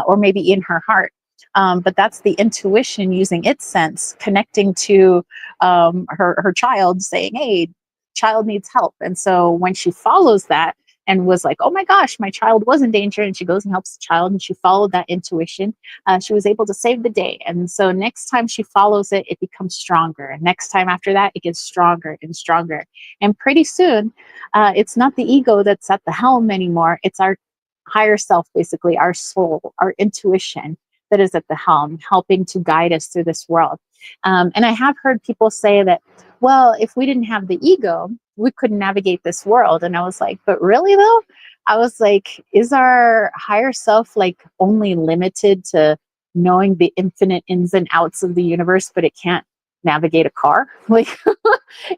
Or maybe in her heart. But that's the intuition using its sense, connecting to her child, saying, hey, child needs help. And so when she follows that, and was like, oh my gosh, my child was in danger. And she goes and helps the child, and she followed that intuition. She was able to save the day. And so next time she follows it, it becomes stronger. And next time after that, it gets stronger and stronger. And pretty soon, it's not the ego that's at the helm anymore. It's our higher self, basically, our soul, our intuition that is at the helm, helping to guide us through this world. And I have heard people say that, well, if we didn't have the ego, we couldn't navigate this world. And I was like, but really though? I was like, is our higher self like only limited to knowing the infinite ins and outs of the universe, but it can't navigate a car? Like,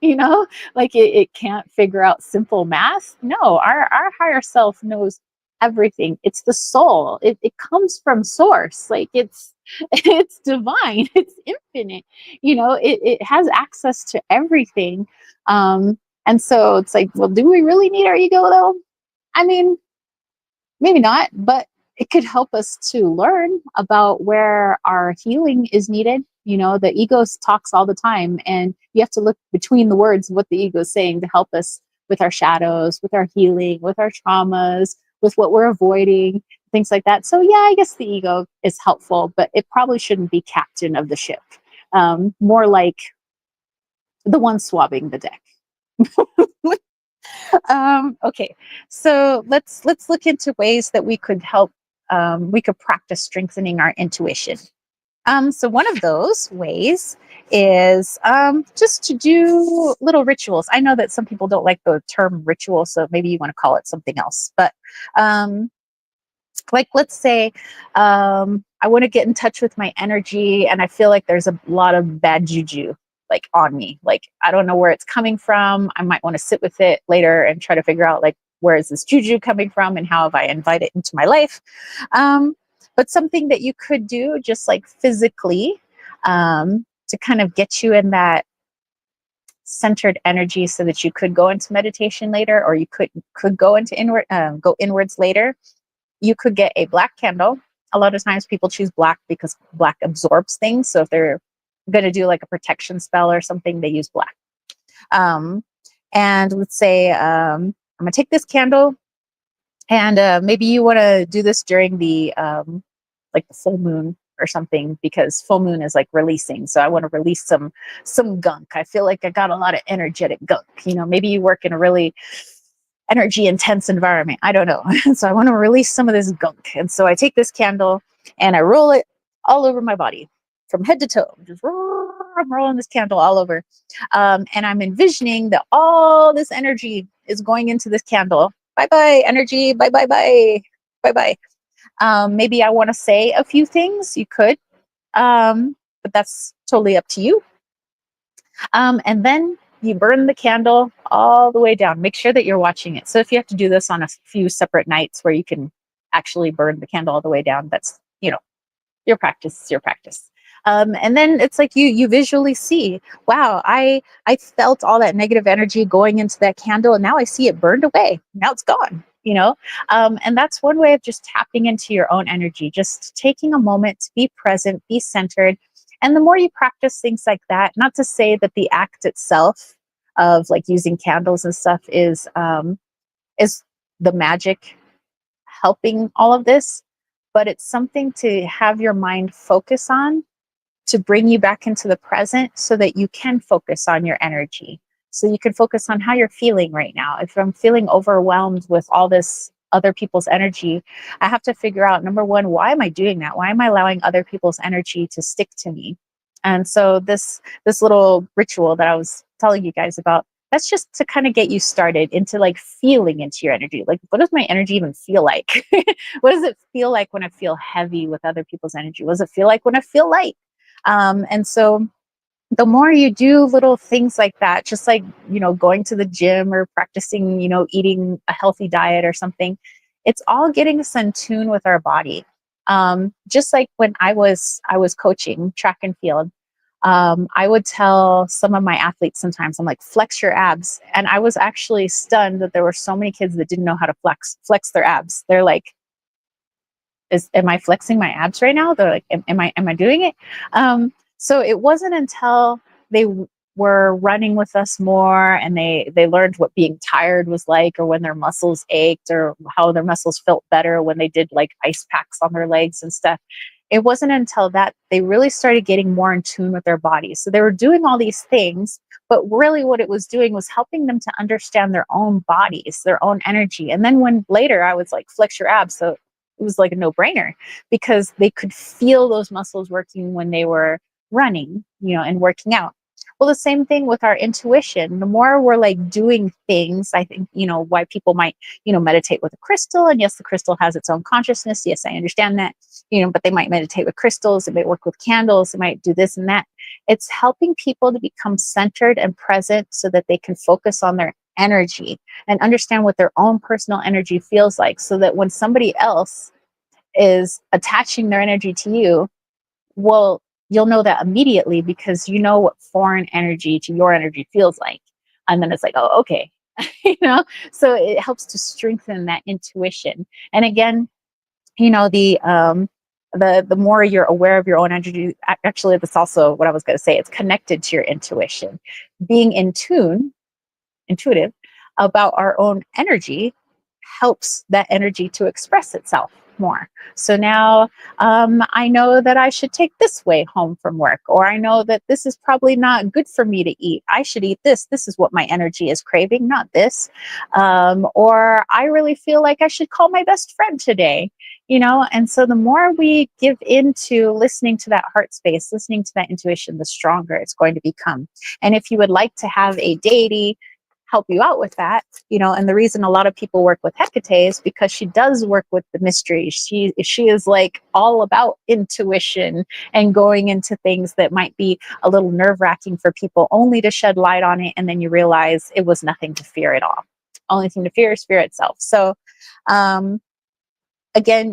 you know, like it can't figure out simple math? No, our higher self knows everything. It's the soul. It comes from source. Like it's divine. It's infinite. You know, it has access to everything. And so it's like, well, do we really need our ego though? I mean, maybe not, but it could help us to learn about where our healing is needed. You know, the ego talks all the time, and you have to look between the words of what the ego is saying to help us with our shadows, with our healing, with our traumas, with what we're avoiding, things like that. So, yeah, I guess the ego is helpful, but it probably shouldn't be captain of the ship. More like the one swabbing the deck. Okay, so let's look into ways that we could help. We could practice strengthening our intuition. So one of those ways is just to do little rituals. I know that some people don't like the term ritual, so maybe you want to call it something else. But like, let's say I want to get in touch with my energy, and I feel like there's a lot of bad juju like on me. Like, I don't know where it's coming from. I might want to sit with it later and try to figure out like, where is this juju coming from, and how have I invited it into my life? But something that you could do just like physically to kind of get you in that centered energy so that you could go into meditation later, or you could go into go inwards later. You could get a black candle. A lot of times people choose black because black absorbs things. So if they're going to do like a protection spell or something, they use black. And let's say I'm going to take this candle, and maybe you want to do this during the like the full moon or something, because full moon is like releasing. So I want to release some gunk. I feel like I got a lot of energetic gunk. You know, maybe you work in a really energy intense environment. I don't know. So I want to release some of this gunk. And so I take this candle and I roll it all over my body from head to toe. I'm rolling this candle all over. And I'm envisioning that all this energy is going into this candle. Bye-bye, energy. Bye-bye-bye. Bye-bye. Maybe I want to say a few things. You could, but that's totally up to you. And then you burn the candle all the way down. Make sure that you're watching it. So if you have to do this on a few separate nights where you can actually burn the candle all the way down, that's, you know, your practice is your practice. And then it's like you visually see, wow, I felt all that negative energy going into that candle, and now I see it burned away. Now it's gone, you know? And that's one way of just tapping into your own energy, just taking a moment to be present, be centered. And the more you practice things like that, not to say that the act itself of like using candles and stuff is the magic helping all of this, but it's something to have your mind focus on, to bring you back into the present so that you can focus on your energy. So you can focus on how you're feeling right now. If I'm feeling overwhelmed with all this other people's energy, I have to figure out, number one, why am I doing that? Why am I allowing other people's energy to stick to me? And so this little ritual that I was telling you guys about, that's just to kind of get you started into like feeling into your energy. Like, what does my energy even feel like? What does it feel like when I feel heavy with other people's energy? What does it feel like when I feel light? And so the more you do little things like that, just like, you know, going to the gym or practicing, you know, eating a healthy diet or something, it's all getting us in tune with our body. Just like when I was coaching track and field, I would tell some of my athletes sometimes, I'm like, flex your abs. And I was actually stunned that there were so many kids that didn't know how to flex their abs. They're like, am I flexing my abs right now? They're like, am I doing it? So it wasn't until they were running with us more, and they learned what being tired was like, or when their muscles ached, or how their muscles felt better when they did like ice packs on their legs and stuff. It wasn't until that they really started getting more in tune with their bodies. So they were doing all these things, but really what it was doing was helping them to understand their own bodies, their own energy. And then when later I was like, flex your abs. So it was like a no brainer because they could feel those muscles working when they were running, and working out. Well, the same thing with our intuition. The more we're like doing things, I think, why people might, meditate with a crystal. And yes, the crystal has its own consciousness. Yes, I understand that, but they might meditate with crystals. It might work with candles. It might do this and that. It's helping people to become centered and present so that they can focus on their energy and understand what their own personal energy feels like, so that when somebody else is attaching their energy to you, well, you'll know that immediately because you know what foreign energy to your energy feels like. And then it's like, oh, okay. So it helps to strengthen that intuition. And again, the more you're aware of your own energy, actually, that's also what I was going to say. It's connected to your intuition. Being intuitive about our own energy helps that energy to express itself more. So now I know that I should take this way home from work, or I know that this is probably not good for me to eat. I should eat this. This is what my energy is craving, not this. Or I really feel like I should call my best friend today. And so the more we give into listening to that heart space, listening to that intuition, the stronger it's going to become. And if you would like to have a deity help you out with that, and the reason a lot of people work with Hekate is because she does work with the mysteries. She is like all about intuition and going into things that might be a little nerve-wracking for people, only to shed light on it, and then you realize it was nothing to fear at all. Only thing to fear is fear itself. So again,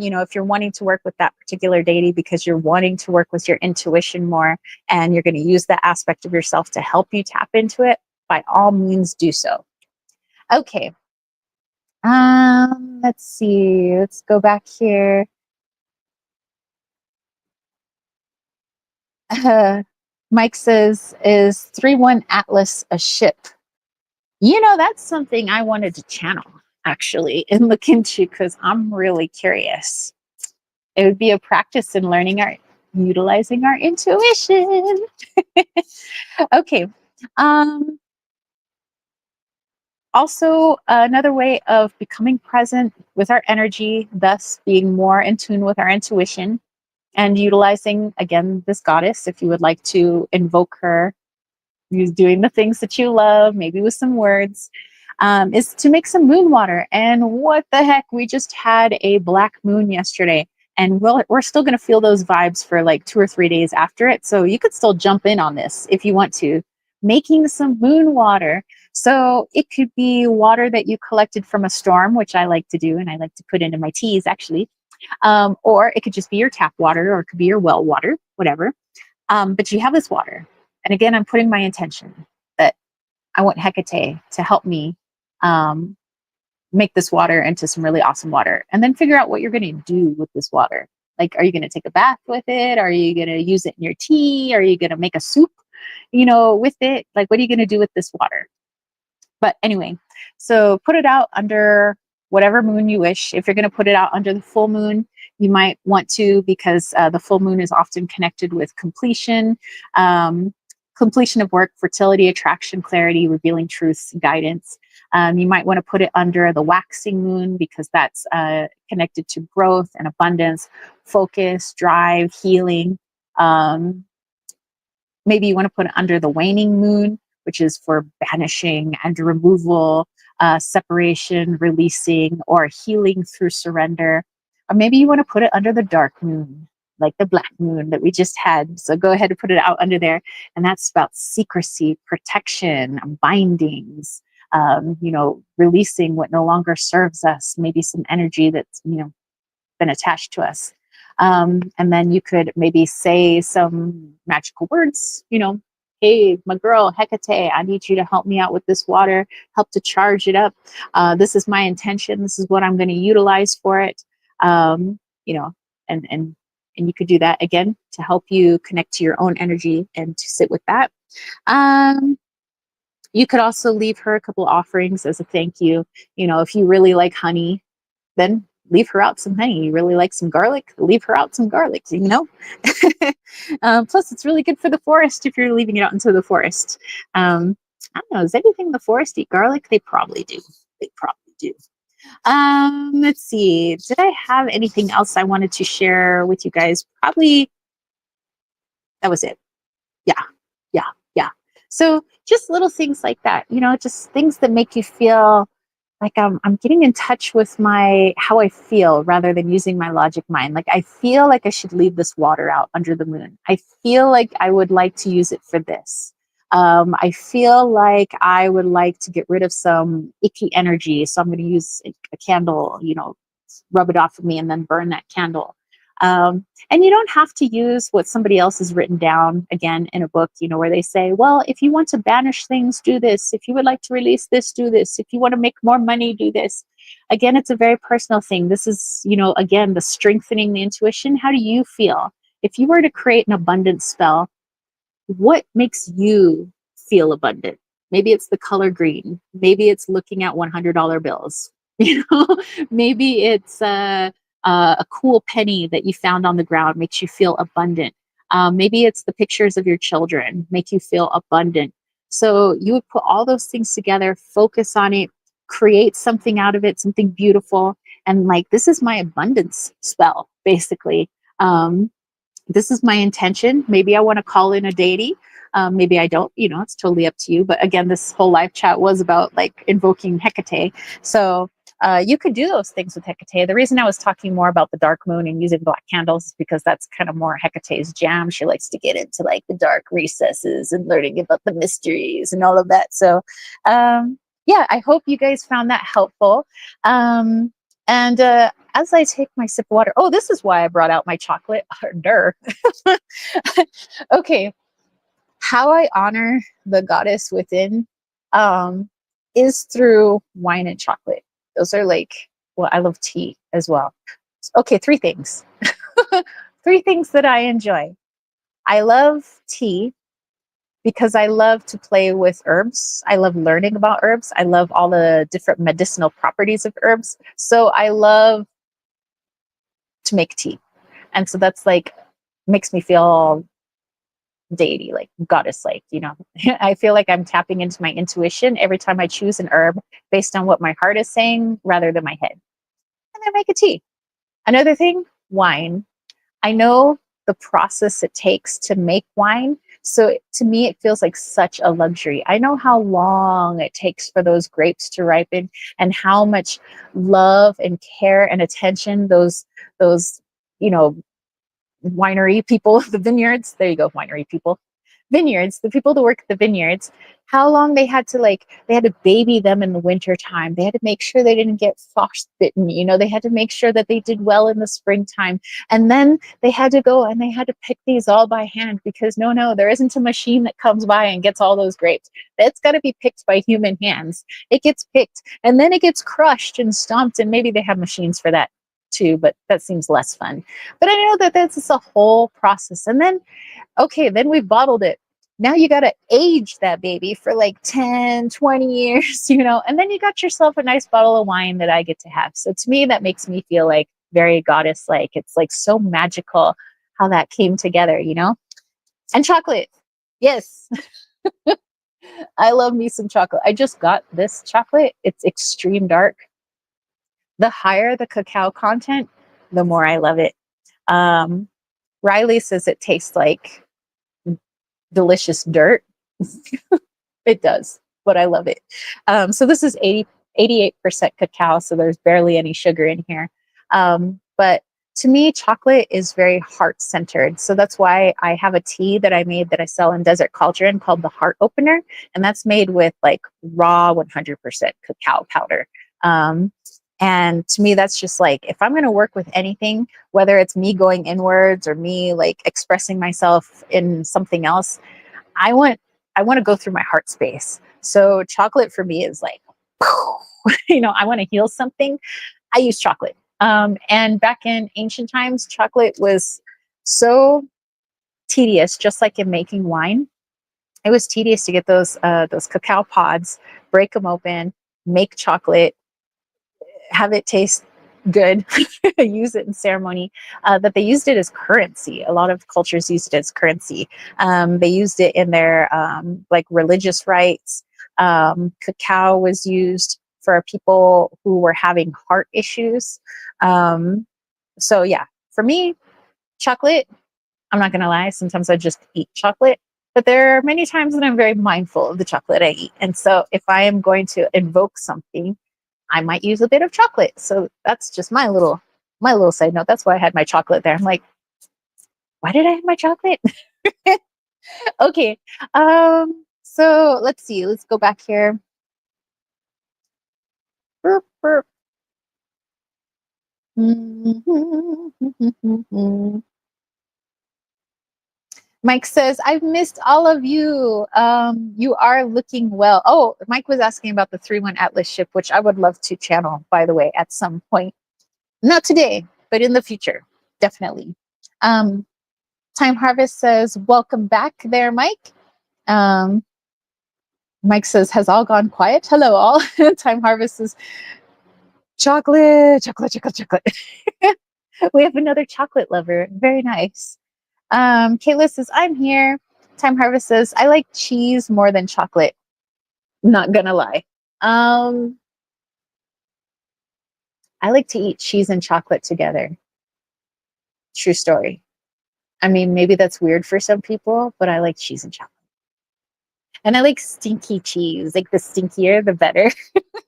if you're wanting to work with that particular deity because you're wanting to work with your intuition more, and you're going to use that aspect of yourself to help you tap into it, by all means do so. Okay. Let's see. Let's go back here. Mike says, is 3-1 Atlas a ship? That's something I wanted to channel, actually, and look into, because I'm really curious. It would be a practice in utilizing our intuition. Okay. Also, another way of becoming present with our energy, thus being more in tune with our intuition, and utilizing, again, this goddess, if you would like to invoke her, use doing the things that you love, maybe with some words, is to make some moon water. And what the heck, we just had a black moon yesterday, and we're still going to feel those vibes for like 2 or 3 days after it. So you could still jump in on this if you want to. Making some moon water. So it could be water that you collected from a storm, which I like to do, and I like to put into my teas, actually. Or it could just be your tap water, or it could be your well water, whatever. But you have this water. And again, I'm putting my intention that I want Hekate to help me make this water into some really awesome water. And then figure out what you're going to do with this water. Like, are you going to take a bath with it? Are you going to use it in your tea? Are you going to make a soup, with it? Like, what are you going to do with this water? But anyway, so put it out under whatever moon you wish. If you're going to put it out under the full moon, you might want to, because the full moon is often connected with completion, completion of work, fertility, attraction, clarity, revealing truths, guidance. You might want to put it under the waxing moon, because that's connected to growth and abundance, focus, drive, healing. Maybe you want to put it under the waning moon, which is for banishing and removal, separation, releasing, or healing through surrender. Or maybe you want to put it under the dark moon, like the black moon that we just had. So go ahead and put it out under there. And that's about secrecy, protection, bindings, releasing what no longer serves us, maybe some energy that's, been attached to us. And then you could maybe say some magical words, hey, my girl, Hekate, I need you to help me out with this water, help to charge it up. This is my intention. This is what I'm going to utilize for it. And you could do that again to help you connect to your own energy and to sit with that. Um, you could also leave her a couple offerings as a thank you. You know, if you really like honey, then leave her out some honey. You really like some garlic, leave her out some garlic, you know? Plus, it's really good for the forest if you're leaving it out into the forest. I don't know, does anything in the forest eat garlic? They probably do. They probably do. Let's see. Did I have anything else I wanted to share with you guys? Probably that was it. Yeah, yeah, yeah. So just little things like that, you know, just things that make you feel like I'm getting in touch with my how I feel rather than using my logic mind. Like I feel like I should leave this water out under the moon. I feel like I would like to use it for this. I feel like I would like to get rid of some icky energy, so I'm going to use a candle, you know, rub it off of me and then burn that candle. And you don't have to use what somebody else has written down again in a book, you know, where they say, well, if you want to banish things, do this. If you would like to release this, do this. If you want to make more money, do this. Again, it's a very personal thing. This is, you know, again, the strengthening the intuition. How do you feel? If you were to create an abundance spell, what makes you feel abundant? Maybe it's the color green. Maybe it's looking at $100 bills. You know, maybe it's a cool penny that you found on the ground makes you feel abundant. Maybe it's the pictures of your children make you feel abundant. So you would put all those things together, focus on it, create something out of it, something beautiful. And like, this is my abundance spell, basically. This is my intention. Maybe I want to call in a deity. Maybe I don't, you know, it's totally up to you. But again, this whole live chat was about like invoking Hekate. So you could do those things with Hekate. The reason I was talking more about the dark moon and using black candles is because that's kind of more Hecate's jam. She likes to get into like the dark recesses and learning about the mysteries and all of that. So yeah, I hope you guys found that helpful. And as I take my sip of water, oh, this is why I brought out my chocolate. Durr. Okay, how I honor the goddess within um, is through wine and chocolate. Those are like, well, I love tea as well. Okay, three things. Three things that I enjoy. I love tea because I love to play with herbs. I love learning about herbs. I love all the different medicinal properties of herbs. So I love to make tea. And so that's like, makes me feel deity, like goddess like, you know. I feel like I'm tapping into my intuition every time I choose an herb based on what my heart is saying rather than my head. And then make a tea. Another thing, wine. I know the process it takes to make wine. So to me, it feels like such a luxury. I know how long it takes for those grapes to ripen and how much love and care and attention those, you know, winery people, the vineyards, there you go, winery people, vineyards, the people that work at the vineyards, how long they had to they had to baby them in the winter time. They had to make sure they didn't get frostbitten, you know, they had to make sure that they did well in the springtime. And then they had to go and they had to pick these all by hand because no, there isn't a machine that comes by and gets all those grapes. That's got to be picked by human hands. It gets picked and then it gets crushed and stomped, and maybe they have machines for that too, but that seems less fun. But I know that that's just a whole process. And then, okay, then we bottled it. Now you got to age that baby for like 10, 20 years, you know, and then you got yourself a nice bottle of wine that I get to have. So to me, that makes me feel like very goddess like. It's like so magical how that came together, you know? And chocolate. Yes. I love me some chocolate. I just got this chocolate. It's extreme dark. The higher the cacao content, the more I love it. Um, Riley says it tastes like delicious dirt. It does, but I love it. So this is 88% cacao, so there's barely any sugar in here. But to me, chocolate is very heart centered. So that's why I have a tea that I made that I sell in Desert Cauldron called the Heart Opener. And that's made with like raw 100% cacao powder. And to me, that's just like, if I'm going to work with anything, whether it's me going inwards or me like expressing myself in something else, I want to go through my heart space. So chocolate for me is like, you know, I want to heal something. I use chocolate. And back in ancient times, chocolate was so tedious, just like in making wine. it was tedious to get those cacao pods, break them open, make chocolate, have it taste good, use it in ceremony. That they used it as currency. A lot of cultures used it as currency. They used it in their like religious rites. Cacao was used for people who were having heart issues. So yeah, for me, chocolate, I'm not gonna lie, sometimes I just eat chocolate, but there are many times that I'm very mindful of the chocolate I eat. And so if I am going to invoke something, I might use a bit of chocolate. So that's just my little side note. That's why I had my chocolate there. I'm like, why did I have my chocolate? Okay. So let's see. Let's go back here. Burp, burp. Mike says, I've missed all of you. You are looking well. Oh, Mike was asking about the 3-1 Atlas ship, which I would love to channel, by the way, at some point. Not today, but in the future. Definitely. Time Harvest says, welcome back there, Mike. Mike says, has all gone quiet? Hello, all. Time Harvest says, chocolate, chocolate, chocolate, chocolate. We have another chocolate lover. Very nice. Kayla says, I'm here. Time Harvest says, I like cheese more than chocolate. Not gonna lie. I like to eat cheese and chocolate together. True story. I mean, maybe that's weird for some people, but I like cheese and chocolate. And I like stinky cheese. Like the stinkier, the better.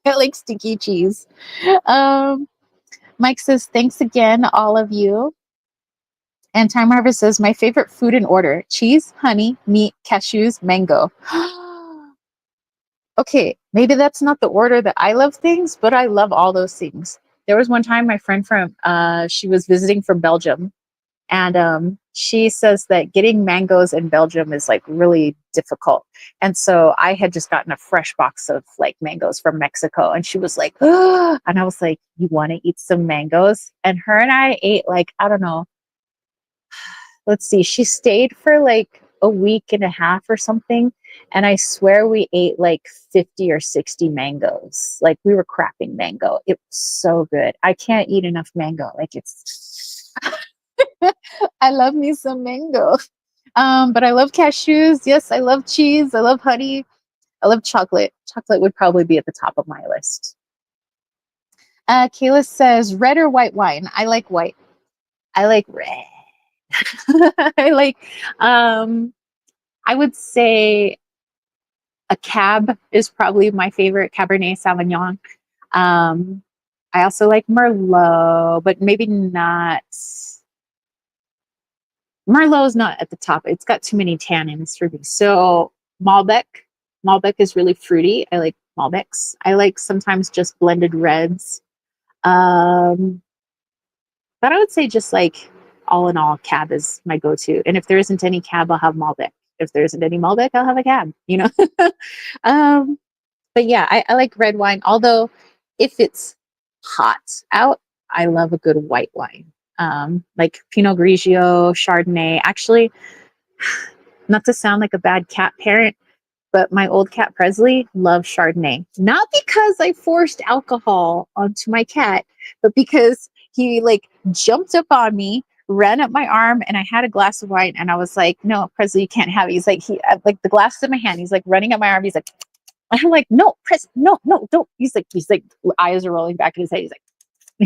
I like stinky cheese. Um, Mike says, thanks again, all of you. And Time Harvest says, my favorite food in order: cheese, honey, meat, cashews, mango. Okay, maybe that's not the order that I love things, but I love all those things. There was one time my friend from, she was visiting from Belgium, and she says that getting mangoes in Belgium is like really difficult. And so I had just gotten a fresh box of like mangoes from Mexico, and she was like, oh, and I was like, you want to eat some mangoes? And her and I ate like, I don't know, let's see, she stayed for like a week and a half or something. And I swear we ate like 50 or 60 mangoes. Like we were crapping mango. It was so good. I can't eat enough mango. Like it's, I love me some mango. But I love cashews. Yes, I love cheese. I love honey. I love chocolate. Chocolate would probably be at the top of my list. Kayla says, red or white wine? I like white. I like red. I like, I would say a cab is probably my favorite, Cabernet Sauvignon. I also like Merlot, but maybe not. Merlot's not at the top. It's got too many tannins for me. So Malbec. Malbec is really fruity. I like Malbecs. I like sometimes just blended reds. Um, but I would say just like all in all, cab is my go-to. And if there isn't any cab, I'll have Malbec. If there isn't any Malbec, I'll have a cab, you know? um, but yeah, I like red wine. Although if it's hot out, I love a good white wine. Like Pinot Grigio, Chardonnay. Actually, not to sound like a bad cat parent, but my old cat Presley loved Chardonnay. Not because I forced alcohol onto my cat, but because he like jumped up on me, ran up my arm, and I had a glass of wine, and I was like, "No, Presley, you can't have it." He's like, like the glass is in my hand. He's like running up my arm. He's like, I'm like, "No, Pres, no, no, don't." He's like, eyes are rolling back in his head.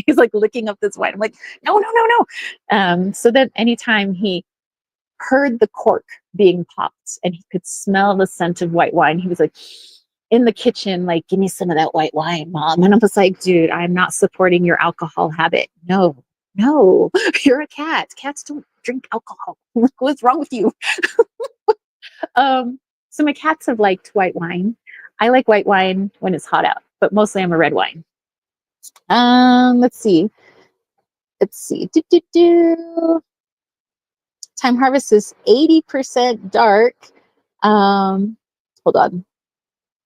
He's like licking up this wine. I'm like, "No, no, no, no." So then anytime he heard the cork being popped and he could smell the scent of white wine, he was like in the kitchen, like, give me some of that white wine, mom. And I was like, dude, I'm not supporting your alcohol habit. No, no, you're a cat. Cats don't drink alcohol. What's wrong with you? So my cats have liked white wine. I like white wine when it's hot out, but mostly I'm a red wine. Let's see. Do, do, do. Time Harvest is 80% dark. Hold on.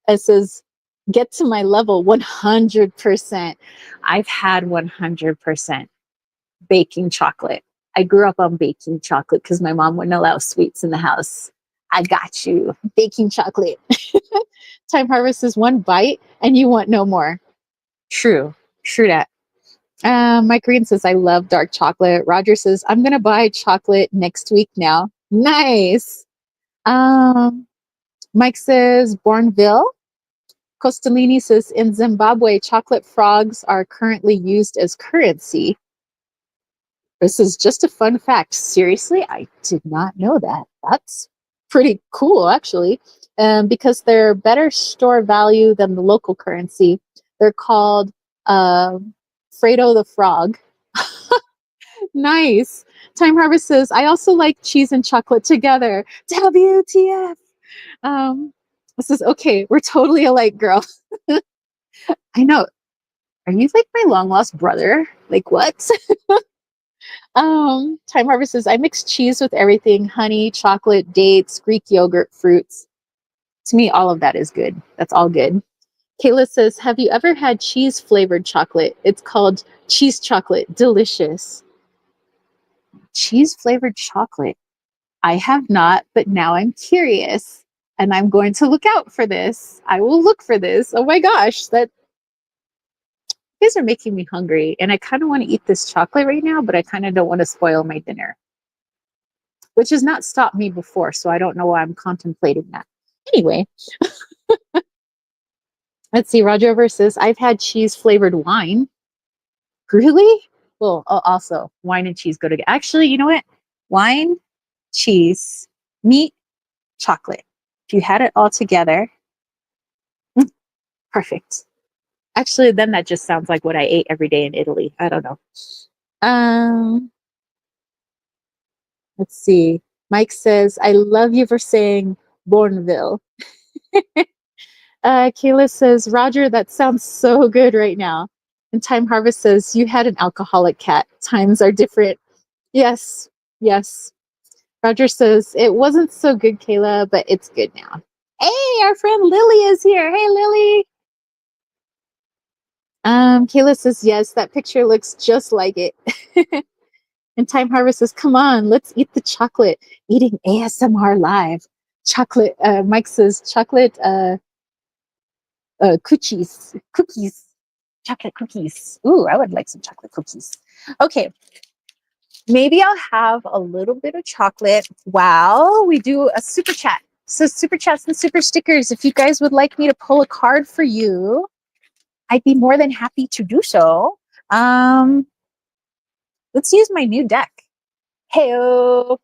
It says, get to my level 100%. I've had 100% baking chocolate. I grew up on baking chocolate because my mom wouldn't allow sweets in the house. I got you. Baking chocolate. Time Harvest is one bite and you want no more. True. True that. Mike Green says, I love dark chocolate. Roger says, I'm going to buy chocolate next week now. Nice. Mike says, Bourneville. Costolini says, in Zimbabwe, chocolate frogs are currently used as currency. This is just a fun fact. Seriously, I did not know that. That's pretty cool, actually. Because they're better store value than the local currency. They're called Fredo the Frog. Nice. Time Harvest says, I also like cheese and chocolate together. WTF. This is okay. We're totally alike, girl. I know. Are you like my long lost brother? Like what? Time Harvest says, I mix cheese with everything: honey, chocolate, dates, Greek yogurt, fruits. To me, all of that is good. That's all good. Kayla says, have you ever had cheese flavored chocolate? It's called cheese chocolate. Delicious. Cheese flavored chocolate. I have not, but now I'm curious and I'm going to look out for this. I will look for this. Oh my gosh, that you guys are making me hungry and I kind of want to eat this chocolate right now, but I kind of don't want to spoil my dinner, which has not stopped me before. So I don't know why I'm contemplating that. Anyway, let's see. Roger versus I've had cheese flavored wine. Really? Well, also wine and cheese go together. Actually, you know what? Wine, cheese, meat, chocolate. If you had it all together, perfect. Actually, then that just sounds like what I ate every day in Italy. I don't know. Um, let's see. Mike says, I love you for saying Bourneville. Kayla says, Roger, that sounds so good right now. And Time Harvest says, you had an alcoholic cat. Times are different. Yes, yes. Roger says, it wasn't so good, Kayla, but it's good now. Hey, our friend Lily is here. Hey, Lily. Kayla says, yes, that picture looks just like it. And Time Harvest says, come on, let's eat the chocolate. Eating ASMR live. Chocolate, Mike says, chocolate cookies. Cookies. Chocolate cookies. Ooh, I would like some chocolate cookies. Okay. Maybe I'll have a little bit of chocolate while we do a super chat. So super chats and super stickers. If you guys would like me to pull a card for you, I'd be more than happy to do so. Let's use my new deck. Heyo.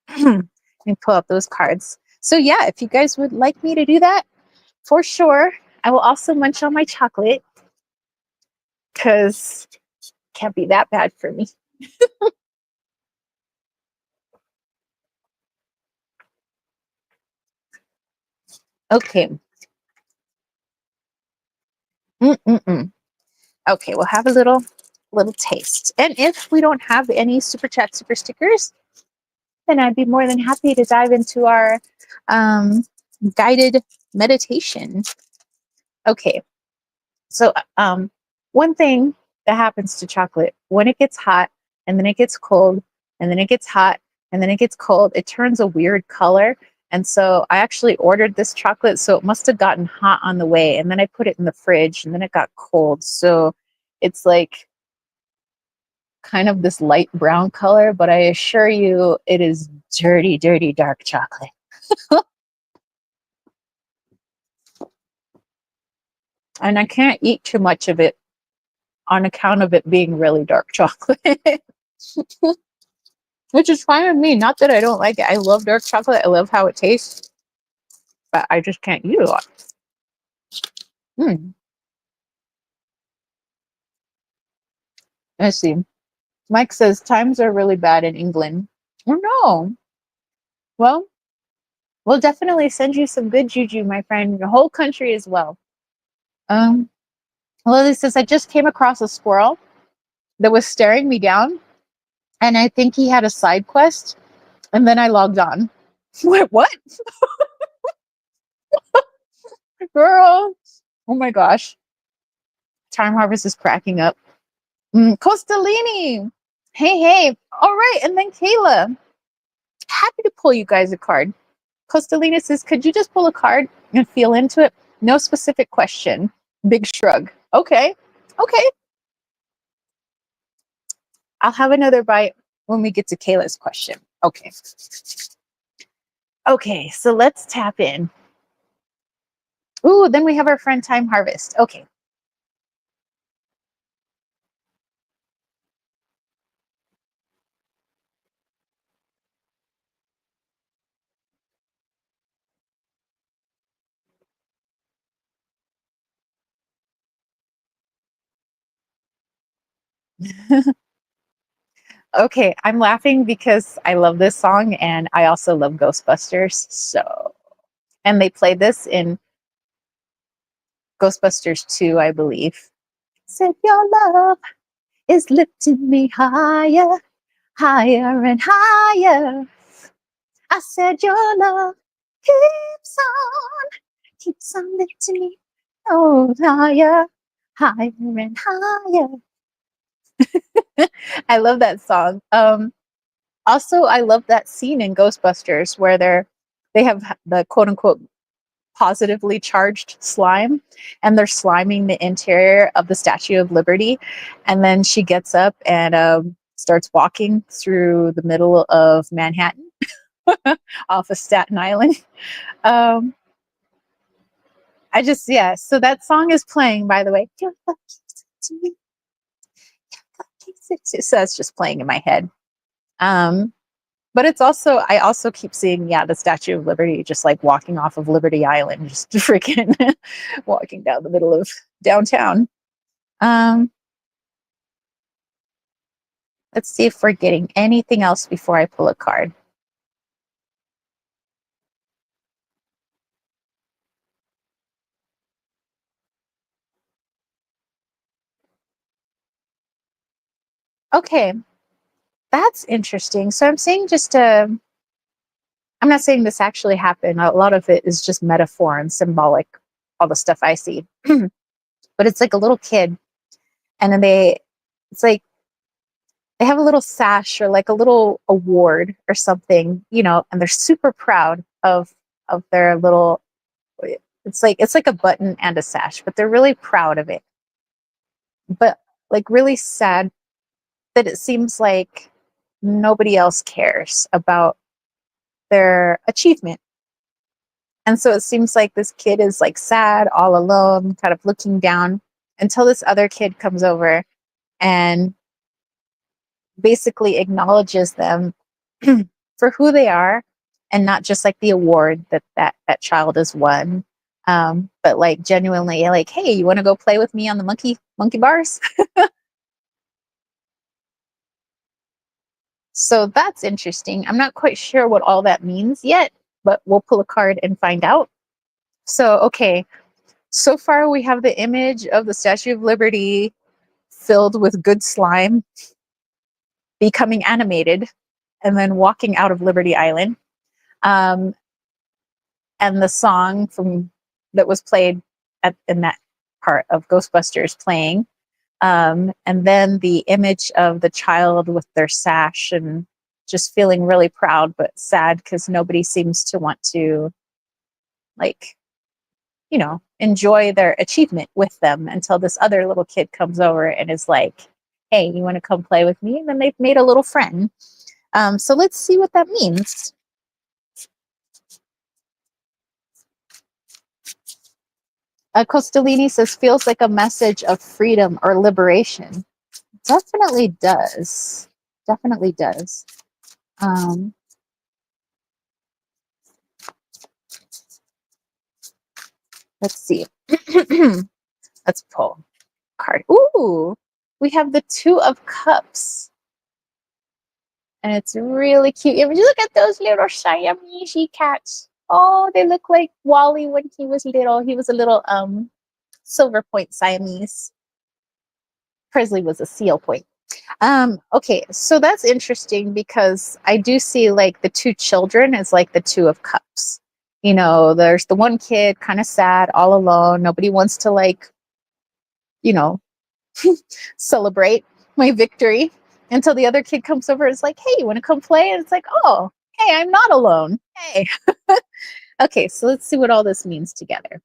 And pull out those cards. So yeah, if you guys would like me to do that, for sure. I will also munch on my chocolate because it can't be that bad for me. Okay. Mm-mm-mm. Okay, we'll have a little taste. And if we don't have any super chat, super stickers, then I'd be more than happy to dive into our guided meditation. Okay, so one thing that happens to chocolate, when it gets hot and then it gets cold and then it gets hot and then it gets cold, it turns a weird color. And so I actually ordered this chocolate, so it must have gotten hot on the way. And then I put it in the fridge and then it got cold. So it's like kind of this light brown color, but I assure you it is dirty, dirty, dark chocolate. And I can't eat too much of it on account of it being really dark chocolate. Which is fine with me. Not that I don't like it. I love dark chocolate. I love how it tastes. But I just can't eat a lot. Let's see. Mike says times are really bad in England. Oh no. Well, we'll definitely send you some good juju, my friend. The whole country as well. Lily says, I just came across a squirrel that was staring me down. And I think he had a side quest. And then I logged on. Wait, what? Girl. Oh my gosh. Time Harvest is cracking up. Costolini. Hey, hey. All right. And then Kayla. happy to pull you guys a card. Costalina says, could you just pull a card and feel into it? No specific question. Big shrug. Okay. Okay. I'll have another bite when we get to Kayla's question. Okay. Okay, so let's tap in. Ooh, then we have our friend Time Harvest. Okay. Okay, I'm laughing because I love this song and I also love Ghostbusters. So, and they played this in Ghostbusters 2, I believe. Said your love is lifting me higher, higher and higher. I said your love keeps on lifting me oh higher, higher and higher. I love that song. Also, I love that scene in Ghostbusters where they have the quote unquote positively charged slime and they're sliming the interior of the Statue of Liberty. And then she gets up and starts walking through the middle of Manhattan off of Staten Island. Um, yeah, so that song is playing, by the way. So that's just playing in my head. But it's also, I also keep seeing, yeah, the Statue of Liberty just like walking off of Liberty Island, just freaking walking down the middle of downtown. Let's see if we're getting anything else before I pull a card. Okay, that's interesting. So I'm saying I'm not saying this actually happened. A lot of it is just metaphor and symbolic, all the stuff I see. But it's like a little kid, and then it's like they have a little sash or like a little award or something, and they're super proud of their little. It's like a button and a sash, but they're really proud of it. But like really sad that it seems like nobody else cares about their achievement. And so it seems like this kid is like sad, all alone, kind of looking down until this other kid comes over and basically acknowledges them for who they are and not just like the award that child has won. But like genuinely like, hey, you want to go play with me on the monkey bars? So that's interesting. I'm not quite sure what all that means yet, but we'll pull a card and find out. So, okay. So far, we have the image of the Statue of Liberty filled with good slime becoming animated and then walking out of Liberty Island. And the song that was played in that part of Ghostbusters playing. And then the image of the child with their sash and just feeling really proud but sad because nobody seems to want to like enjoy their achievement with them until this other little kid comes over and is like, hey, you want to come play with me? And then they've made a little friend. So let's see what that means. Costalini says, feels like a message of freedom or liberation. Definitely does. Definitely does. Let's see. Let's pull a card. Ooh, we have the Two of Cups. And it's really cute. Look at those little Siamese cats. Oh, they look like Wally when he was little. He was a little silver point Siamese. Presley was a seal point. Okay, so that's interesting because I do see like the two children as like the Two of Cups. There's the one kid kind of sad, all alone. Nobody wants to like, celebrate my victory until the other kid comes over and is like, hey, you want to come play? And it's like, oh, Hey, I'm not alone. Hey. Okay, so let's see what all this means together.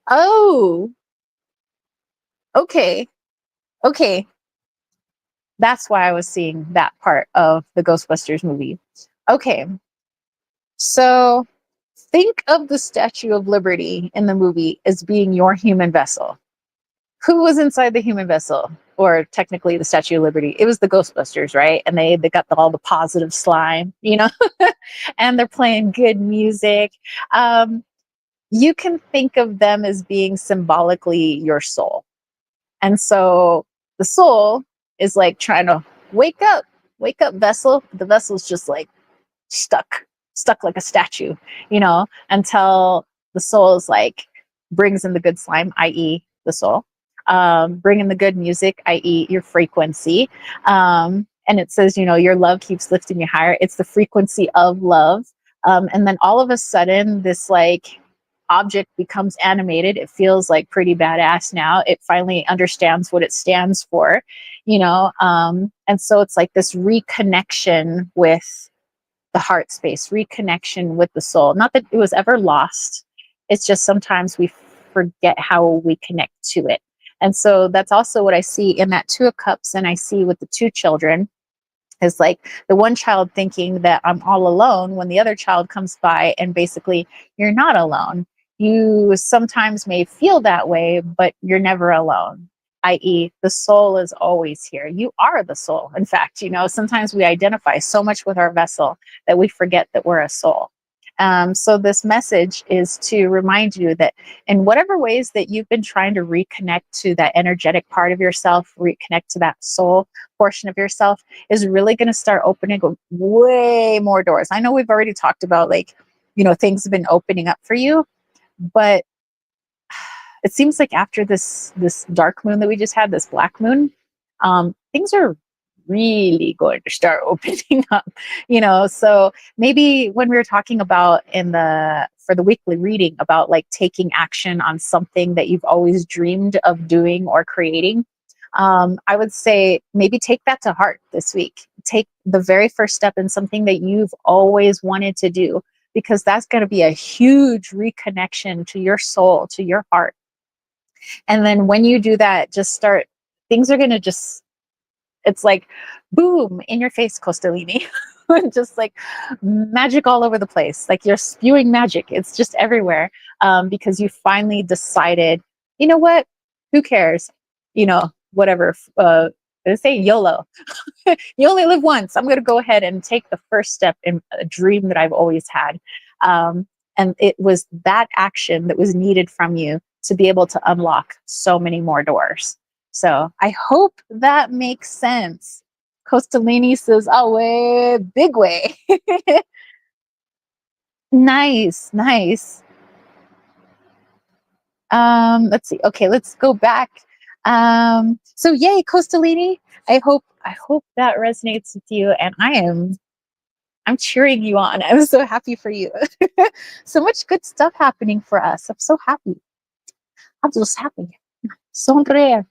Oh, okay. Okay. That's why I was seeing that part of the Ghostbusters movie. Okay. So think of the Statue of Liberty in the movie as being your human vessel. Who was inside the human vessel? Or technically the Statue of Liberty. It was the Ghostbusters, right? And they got all the positive slime, and they're playing good music. You can think of them as being symbolically your soul. And so the soul is like trying to wake up, vessel. The vessel's just like stuck, stuck like a statue, until the soul is like brings in the good slime, i.e., the soul, bring in the good music, i.e., your frequency. And it says, your love keeps lifting you higher. It's the frequency of love. And then all of a sudden, this like object becomes animated. It feels like pretty badass now. It finally understands what it stands for, and so it's like this reconnection with the heart space, reconnection with the soul. Not that it was ever lost. It's just sometimes we forget how we connect to it. And so that's also what I see in that Two of Cups, and I see with the two children is like the one child thinking that I'm all alone when the other child comes by and basically, you're not alone. You sometimes may feel that way, but you're never alone, i.e., the soul is always here. You are the soul. In fact, sometimes we identify so much with our vessel that we forget that we're a soul. So this message is to remind you that in whatever ways that you've been trying to reconnect to that energetic part of yourself, reconnect to that soul portion of yourself, is really going to start opening way more doors. I know we've already talked about things have been opening up for you, but it seems like after this dark moon that we just had, this black moon, things are really going to start opening up. So maybe when we were talking about for the weekly reading about like taking action on something that you've always dreamed of doing or creating, I would say maybe take that to heart this week. Take the very first step in something that you've always wanted to do, because that's going to be a huge reconnection to your soul, to your heart. And then when you do that, things are going to it's like boom in your face, Costolini. Just like magic all over the place. Like you're spewing magic. It's just everywhere, because you finally decided, you know what? Who cares? Whatever. They say YOLO. You only live once. I'm going to go ahead and take the first step in a dream that I've always had. And it was that action that was needed from you to be able to unlock so many more doors. So I hope that makes sense. Costolini says, oh, way, big way. Nice, nice. Let's see. Okay, let's go back. So yay, Costolini. I hope that resonates with you, and I'm cheering you on. I'm so happy for you. So much good stuff happening for us. I'm so happy. I'm just happy. Sonreír.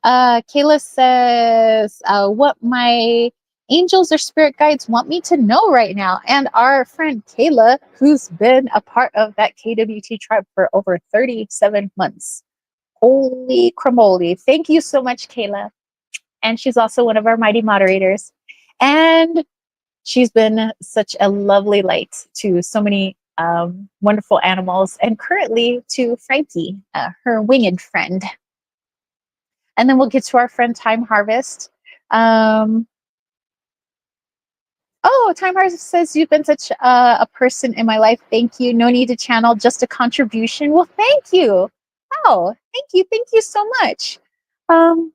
Kayla says, what my angels or spirit guides want me to know right now. And our friend Kayla, who's been a part of that KWT tribe for over 37 months. Holy cramoli. Thank you so much, Kayla. And she's also one of our mighty moderators. And she's been such a lovely light to so many wonderful animals, and currently to Frankie, her winged friend. And then we'll get to our friend Time Harvest. Oh, Time Harvest says, you've been such a person in my life. Thank you. No need to channel, just a contribution. Well, thank you. Oh, thank you. Thank you so much. And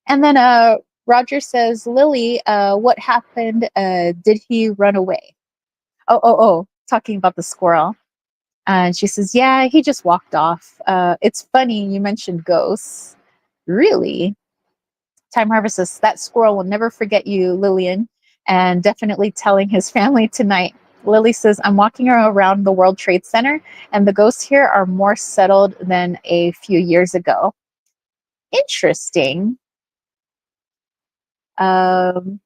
then Roger says, Lily, what happened? Did he run away? Oh, talking about the squirrel. And she says, yeah, he just walked off. It's funny you mentioned ghosts. Really? Time Harvest says, that squirrel will never forget you, Lillian, and definitely telling his family tonight. Lily says, I'm walking around the World Trade Center, and the ghosts here are more settled than a few years ago. Interesting. Um,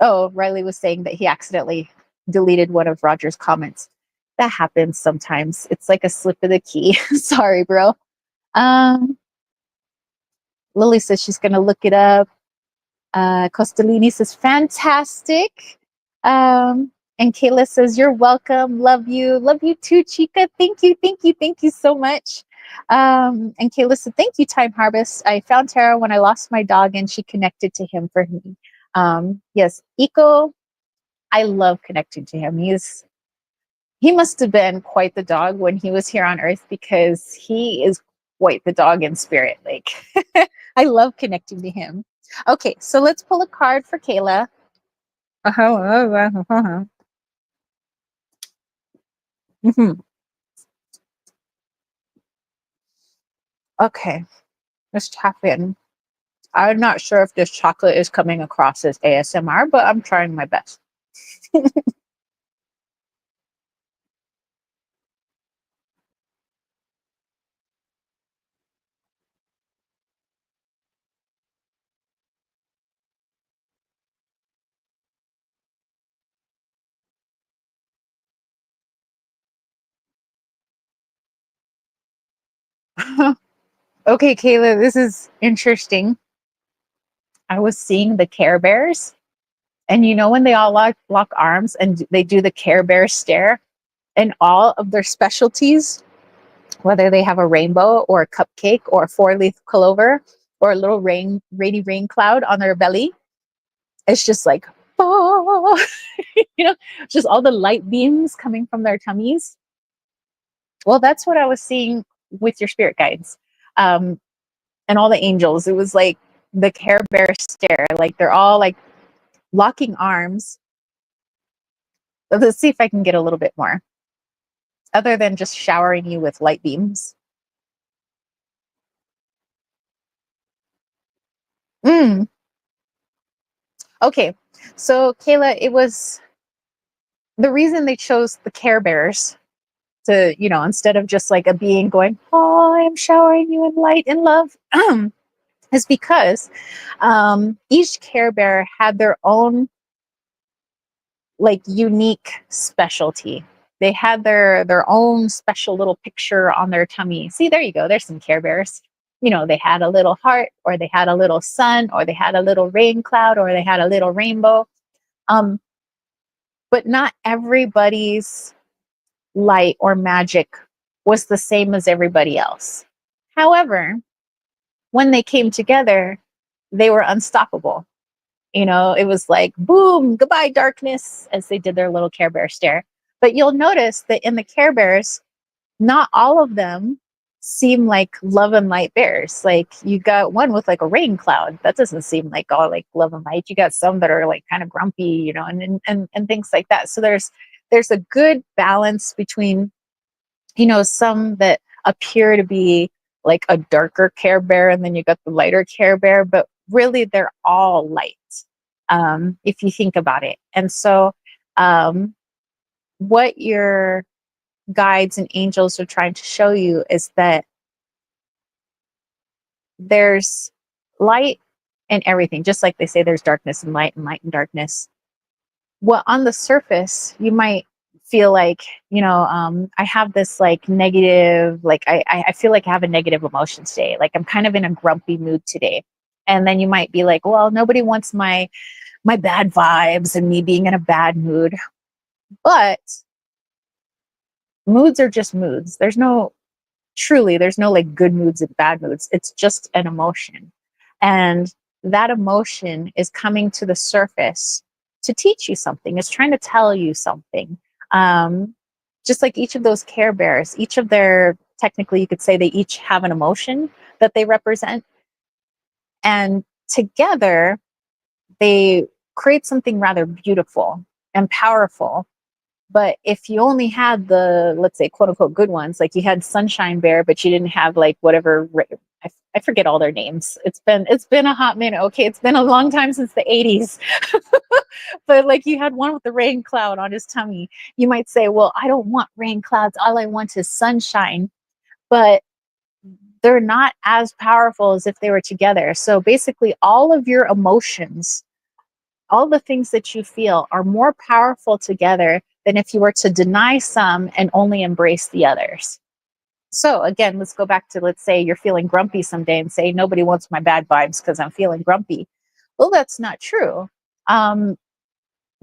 oh, Riley was saying that he accidentally deleted one of Roger's comments. That happens sometimes. It's like a slip of the key. Sorry, bro. Um, Lily says she's going to look it up. Costalini says, fantastic. And Kayla says, you're welcome. Love you. Love you too, Chica. Thank you. Thank you. Thank you so much. And Kayla said, thank you, Time Harvest. I found Tara when I lost my dog and she connected to him for me. Yes, Eco, I love connecting to him. He must have been quite the dog when he was here on Earth, because he is quite the dog in spirit. Like, I love connecting to him. Okay, so let's pull a card for Kayla. Okay, let's tap in. I'm not sure if this chocolate is coming across as ASMR, but I'm trying my best. Okay, Kayla, this is interesting. I was seeing the Care Bears, and you know when they all lock arms and they do the Care Bear stare, and all of their specialties, whether they have a rainbow or a cupcake or a four-leaf clover or a little rainy rain cloud on their belly, it's just like, oh, just all the light beams coming from their tummies. Well, that's what I was seeing with your spirit guides, and all the angels. It was like the Care Bear stare, like they're all like locking arms. Let's see if I can get a little bit more, other than just showering you with light beams. Mm. Okay, so Kayla, it was the reason they chose the Care Bears to, instead of just like a being going, oh, I am showering you in light and love, is because each Care Bear had their own like unique specialty. They had their own special little picture on their tummy. See, there you go. There's some Care Bears. They had a little heart, or they had a little sun, or they had a little rain cloud, or they had a little rainbow. But not everybody's light or magic was the same as everybody else. However, when they came together, they were unstoppable. It was like, boom, goodbye, darkness, as they did their little Care Bear stare. But you'll notice that in the Care Bears, not all of them seem like love and light bears. Like, you got one with like a rain cloud. That doesn't seem like all like love and light. You got some that are like kind of grumpy, and things like that. So there's a good balance between, some that appear to be like a darker Care Bear, and then you got the lighter Care Bear, but really they're all light, if you think about it. And so what your guides and angels are trying to show you is that there's light and everything, just like they say there's darkness and light and darkness. Well, on the surface, you might feel like, I have this like negative, like I feel like I have a negative emotion today. Like I'm kind of in a grumpy mood today. And then you might be like, well, nobody wants my bad vibes and me being in a bad mood. But moods are just moods. There's no like good moods and bad moods. It's just an emotion. And that emotion is coming to the surface to teach you something. It's trying to tell you something. Just like each of those Care Bears, each of their, technically you could say they each have an emotion that they represent. And together they create something rather beautiful and powerful. But if you only had the, let's say, quote unquote, good ones, like you had Sunshine Bear, but you didn't have like whatever, I forget all their names. It's been a hot minute. Okay, it's been a long time since the 80s. But like you had one with the rain cloud on his tummy. You might say, well, I don't want rain clouds. All I want is sunshine. But they're not as powerful as if they were together. So basically, all of your emotions, all the things that you feel are more powerful together than if you were to deny some and only embrace the others. So again, let's go back to, let's say you're feeling grumpy someday and say, nobody wants my bad vibes because I'm feeling grumpy. Well, that's not true. Um,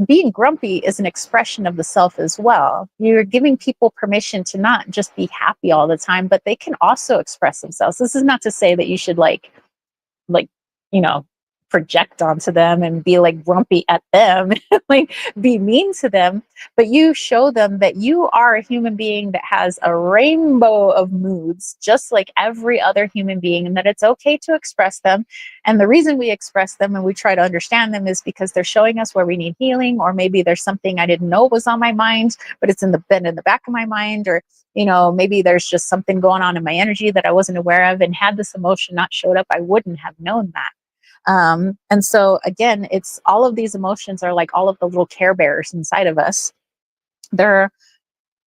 Being grumpy is an expression of the self as well. You're giving people permission to not just be happy all the time, but they can also express themselves. This is not to say that you should like you know project onto them and be like grumpy at them, like be mean to them, but you show them that you are a human being that has a rainbow of moods just like every other human being, and that it's okay to express them. And the reason we express them and we try to understand them is because they're showing us where we need healing, or maybe there's something I didn't know was on my mind but it's been in the back of my mind, or maybe there's just something going on in my energy that I wasn't aware of, and had this emotion not showed up, I wouldn't have known that. And so again, it's all of these emotions are like all of the little care bears inside of us. They're,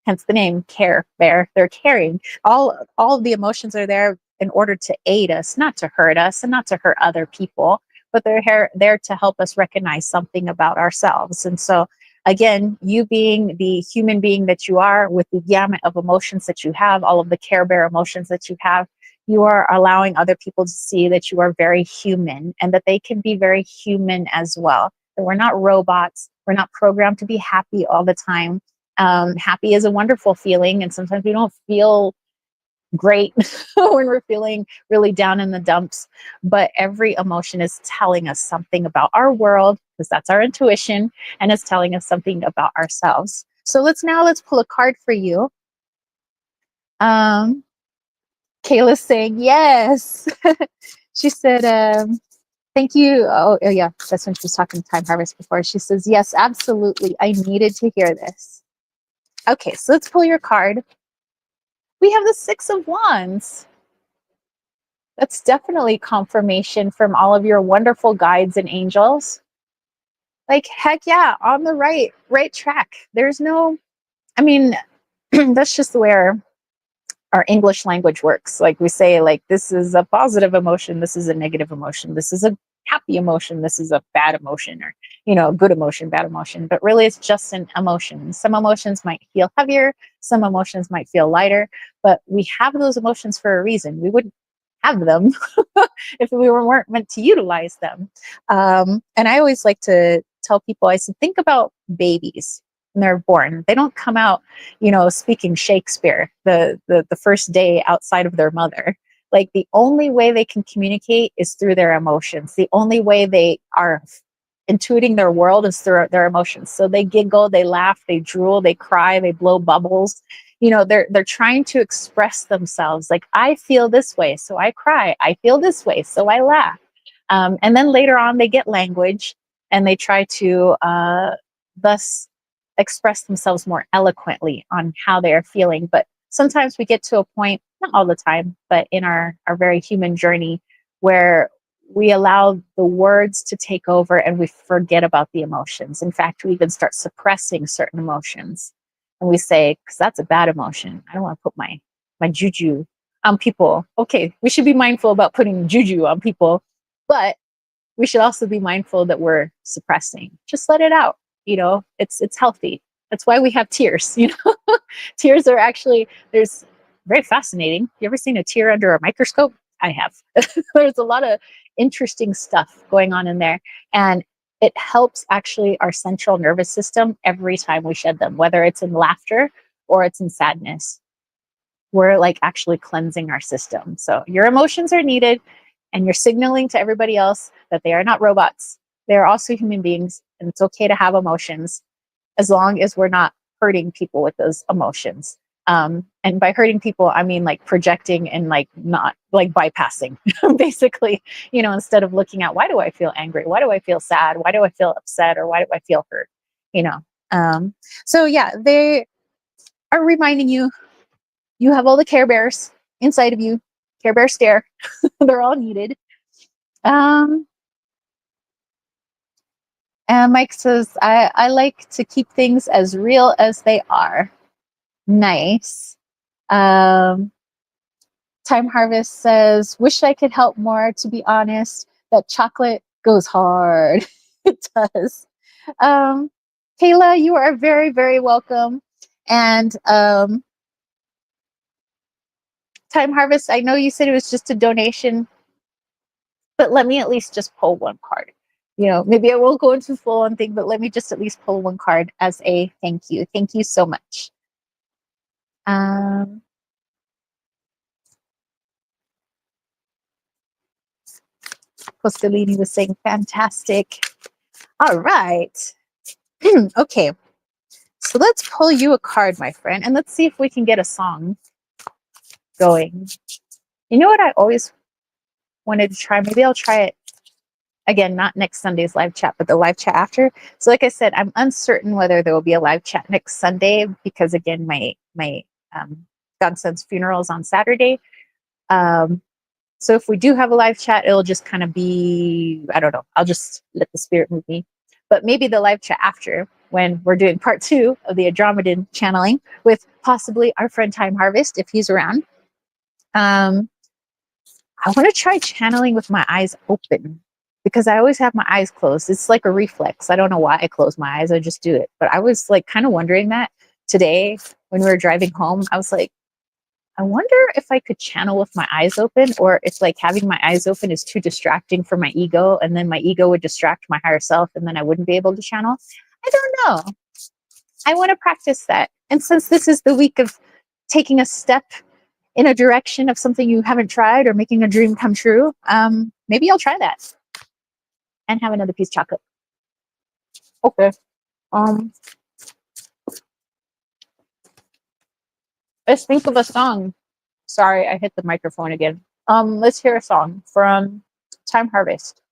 hence the name Care Bear. They're caring. All of the emotions are there in order to aid us, not to hurt us and not to hurt other people, but they're there to help us recognize something about ourselves. And so again, you being the human being that you are, with the gamut of emotions that you have, all of the Care Bear emotions that you have, you are allowing other people to see that you are very human and that they can be very human as well. That we're not robots. We're not programmed to be happy all the time. Happy is a wonderful feeling, and sometimes we don't feel great when we're feeling really down in the dumps. But every emotion is telling us something about our world, because that's our intuition, and it's telling us something about ourselves. So let's pull a card for you. Kayla's saying yes. She said, thank you. Oh, yeah, that's when she was talking to Time Harvest before. She says, yes, absolutely. I needed to hear this. Okay, so let's pull your card. We have the Six of Wands. That's definitely confirmation from all of your wonderful guides and angels. Like, heck yeah, on the right track. There's no, I mean, that's just the way our English language works. Like we say, like, this is a positive emotion, this is a negative emotion, this is a happy emotion, this is a bad emotion, or good emotion, bad emotion. But really it's just an emotion. Some emotions might feel heavier, some emotions might feel lighter, but we have those emotions for a reason. We wouldn't have them if we weren't meant to utilize them. And I always like to tell people, I said, think about babies when they're born. They don't come out, speaking Shakespeare the first day outside of their mother. Like, the only way they can communicate is through their emotions. The only way they are intuiting their world is through their emotions. So they giggle, they laugh, they drool, they cry, they blow bubbles. They're trying to express themselves. Like, I feel this way, so I cry. I feel this way, so I laugh. And then later on, they get language and they try to thus express themselves more eloquently on how they are feeling. But sometimes we get to a point, not all the time, but in our very human journey, where we allow the words to take over and we forget about the emotions. In fact, we even start suppressing certain emotions. And we say, because that's a bad emotion, I don't want to put my juju on people. Okay, we should be mindful about putting juju on people, but we should also be mindful that we're suppressing. Just let it out. It's healthy. That's why we have tears. Tears are actually, there's very fascinating. You ever seen a tear under a microscope? I have. There's a lot of interesting stuff going on in there, and it helps actually our central nervous system every time we shed them, whether it's in laughter or it's in sadness. We're like actually cleansing our system. So your emotions are needed, and you're signaling to everybody else that they are not robots. They are also human beings, and it's okay to have emotions, as long as we're not hurting people with those emotions. And by hurting people, I mean like projecting and like not like bypassing, basically, instead of looking at, why do I feel angry? Why do I feel sad? Why do I feel upset? Or why do I feel hurt? So yeah, they are reminding you, you have all the Care Bears inside of you. Care Bear stare. They're all needed. Um, and Mike says, I like to keep things as real as they are. Nice. Um, Time Harvest says, wish I could help more, to be honest. That chocolate goes hard. It does. Um, Kayla, you are very, very welcome. And Time Harvest, I know you said it was just a donation, but let me at least just pull one card. You know, maybe I won't go into full on thing, but let me just at least pull one card as a thank you. Thank you so much. Costolini was saying fantastic. All right. Okay. So let's pull you a card, my friend, and let's see if we can get a song going. You know what I always wanted to try? Maybe I'll try it again, not next Sunday's live chat, but the live chat after. So like I said, I'm uncertain whether there will be a live chat next Sunday because again, my godson's funeral is on Saturday. So if we do have a live chat, it'll just kind of be, I don't know, I'll just let the spirit move me. But maybe the live chat after, when we're doing part 2 of the Andromedan channeling with possibly our friend Time Harvest, if he's around. I want to try channeling with my eyes open because I always have my eyes closed. It's like a reflex. I don't know why I close my eyes. I just do it. But I was like kind of wondering that today when we were driving home. I was like, I wonder if I could channel with my eyes open, or if like having my eyes open is too distracting for my ego, and then my ego would distract my higher self and then I wouldn't be able to channel. I don't know. I want to practice that. And since this is the week of taking a step in a direction of something you haven't tried or making a dream come true, maybe I'll try that and have another piece of chocolate. Okay. Let's think of a song. Sorry, I hit the microphone again. Let's hear a song from Time Harvest.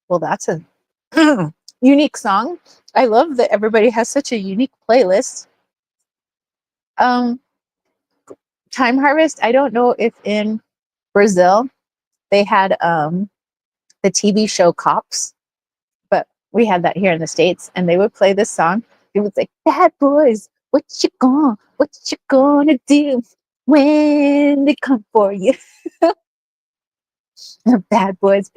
Well, that's a unique song. I love that everybody has such a unique playlist. Time Harvest, I don't know if in Brazil they had the TV show Cops, but we had that here in the States, and they would play this song. It was like, bad boys, what you gonna do when they come for you? Bad boys,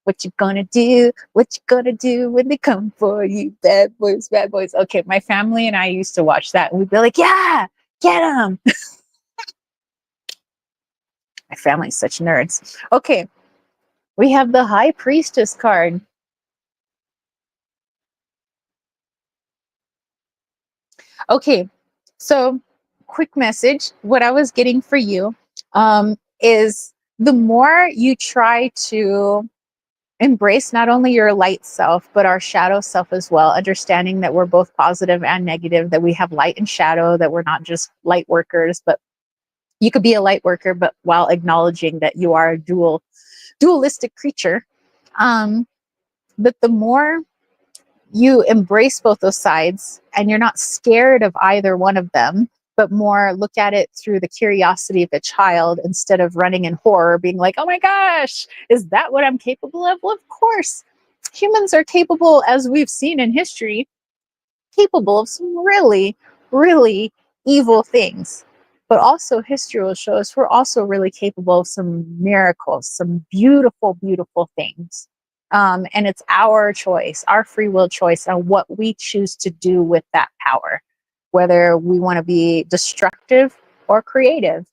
what you gonna do? What you gonna do when they come for you? Bad boys, bad boys. Okay, my family and I used to watch that, and we'd be like, yeah, get them. My family's such nerds. Okay, we have the High Priestess card. Okay, so quick message. What I was getting for you is the more you try to embrace not only your light self, but our shadow self as well, understanding that we're both positive and negative, that we have light and shadow, that we're not just light workers, but you could be a light worker, but while acknowledging that you are a dualistic creature. But the more you embrace both those sides and you're not scared of either one of them, but more look at it through the curiosity of a child instead of running in horror, being like, oh my gosh, is that what I'm capable of? Well, of course, humans are capable, as we've seen in history, capable of some really, really evil things. But also, history will show us we're also really capable of some miracles, some beautiful, beautiful things. And it's our choice, our free will choice on what we choose to do with that power, whether we want to be destructive or creative.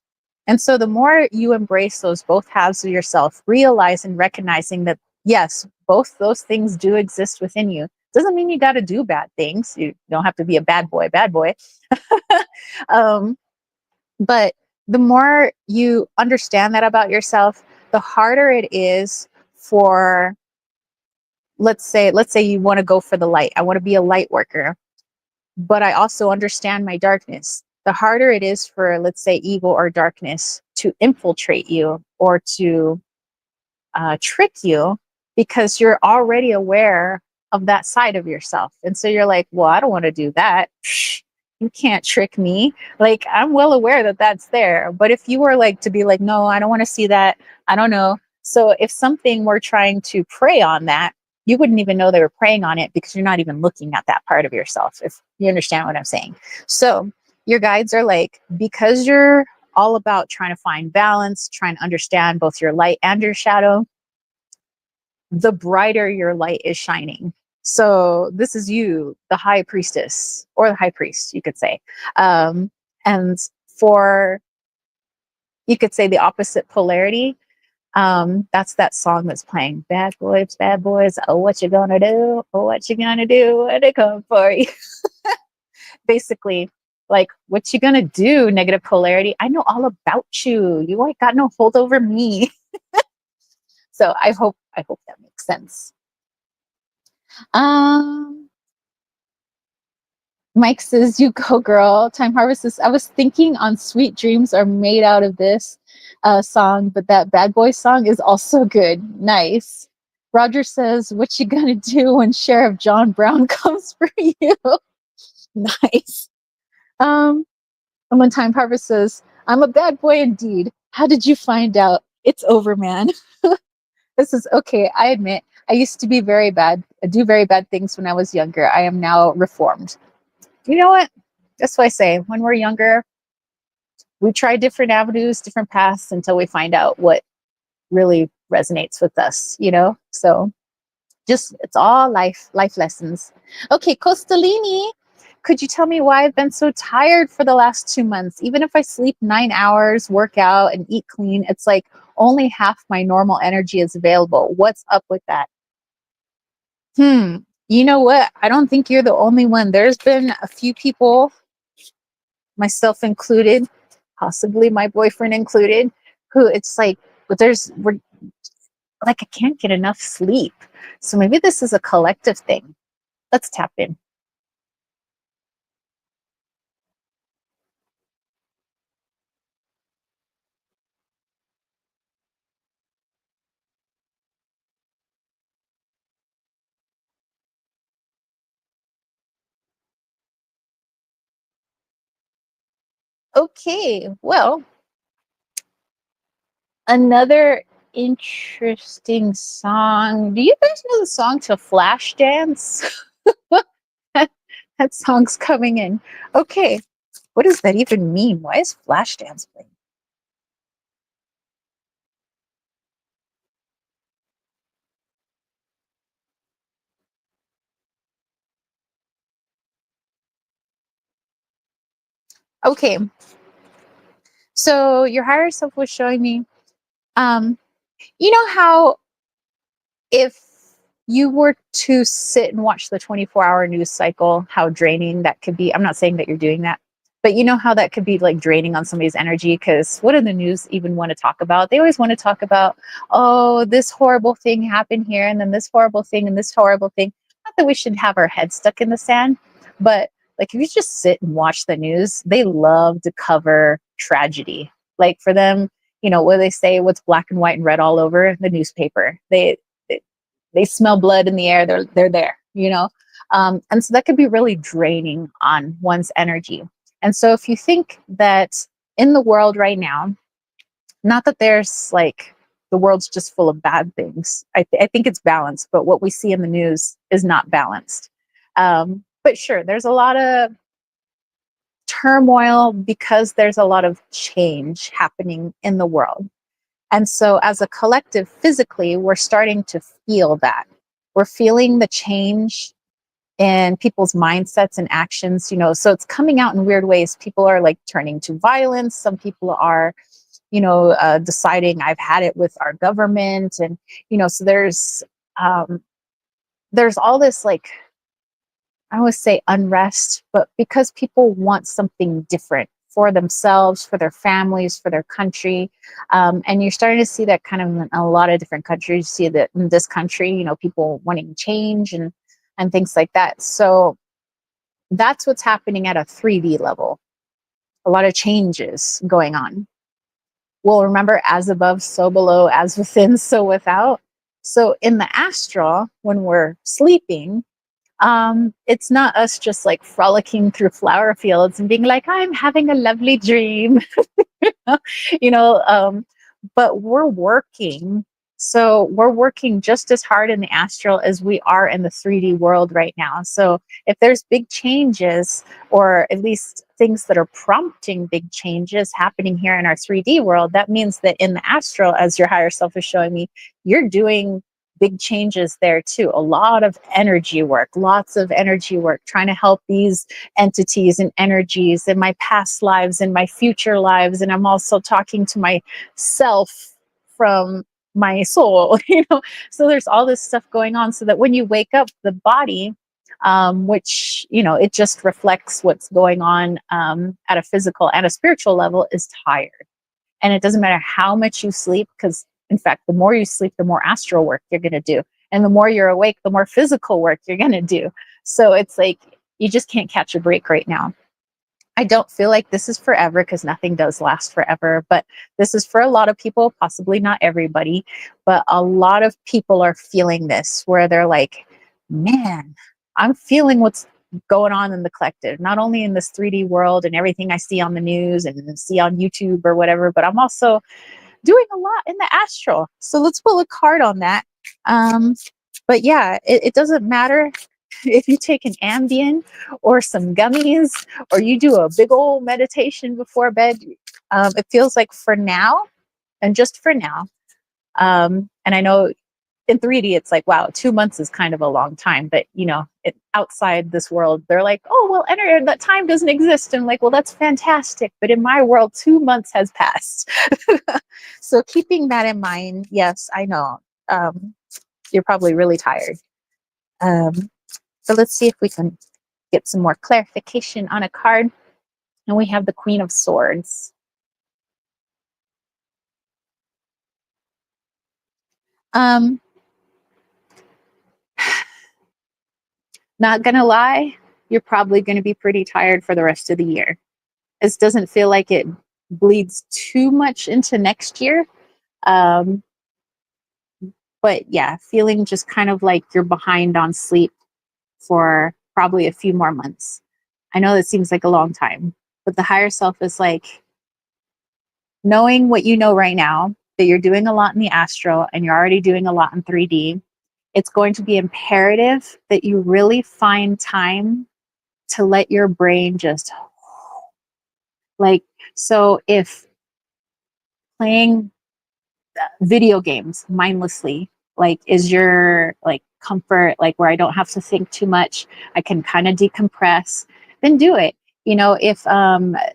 And so the more you embrace those both halves of yourself, realize and recognizing that, yes, both those things do exist within you. Doesn't mean you got to do bad things. You don't have to be a bad boy, bad boy. But the more you understand that about yourself, the harder it is for, let's say you want to go for the light. I want to be a light worker, but I also understand my darkness. The harder it is for, let's say, evil or darkness to infiltrate you or to trick you, because you're already aware of that side of yourself. And so you're like, well, I don't want to do that. Psh, you can't trick me. Like, I'm well aware that that's there. But if you were like to be like, no, I don't want to see that. I don't know. So if something were trying to prey on that, you wouldn't even know they were preying on it because you're not even looking at that part of yourself, if you understand what I'm saying. So your guides are like, because you're all about trying to find balance, trying to understand both your light and your shadow, the brighter your light is shining. So this is you, the high priestess, or the high priest, you could say. And for, you could say the opposite polarity, that's that song that's playing. Bad boys, oh, what you gonna do? Oh, what you gonna do when they come for you? Basically, like, what you gonna do, negative polarity? I know all about you. You ain't got no hold over me. So I hope that makes sense. Um, Mike says, "You go, girl." Time Harvest says, "I was thinking on Sweet Dreams Are Made Out of This song, but that Bad Boy song is also good. Nice." Roger says, "What you gonna do when Sheriff John Brown comes for you?" Nice. And when Time Harvest says, "I'm a bad boy indeed. How did you find out? It's over, man." This is okay. I admit I used to be very bad. I do very bad things when I was younger. I am now reformed. You know what? That's what I say. When we're younger, we try different avenues, different paths until we find out what really resonates with us, you know? So just, it's all life lessons. Okay, Costalini, could you tell me why I've been so tired for the last 2 months? Even if I sleep 9 hours, work out, and eat clean, it's like only half my normal energy is available. What's up with that? You know what? I don't think you're the only one. There's been a few people, myself included, possibly my boyfriend included, who it's like, but we're like, I can't get enough sleep. So maybe this is a collective thing. Let's tap in. Okay, well, another interesting song. Do you guys know the song to Flash Dance? That song's coming in. Okay, what does that even mean? Why is Flash Dance playing? Okay, so your higher self was showing me, um, you know how if you were to sit and watch the 24-hour news cycle, how draining that could be. I'm not saying that you're doing that, but you know how that could be like draining on somebody's energy, because what do the news even want to talk about? They always want to talk about, oh, this horrible thing happened here, and then this horrible thing, and this horrible thing. Not that we should have our heads stuck in the sand, but like, if you just sit and watch the news, they love to cover tragedy. Like, for them, you know, what do they say? What's black and white and red all over? The newspaper. They smell blood in the air. They're there, you know. And so that could be really draining on one's energy. And so if you think that in the world right now, not that there's like, the world's just full of bad things. I think it's balanced, but what we see in the news is not balanced. But sure, there's a lot of turmoil because there's a lot of change happening in the world. And so, as a collective, physically, we're starting to feel that. We're feeling the change in people's mindsets and actions, you know. So, it's coming out in weird ways. People are like turning to violence. Some people are, you know, deciding I've had it with our government. And, you know, so there's all this, like, I always say unrest, but because people want something different for themselves, for their families, for their country. And you're starting to see that kind of in a lot of different countries. You see that in this country, you know, people wanting change and things like that. So that's what's happening at a 3D level. A lot of changes going on. Well, remember, as above, so below, as within, so without. So in the astral, when we're sleeping, it's not us just like frolicking through flower fields and being like, I'm having a lovely dream. you know, but we're working. So we're working just as hard in the astral as we are in the 3D world right now. So if there's big changes, or at least things that are prompting big changes happening here in our 3D world, that means that in the astral, as your higher self is showing me, you're doing big changes there too. A lot of energy work, lots of energy work, trying to help these entities and energies in my past lives and my future lives. And I'm also talking to myself from my soul, So there's all this stuff going on, so that when you wake up, the body, which, it just reflects what's going on at a physical and a spiritual level, is tired. And it doesn't matter how much you sleep, because in fact, the more you sleep, the more astral work you're going to do. And the more you're awake, the more physical work you're going to do. So it's like, you just can't catch a break right now. I don't feel like this is forever, because nothing does last forever, but this is for a lot of people, possibly not everybody, but a lot of people are feeling this, where they're like, man, I'm feeling what's going on in the collective, not only in this 3D world and everything I see on the news and see on YouTube or whatever, but I'm also doing a lot in the astral. So let's pull a card on that. But yeah, it doesn't matter if you take an Ambien or some gummies, or you do a big old meditation before bed. It feels like for now, and just for now. And I know in 3D, it's like, wow, 2 months is kind of a long time, but outside this world, they're like, oh, well, that time doesn't exist. And I'm like, well, that's fantastic. But in my world, 2 months has passed. So keeping that in mind, yes, I know. You're probably really tired. So let's see if we can get some more clarification on a card. And we have the Queen of Swords. Not gonna lie, you're probably gonna be pretty tired for the rest of the year. This doesn't feel like it bleeds too much into next year. But yeah, feeling just kind of like you're behind on sleep for probably a few more months. I know that seems like a long time, but the higher self is like, knowing what you know right now, that you're doing a lot in the astral and you're already doing a lot in 3D, it's going to be imperative that you really find time to let your brain just so if playing video games mindlessly is your comfort, where I don't have to think too much, I can kind of decompress, then do it. If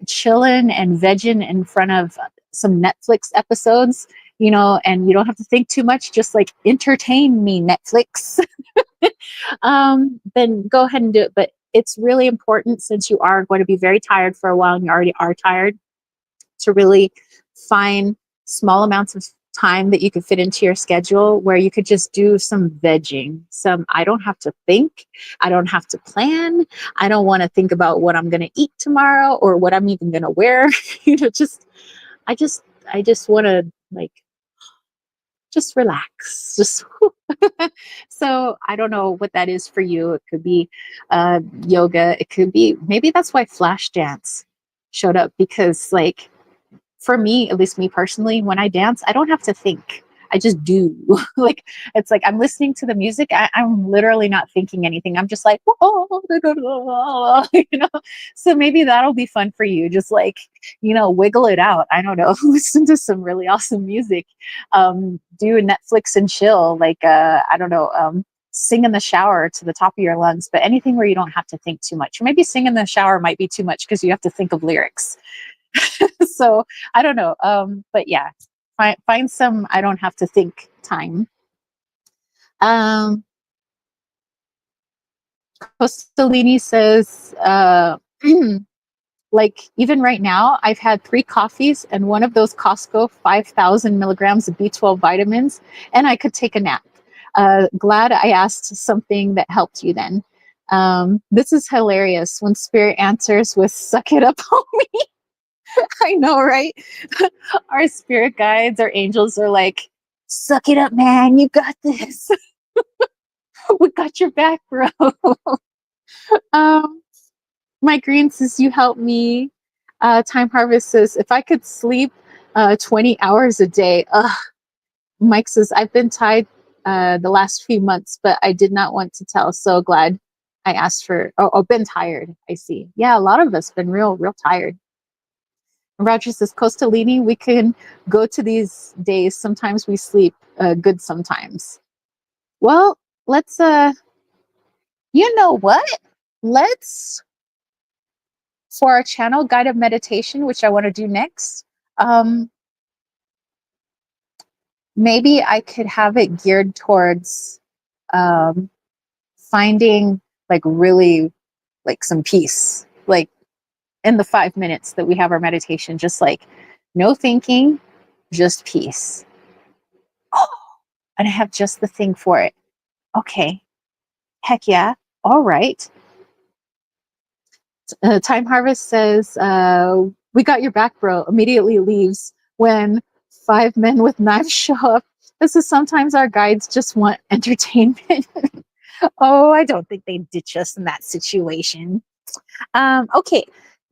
chilling and vegging in front of some Netflix episodes, and you don't have to think too much, just entertain me, Netflix. Then go ahead and do it. But it's really important, since you are going to be very tired for a while and you already are tired, to really find small amounts of time that you could fit into your schedule, where you could just do some vegging. I don't have to think, I don't have to plan, I don't want to think about what I'm going to eat tomorrow or what I'm even going to wear. I just want to just relax, so I don't know what that is for you. It could be yoga, it could be, maybe that's why flash dance showed up, because for me, at least me personally, when I dance, I don't have to think. I just do. It's like I'm listening to the music. I'm literally not thinking anything. I'm just like, whoa, So maybe that'll be fun for you. Just wiggle it out. I don't know. Listen to some really awesome music. Do a Netflix and chill. I don't know. Sing in the shower to the top of your lungs, but anything where you don't have to think too much. Or maybe sing in the shower might be too much, because you have to think of lyrics. So I don't know. But yeah, find some I don't have to think time. Costolini says, even right now, I've had 3 coffees and one of those Costco 5,000 milligrams of B12 vitamins, and I could take a nap. Glad I asked something that helped you then. This is hilarious when spirit answers with "suck it up, homie." I know, right? Our spirit guides, our angels are like, Suck it up, man. You got this. We got your back, bro. um, my green says you help me. Time Harvest says if I could sleep 20 hours a day. Mike says I've been tied the last few months, but I did not want to tell. So glad I asked for. Oh, been tired. I see. Yeah, a lot of us been real tired. Roger says Costalini, we can go to these days. Sometimes we sleep good sometimes. Well, let's you know what? Let's for our channel guided meditation, which I want to do next. Maybe I could have it geared towards um finding like really like some peace, like in the 5 minutes that we have our meditation, just like no thinking, just peace. Oh, and I have just the thing for it. Okay. Heck yeah. All right. Time Harvest says, we got your back, bro. Immediately leaves when 5 men with knives show up. This is sometimes our guides just want entertainment. Oh, I don't think they ditch us in that situation. Okay.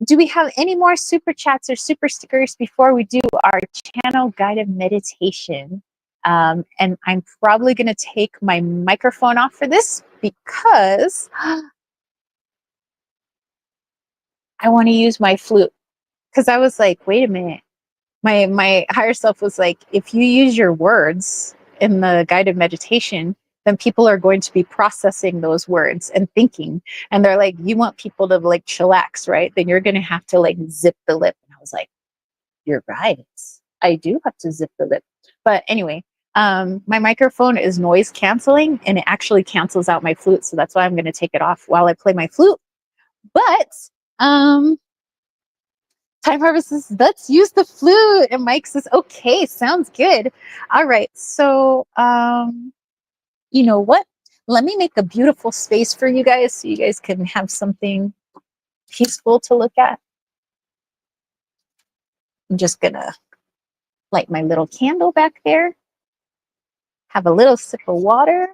Do we have any more super chats or super stickers before we do our channel guided meditation? And I'm probably going to take my microphone off for this because I want to use my flute. Because I was like, wait a minute. My higher self was like, if you use your words in the guided meditation, then people are going to be processing those words and thinking. And they're like, you want people to like chillax, right? Then you're going to have to like zip the lip. And I was like, you're right. I do have to zip the lip. But anyway, my microphone is noise canceling and it actually cancels out my flute. So that's why I'm going to take it off while I play my flute. But Time Harvest says, let's use the flute. And Mike says, okay, sounds good. All right. So, you know what? Let me make a beautiful space for you guys so you guys can have something peaceful to look at. I'm just going to light my little candle back there. Have a little sip of water.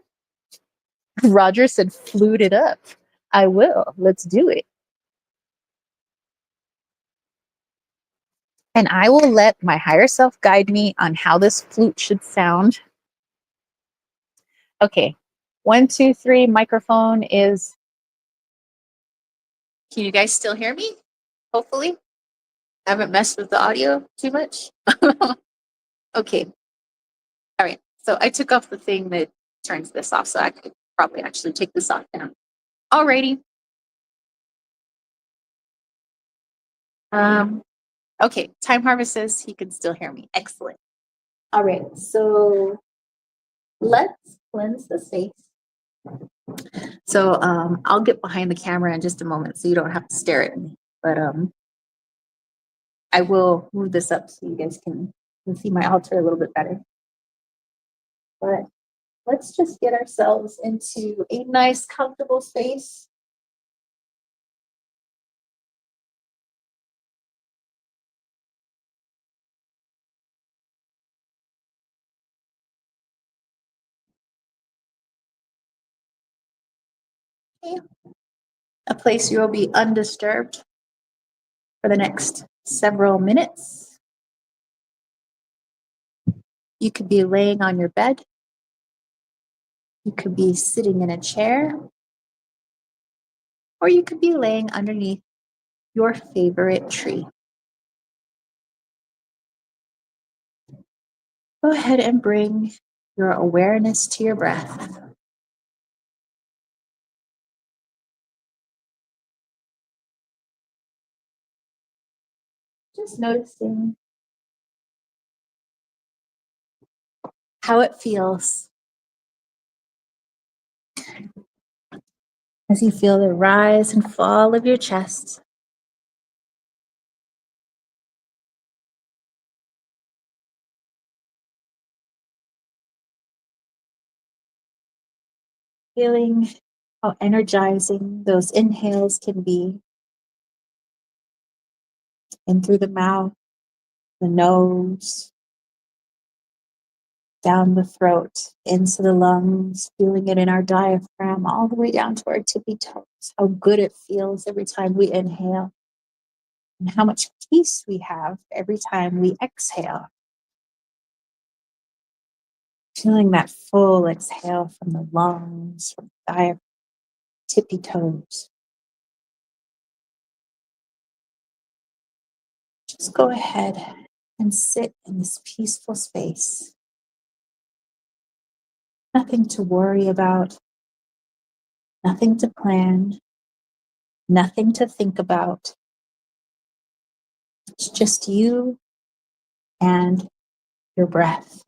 Roger said, flute it up. I will. Let's do it. And I will let my higher self guide me on how this flute should sound. Okay. 1, 2, 3. Microphone is. Can you guys still hear me? Hopefully. I haven't messed with the audio too much. Okay. All right. So I took off the thing that turns this off, so I could probably actually take this off now. Alrighty. Okay. Time Harvest says he can still hear me. Excellent. All right. So let's cleanse the space. So I'll get behind the camera in just a moment so you don't have to stare at me. But I will move this up so you guys can see my altar a little bit better. But let's just get ourselves into a nice, comfortable space. Okay. A place you will be undisturbed for the next several minutes. You could be laying on your bed. You could be sitting in a chair. Or you could be laying underneath your favorite tree. Go ahead and bring your awareness to your breath. Just noticing how it feels as you feel the rise and fall of your chest. Feeling how energizing those inhales can be. In through the mouth, the nose, down the throat, into the lungs, feeling it in our diaphragm, all the way down to our tippy toes. How good it feels every time we inhale, and how much peace we have every time we exhale. Feeling that full exhale from the lungs, from the diaphragm, tippy toes. Just go ahead and sit in this peaceful space. Nothing to worry about, nothing to plan, nothing to think about. It's just you and your breath.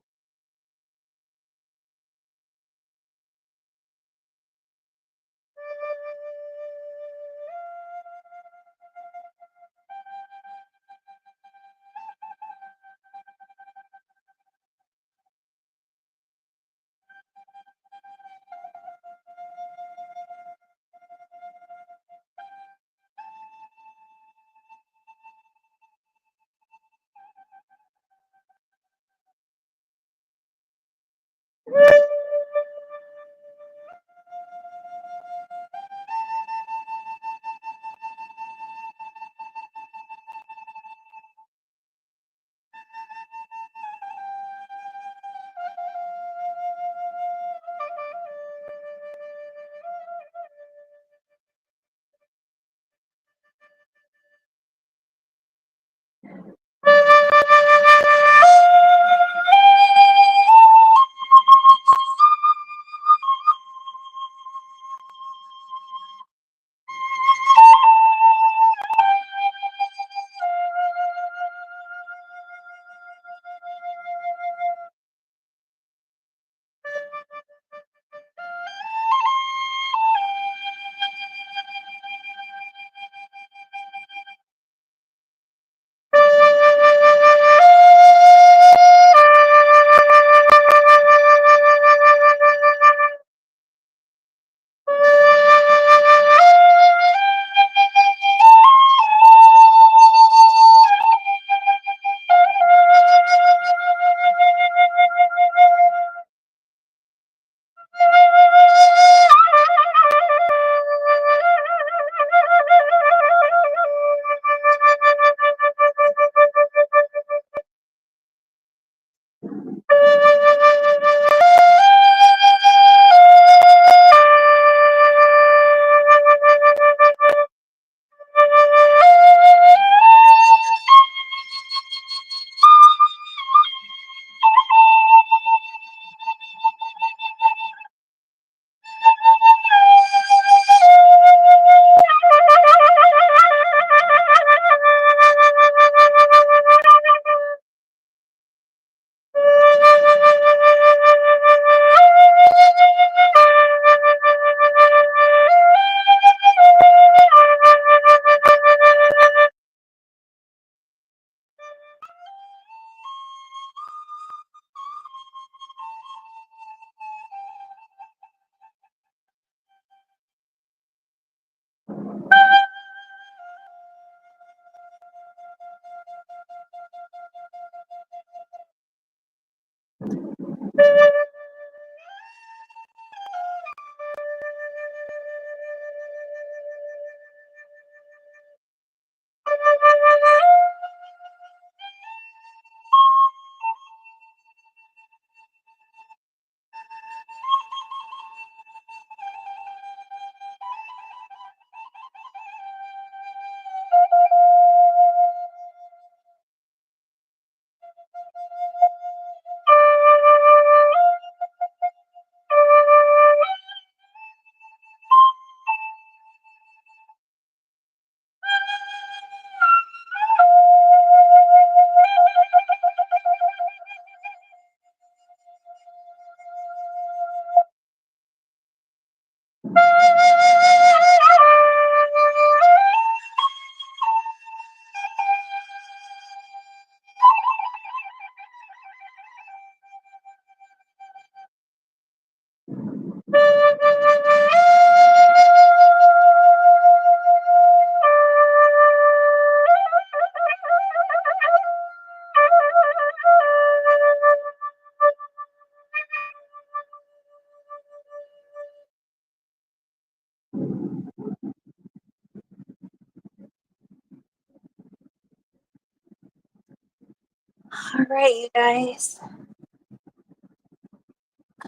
right, you guys.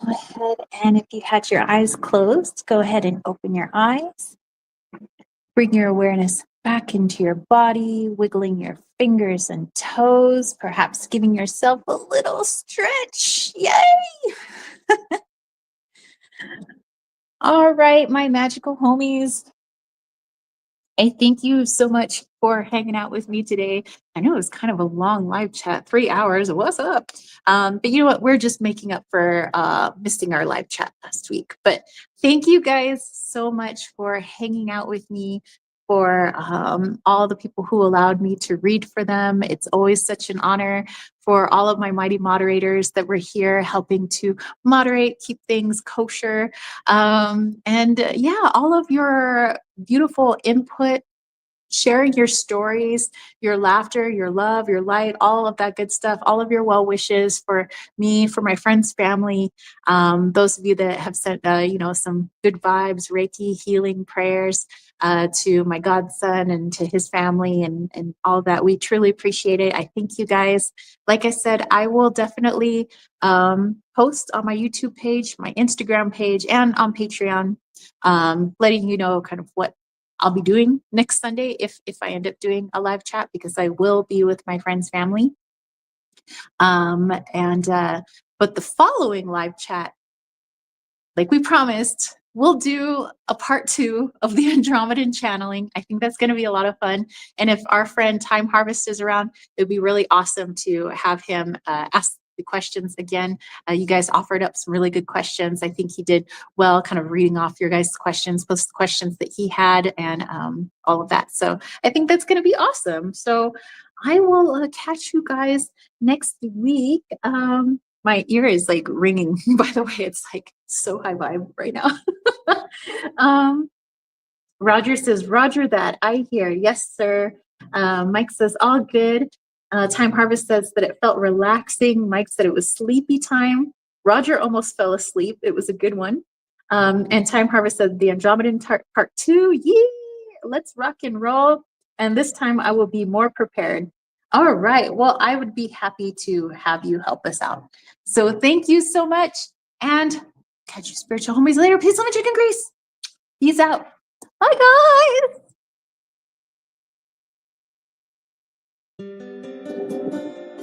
Go ahead, and if you had your eyes closed, go ahead and open your eyes. Bring your awareness back into your body, wiggling your fingers and toes, perhaps giving yourself a little stretch. Yay! All right, my magical homies. I thank you so much for hanging out with me today. I know it was kind of a long live chat, 3 hours. What's up? But you know what? We're just making up for missing our live chat last week. But thank you guys so much for hanging out with me, for all the people who allowed me to read for them. It's always such an honor, for all of my mighty moderators that were here helping to moderate, keep things kosher. And all of your beautiful input, sharing your stories, your laughter, your love, your light, all of that good stuff, all of your well wishes for me, for my friends, family, those of you that have sent, some good vibes, Reiki, healing prayers to my godson and to his family and all that. We truly appreciate it. I thank you guys. Like I said, I will definitely post on my YouTube page, my Instagram page, and on Patreon, letting you know kind of what I'll be doing next Sunday if I end up doing a live chat, because I will be with my friend's family. But the following live chat, like we promised, we'll do a part 2 of the Andromedan channeling. I think that's going to be a lot of fun. And if our friend Time Harvest is around, it would be really awesome to have him ask the questions again. You guys offered up some really good questions. I think he did well kind of reading off your guys' questions, plus the questions that he had, and all of that. So I think that's going to be awesome. So I will catch you guys next week. My ear is like ringing, by the way. It's like so high vibe right now. Roger says, Roger that. I hear. Yes, sir. Mike says, all good. Time Harvest says that it felt relaxing. Mike said it was sleepy time. Roger almost fell asleep. It was a good one. And Time Harvest said the Andromedan part 2. Yee! Let's rock and roll. And this time I will be more prepared. All right. Well, I would be happy to have you help us out. So thank you so much. And catch you spiritual homies later. Peace, love, and chicken grease. Peace out. Bye, guys.